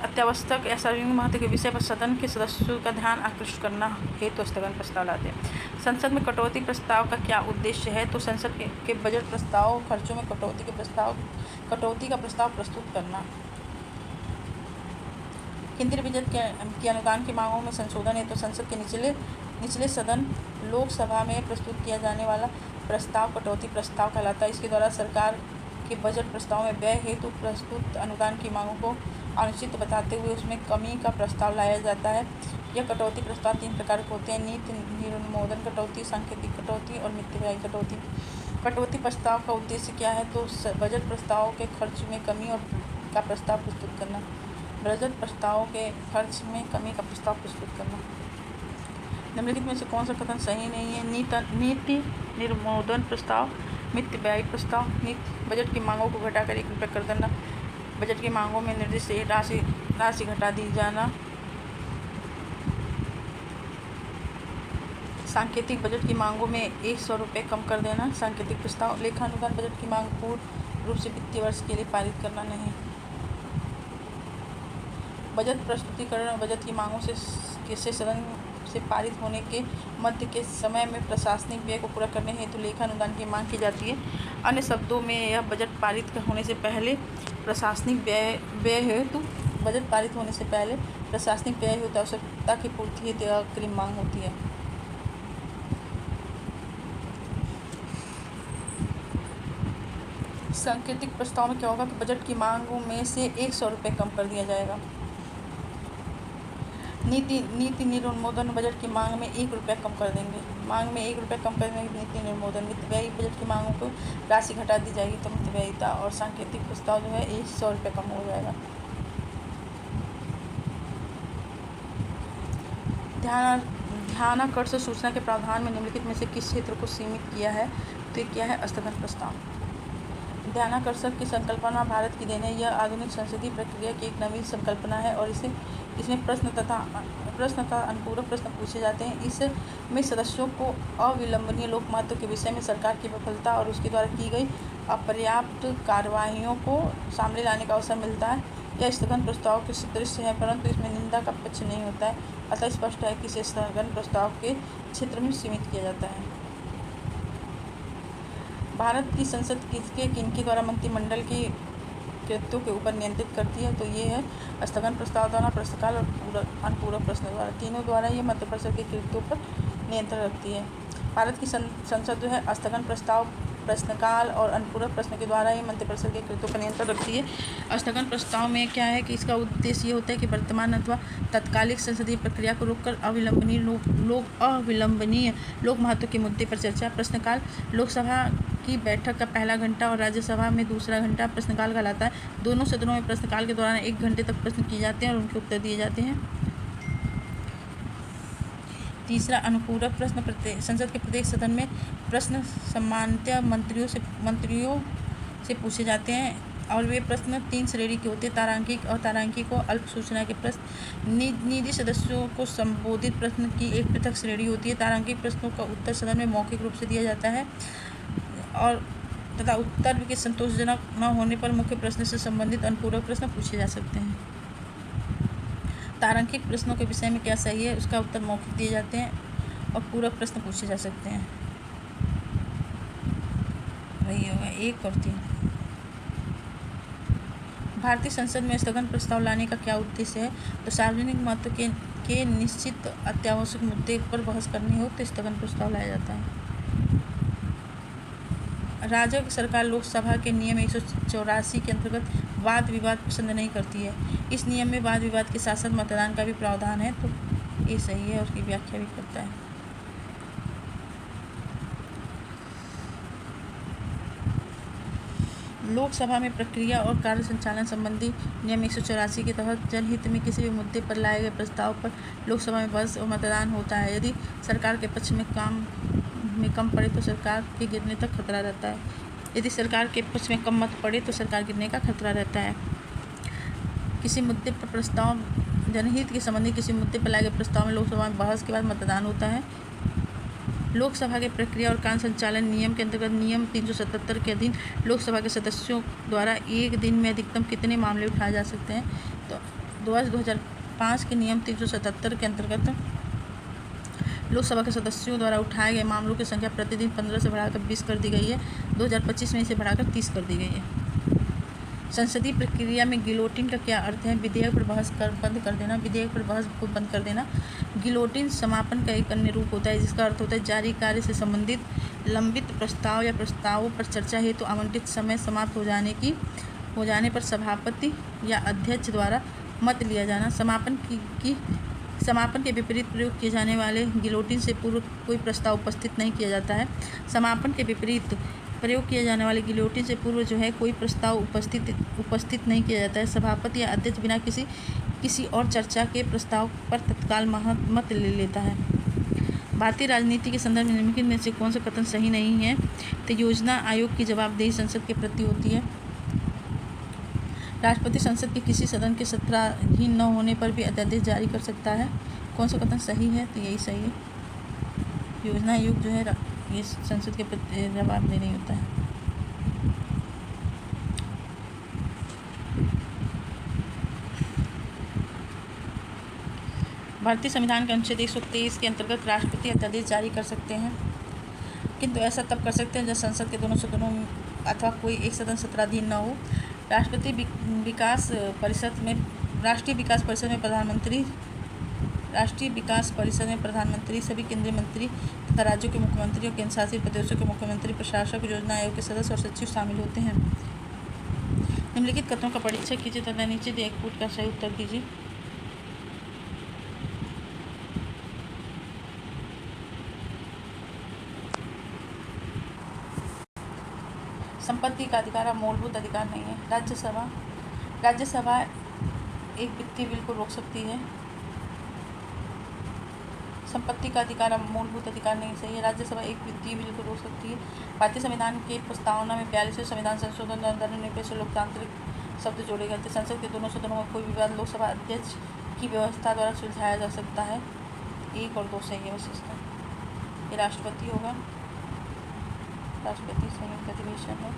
अत्यावश्यक या सार्वजनिक महत्व के विषय पर सदन के सदस्यों का ध्यान आकृष्ट करना हेतु स्थगन प्रस्ताव लाते हैं। संसद में कटौती प्रस्ताव का क्या उद्देश्य है? तो संसद के बजट प्रस्ताव खर्चों में कटौती का प्रस्ताव प्रस्तुत करना। केंद्रीय बजट के अनुदान की मांगों में संशोधन है तो संसद के निचले सदन लोकसभा में प्रस्तुत किया जाने वाला प्रस्ताव कटौती प्रस्ताव कहलाता है। इसके द्वारा सरकार के बजट प्रस्ताव में व्यय हेतु प्रस्तुत अनुदान की मांगों को अनुचित बताते हुए उसमें कमी का प्रस्ताव लाया जाता है। यह कटौती प्रस्ताव 3 प्रकार के होते हैं: नीति निर्मोदन कटौती, सांकेतिक कटौती और मित्त व्यय कटौती। कटौती प्रस्ताव का उद्देश्य क्या है? तो बजट प्रस्ताव के खर्च में कमी और का प्रस्ताव प्रस्तुत करना। बजट प्रस्ताव के खर्च में कमी का प्रस्ताव प्रस्तुत करना। निम्नलिखित में से कौन सा कथन सही नहीं है? नीति निर्मोदन प्रस्ताव, मित्त व्यय प्रस्ताव। बजट की मांगों को घटाकर 1 रुपये कर देना, बजट की मांगों में निर्दिष्ट राशि घटा दी जाना। सांकेतिक, बजट की मांगों में 100 रुपये कम कर देना। सांकेतिक प्रस्ताव, लेखानुदान, बजट की मांग पूर्ण रूप से वित्तीय वर्ष के लिए पारित करना नहीं। बजट प्रस्तुतिकरण और बजट की मांगों से सदन से पारित होने के मध्य के समय में प्रशासनिक व्यय को पूरा करने हेतु लेखानुदान की मांग की जाती है। अन्य शब्दों में यह बजट पारित होने से पहले प्रशासनिक व्यय हेतु बजट पारित होने से पहले प्रशासनिक व्यय हेतु आवश्यकता की पूर्ति हेतु अग्रिम मांग होती है। सांकेतिक प्रस्ताव में क्या होगा कि बजट की मांगों में से 100 रुपये कम कर दिया जाएगा। नीति निर्मोदन, बजट की मांग में 1 रुपया कम कर देंगे। मांग में 1 रुपया कम कर देंगे नीति निर्मोदन। मित्त व्यय, बजट की मांगों को राशि घटा दी जाएगी तो मित्त व्ययिता। और सांकेतिक प्रस्ताव जो है 100 रुपये कम हो जाएगा। ध्यानाकर्षक सूचना के प्रावधान में निम्नलिखित में से किस क्षेत्र को सीमित किया है? तो ये क्या है? स्थगन प्रस्ताव। ध्यानाकर्षक की संकल्पना भारत की देन है। यह आधुनिक संसदीय प्रक्रिया की एक नवीन संकल्पना है और इसमें प्रश्न तथा अनुपूरक प्रश्न पूछे जाते हैं। इसमें सदस्यों को अविलंबनीय लोक महत्व के विषय में सरकार की विफलता और उसके द्वारा की गई अपर्याप्त कार्यवाहियों को सामने लाने का अवसर मिलता है। यह स्थगन प्रस्ताव के सदृश है परंतु इसमें निंदा का पक्ष नहीं होता है, अतः स्पष्ट है कि इसे स्थगन प्रस्ताव के क्षेत्र में सीमित किया जाता है। भारत की संसद किनके द्वारा मंत्रिमंडल की कृत्यों के ऊपर नियंत्रित करती है? तो ये है स्थगन प्रस्ताव द्वारा, प्रश्नकाल और अनुपूरक प्रश्न द्वारा। तीनों द्वारा ये मंत्रिपरिषद के कृत्यों पर नियंत्रण रखती है। भारत की संसद जो है स्थगन प्रस्ताव, प्रश्नकाल और अनुपूरक प्रश्न के द्वारा ही मंत्रिपरिषद के कृत्यों पर नियंत्रण रखती है। स्थगन प्रस्ताव में क्या है कि इसका उद्देश्य ये होता है कि वर्तमान अथवा तत्कालिक संसदीय प्रक्रिया को रोककर अविलंबनीय लोक महत्व के मुद्दे पर चर्चा। प्रश्नकाल, लोकसभा की बैठक का पहला घंटा और राज्यसभा में दूसरा घंटा प्रश्नकाल कहलाता है। दोनों सदनों में प्रश्नकाल के दौरान 1 घंटे तक प्रश्न किए जाते हैं और उनके उत्तर दिए जाते हैं। तीसरा, अनुपूरक प्रश्न। संसद के प्रत्येक सदन में प्रश्न सामान्यतः मंत्रियों से पूछे जाते हैं और वे प्रश्न 3 श्रेणी के होते हैं: तारांकिक, अतारांकिक और अल्प सूचना के प्रश्न। निजी सदस्यों को संबोधित प्रश्न की एक पृथक श्रेणी होती है। तारांकिक प्रश्नों का उत्तर सदन में मौखिक रूप से दिया जाता है और तथा उत्तर के संतोषजनक न होने पर मुख्य प्रश्न से संबंधित अनुपूरक प्रश्न पूछे जा सकते हैं। तारांकिक प्रश्नों के विषय में क्या सही है उसका उत्तर मौखिक दिए जाते हैं और पूरक प्रश्न पूछे जा सकते हैं। वही होगा 1 और 3। भारतीय संसद में स्थगन प्रस्ताव लाने का क्या उद्देश्य है? तो सार्वजनिक महत्व के निश्चित अत्यावश्यक मुद्दे पर बहस करनी हो तो स्थगन प्रस्ताव लाया जाता है। राजग सरकार लोकसभा के नियम 184 के अंतर्गत वाद विवाद पसंद नहीं करती है। इस नियम में वाद विवाद के साथ साथ मतदान का भी प्रावधान है, तो ये सही है, उसकी व्याख्या भी करता है। लोकसभा में प्रक्रिया और कार्य संचालन संबंधी नियम 184 के तहत जनहित में किसी भी मुद्दे पर लाए गए प्रस्ताव पर लोकसभा में बहस और मतदान होता है। यदि सरकार के पक्ष में कम पड़े तो सरकार के गिरने तक खतरा रहता है। यदि सरकार के पक्ष में कम मत पड़े तो सरकार गिरने का खतरा रहता है। किसी मुद्दे पर प्रस्ताव जनहित के संबंधी किसी मुद्दे पर लाए गए प्रस्ताव में लोकसभा में बहस के बाद मतदान होता है। लोकसभा के प्रक्रिया और कार्य संचालन नियम के अंतर्गत नियम 377 के अधीन लोकसभा के सदस्यों द्वारा एक दिन में अधिकतम कितने मामले उठाए जा सकते हैं? तो 2005 के नियम 377 के अंतर्गत लोकसभा के सदस्यों द्वारा उठाए गए मामलों की संख्या प्रतिदिन 15 से बढ़ाकर 20 कर दी गई है। 2025 में इसे बढ़ाकर 30 कर दी गई है। संसदीय प्रक्रिया में गिलोटिन का क्या अर्थ है? विधेयक पर बहस बंद कर देना, विधेयक पर बहस को बंद कर देना। गिलोटिन समापन का एक अन्य रूप होता है, जिसका अर्थ होता है जारी कार्य से संबंधित लंबित प्रस्ताव या प्रस्तावों पर चर्चा हेतु आवंटित समय समाप्त हो जाने पर सभापति या अध्यक्ष द्वारा मत लिया जाना। समापन के विपरीत प्रयोग किए जाने वाले गिलोटिन से पूर्व कोई प्रस्ताव उपस्थित नहीं किया जाता है। समापन के विपरीत प्रयोग किए जाने वाले गिलोटिन से पूर्व जो है कोई प्रस्ताव उपस्थित नहीं किया जाता है। सभापति या अध्यक्ष बिना किसी और चर्चा के प्रस्ताव पर तत्काल मत ले लेता है। भारतीय राजनीति के संदर्भ में निम्नलिखित में से कौन सा कथन सही नहीं है? तो योजना आयोग की जवाबदेही संसद के प्रति होती है। राष्ट्रपति संसद के किसी सदन के सत्राधीन न होने पर भी अध्यादेश जारी कर सकता है। कौन सा कथन सही है? तो यही सही है। योजना आयोग जो है ये संसद के प्रति जवाबदेही नहीं होता है। भारतीय संविधान के अनुच्छेद 123 के अंतर्गत राष्ट्रपति अध्यादेश जारी कर सकते हैं, किंतु ऐसा तब कर सकते हैं जब संसद के दोनों सदनों अथवा कोई एक सदन सत्राधीन न हो। राष्ट्रीय विकास परिषद में प्रधानमंत्री, सभी केंद्रीय मंत्री तथा राज्यों के मुख्यमंत्री और केंद्र शासित प्रदेशों के मुख्यमंत्री, प्रशासक, योजना आयोग के सदस्य और सचिव शामिल होते हैं। निम्नलिखित कथनों का परीक्षण कीजिए तथा नीचे दिए एक पुट का सही उत्तर दीजिए। संपत्ति का अधिकार मूलभूत अधिकार नहीं है। राज्यसभा एक वित्तीय बिल को रोक सकती है। संपत्ति का अधिकार मूलभूत अधिकार नहीं सही है। राज्यसभा एक वित्तीय बिल को रोक सकती है। भारतीय संविधान के प्रस्तावना में 42वें संविधान संशोधन द्वारा धर्मनिरपेक्ष और लोकतांत्रिक शब्द जोड़े गए थे। संसद के दोनों सदनों में कोई विवाद लोकसभा अध्यक्ष की व्यवस्था द्वारा सुलझाया जा सकता है। 1 और 2 सही है बस इसका। ये राष्ट्रपति होगा, राष्ट्रपति संयुक्त अधिवेशन है।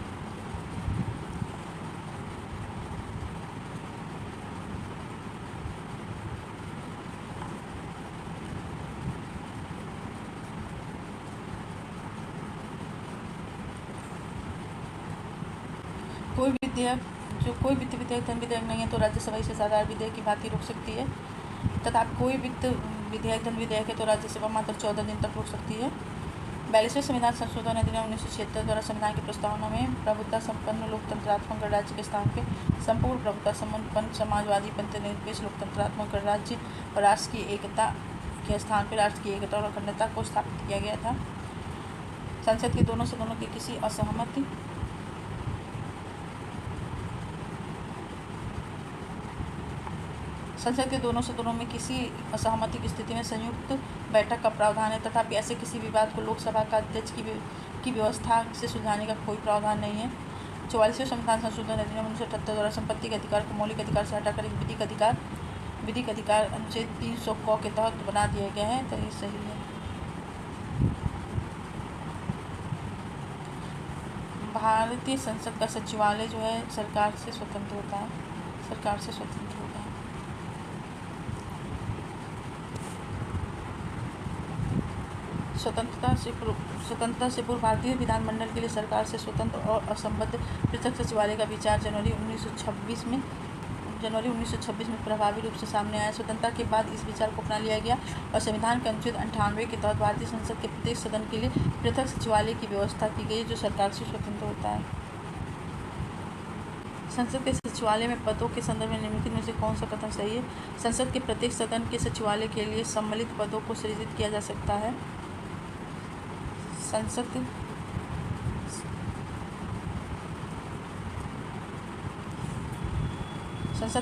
कोई वित्त विधेयक धन विधेयक नहीं है तो राज्यसभा इसे साधारण विधेयक की भांति रोक सकती है, तथा कोई वित्त विधेयक धन विधेयक है तो राज्यसभा मात्र 14 दिन तक रोक सकती है। 42वें संविधान संशोधन अधिनियम 1976 द्वारा संविधान की प्रस्तावना में प्रभुत्व संपन्न लोकतंत्रात्मक गणराज्य के स्थान पे संपूर्ण प्रभुत्व संपन्न समाजवादी पंथनिरपेक्ष लोकतंत्रात्मक गणराज्य और राष्ट्र की एकता के स्थान पर राष्ट्र की एकता और अखंडता को स्थापित किया गया था। संसद के दोनों सदनों के किसी असहमति संसद के दोनों सदनों में किसी असहमति की स्थिति में संयुक्त बैठक का प्रावधान है, तथापि ऐसे किसी विवाद को लोकसभा का अध्यक्ष की व्यवस्था से सुलझाने का कोई प्रावधान नहीं है। 44वें संविधान संशोधन अधिनियम 1978 द्वारा संपत्ति के अधिकार को मौलिक अधिकार से हटाकर एक विधिक अधिकार अनुच्छेद 300 क के तहत बना दिया गया है, तो ये सही है। भारतीय संसद का सचिवालय जो है सरकार से स्वतंत्र होता है। स्वतंत्रता से पूर्व भारतीय विधानमंडल के लिए सरकार से स्वतंत्र और असंबद्ध पृथक सचिवालय का विचार जनवरी 1926 में जनवरी 1926 में प्रभावी रूप से सामने आया। स्वतंत्रता के बाद इस विचार को अपना लिया गया और संविधान के अनुच्छेद 98 के तहत भारतीय संसद के प्रत्येक सदन के लिए पृथक सचिवालय की व्यवस्था की गई, जो सरकार से स्वतंत्र होता है। संसद के सचिवालय में पदों के संदर्भ में निम्नलिखित में से कौन सा कथन सही है? संसद के प्रत्येक सदन के सचिवालय के लिए सम्मिलित पदों को सृजित किया जा सकता है। संसद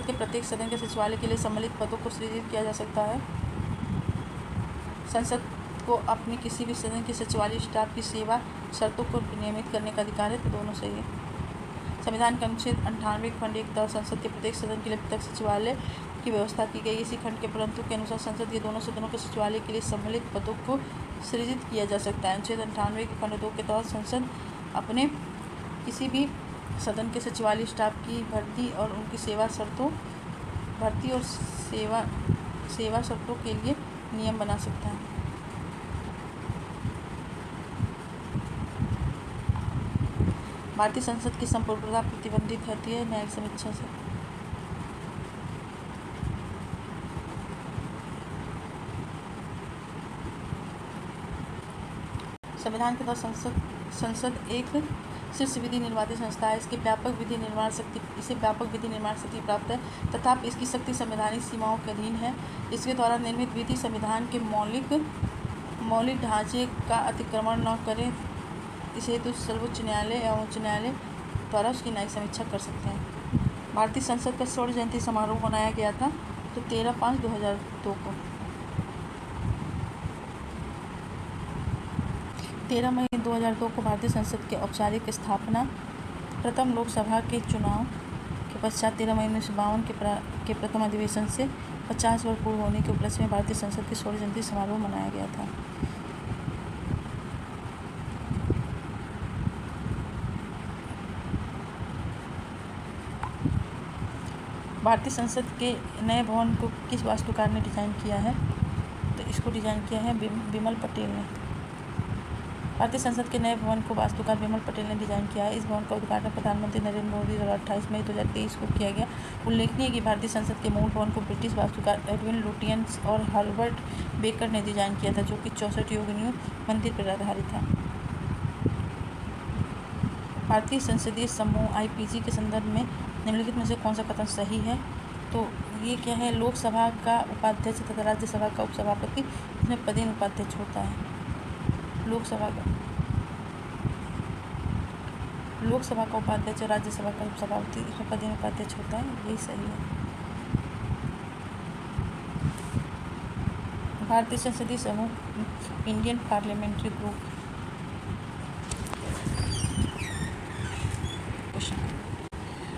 के प्रत्येक सदन के सचिवालय के लिए सम्मिलित पदों को सृजित किया जा सकता है। संसद को अपने किसी भी सदन के सचिवालय स्टाफ की सेवा शर्तों को नियमित करने का अधिकार है। तो दोनों सही है। संविधान के अनुच्छेद 98 खंड 1 तहत संसद के प्रत्येक सदन के लिए पृथक सचिवालय की व्यवस्था की गई। इसी खंड के परंतु के अनुसार संसद के दोनों सदनों के सचिवालय के लिए सम्मिलित पदों को सृजित किया जा सकता है। अनुच्छेद 98 के खंड 2 के तहत संसद अपने किसी भी सदन के सचिवालय स्टाफ की भर्ती और उनकी सेवा शर्तों के लिए नियम बना सकता है। भारतीय संसद की संप्रभुता प्रतिबंधित होती है न्यायिक समीक्षा से। संविधान के तहत संसद एक शीर्ष विधि निर्माती संस्था है। इसे व्यापक विधि निर्माण शक्ति प्राप्त है, तथापि इसकी शक्ति संवैधानिक सीमाओं के अधीन है। इसके द्वारा निर्मित विधि संविधान के मौलिक ढांचे का अतिक्रमण न करे। इस हेतु सर्वोच्च न्यायालय एवं उच्च न्यायालय द्वारा उसकी न्यायिक समीक्षा कर सकते हैं। भारतीय संसद का स्वर्ण जयंती समारोह मनाया गया था तो 13/5/2002 को। 13 मई 2002 को भारतीय संसद की औपचारिक स्थापना। प्रथम लोकसभा के चुनाव के पश्चात 13 मई 1952 के प्रथम अधिवेशन से 50 वर्ष पूर्व होने के उपलक्ष्य में भारतीय संसद के स्वर्ण जयंती समारोह मनाया गया था। भारतीय संसद के नए भवन को किस वास्तुकार ने डिज़ाइन किया है? तो इसको डिज़ाइन किया है बिमल पटेल ने। भारतीय संसद के नए भवन को वास्तुकार बिमल पटेल ने डिज़ाइन किया है। इस भवन का उद्घाटन प्रधानमंत्री नरेंद्र मोदी द्वारा 28 मई 2023 को किया गया। उल्लेखनीय है कि भारतीय संसद के मूल भवन को ब्रिटिश वास्तुकार एडविन लुटियंस और हर्बर्ट बेकर ने डिज़ाइन किया था, जो कि 64 योगिनियों मंदिर पर आधारित था। भारतीय संसदीय समूह IPG के संदर्भ में निम्नलिखित में से कौन सा कथन सही है? तो ये क्या है? लोकसभा का उपाध्यक्ष तथा राज्यसभा का उपसभापति इसमें पदेन उपाध्यक्ष होता है। लोकसभा का उपाध्यक्ष और राज्यसभा का उपसभापति इसमें पदेन उपाध्यक्ष होता है। यही सही है। भारतीय संसदीय समूह इंडियन पार्लियामेंट्री ग्रुप।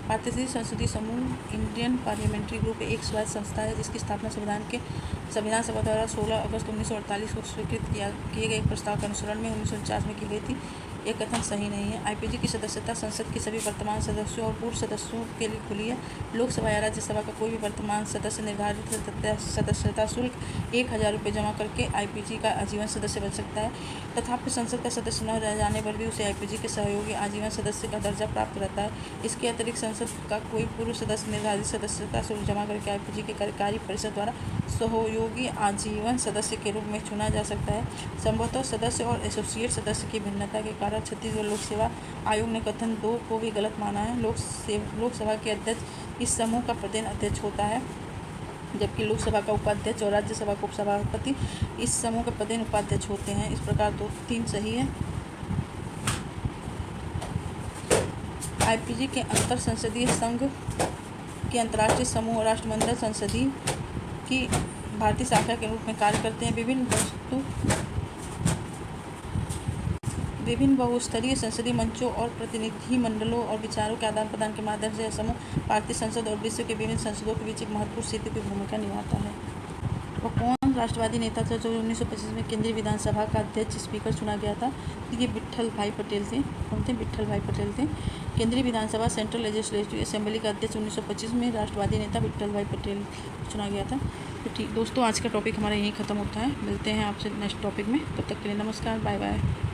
भारतीय संसदीय समूह इंडियन पार्लियामेंट्री ग्रुप एक स्वायत्त संस्था है जिसकी स्थापना संविधान सभा द्वारा 16 अगस्त 1948 को स्वीकृत किए गए प्रस्ताव के अनुसरण में 1949 में की गई थी। यह कथन सही नहीं है। IPG की सदस्यता संसद के सभी वर्तमान सदस्यों और पूर्व सदस्यों के लिए खुली है। लोकसभा या राज्यसभा का कोई भी वर्तमान सदस्य निर्धारित सदस्यता शुल्क 1000 रुपये जमा करके IPG का आजीवन सदस्य बन सकता है। तथापि संसद का सदस्य न रह जाने पर भी उसे IPG के सहयोगी आजीवन सदस्य का दर्जा प्राप्त रहता है। इसके अतिरिक्त संसद का कोई पूर्व सदस्य निर्धारित सदस्यता शुल्क जमा करके IPG के कार्यकारी परिषद द्वारा सहयोगी आजीवन सदस्य के रूप में चुना जा सकता है। संभवतः सदस्य और एसोसिएट सदस्य की भिन्नता के कारण छत्तीसगढ़ लोक सेवा आयोग ने कथन 2 को भी गलत माना है। लोकसभा के अध्यक्ष इस समूह का प्रदेन अध्यक्ष होता है, जबकि लोकसभा का उपाध्यक्ष और राज्यसभा का उपसभापति इस समूह के प्रदेन उपाध्यक्ष होते हैं। इस प्रकार 2-3 सही है। IPG के अंतर संसदीय संघ के अंतर्राष्ट्रीय समूह राष्ट्रमंडल संसदीय की भारतीय शाखा के रूप में कार्य करते हैं। विभिन्न बहुस्तरीय संसदीय मंचों और प्रतिनिधि मंडलों और विचारों के आदान प्रदान के माध्यम से यह समूह भारतीय संसद और विश्व के विभिन्न संसदों के बीच एक महत्वपूर्ण सेतु की भूमिका निभाता है। वो कौन राष्ट्रवादी नेता था जो 1925 में केंद्रीय विधानसभा का अध्यक्ष स्पीकर चुना गया था? ये विट्ठल भाई पटेल थे। कौन थे? विट्ठल भाई पटेल थे। केंद्रीय विधानसभा सेंट्रल लेजिस्लेटिव असेंबली का अध्यक्ष 1925 में राष्ट्रवादी नेता विट्ठल भाई पटेल चुना गया था। तो ठीक दोस्तों, आज का टॉपिक हमारा यहीं ख़त्म होता है। मिलते हैं आपसे नेक्स्ट टॉपिक में। तब तक के लिए नमस्कार, बाय बाय।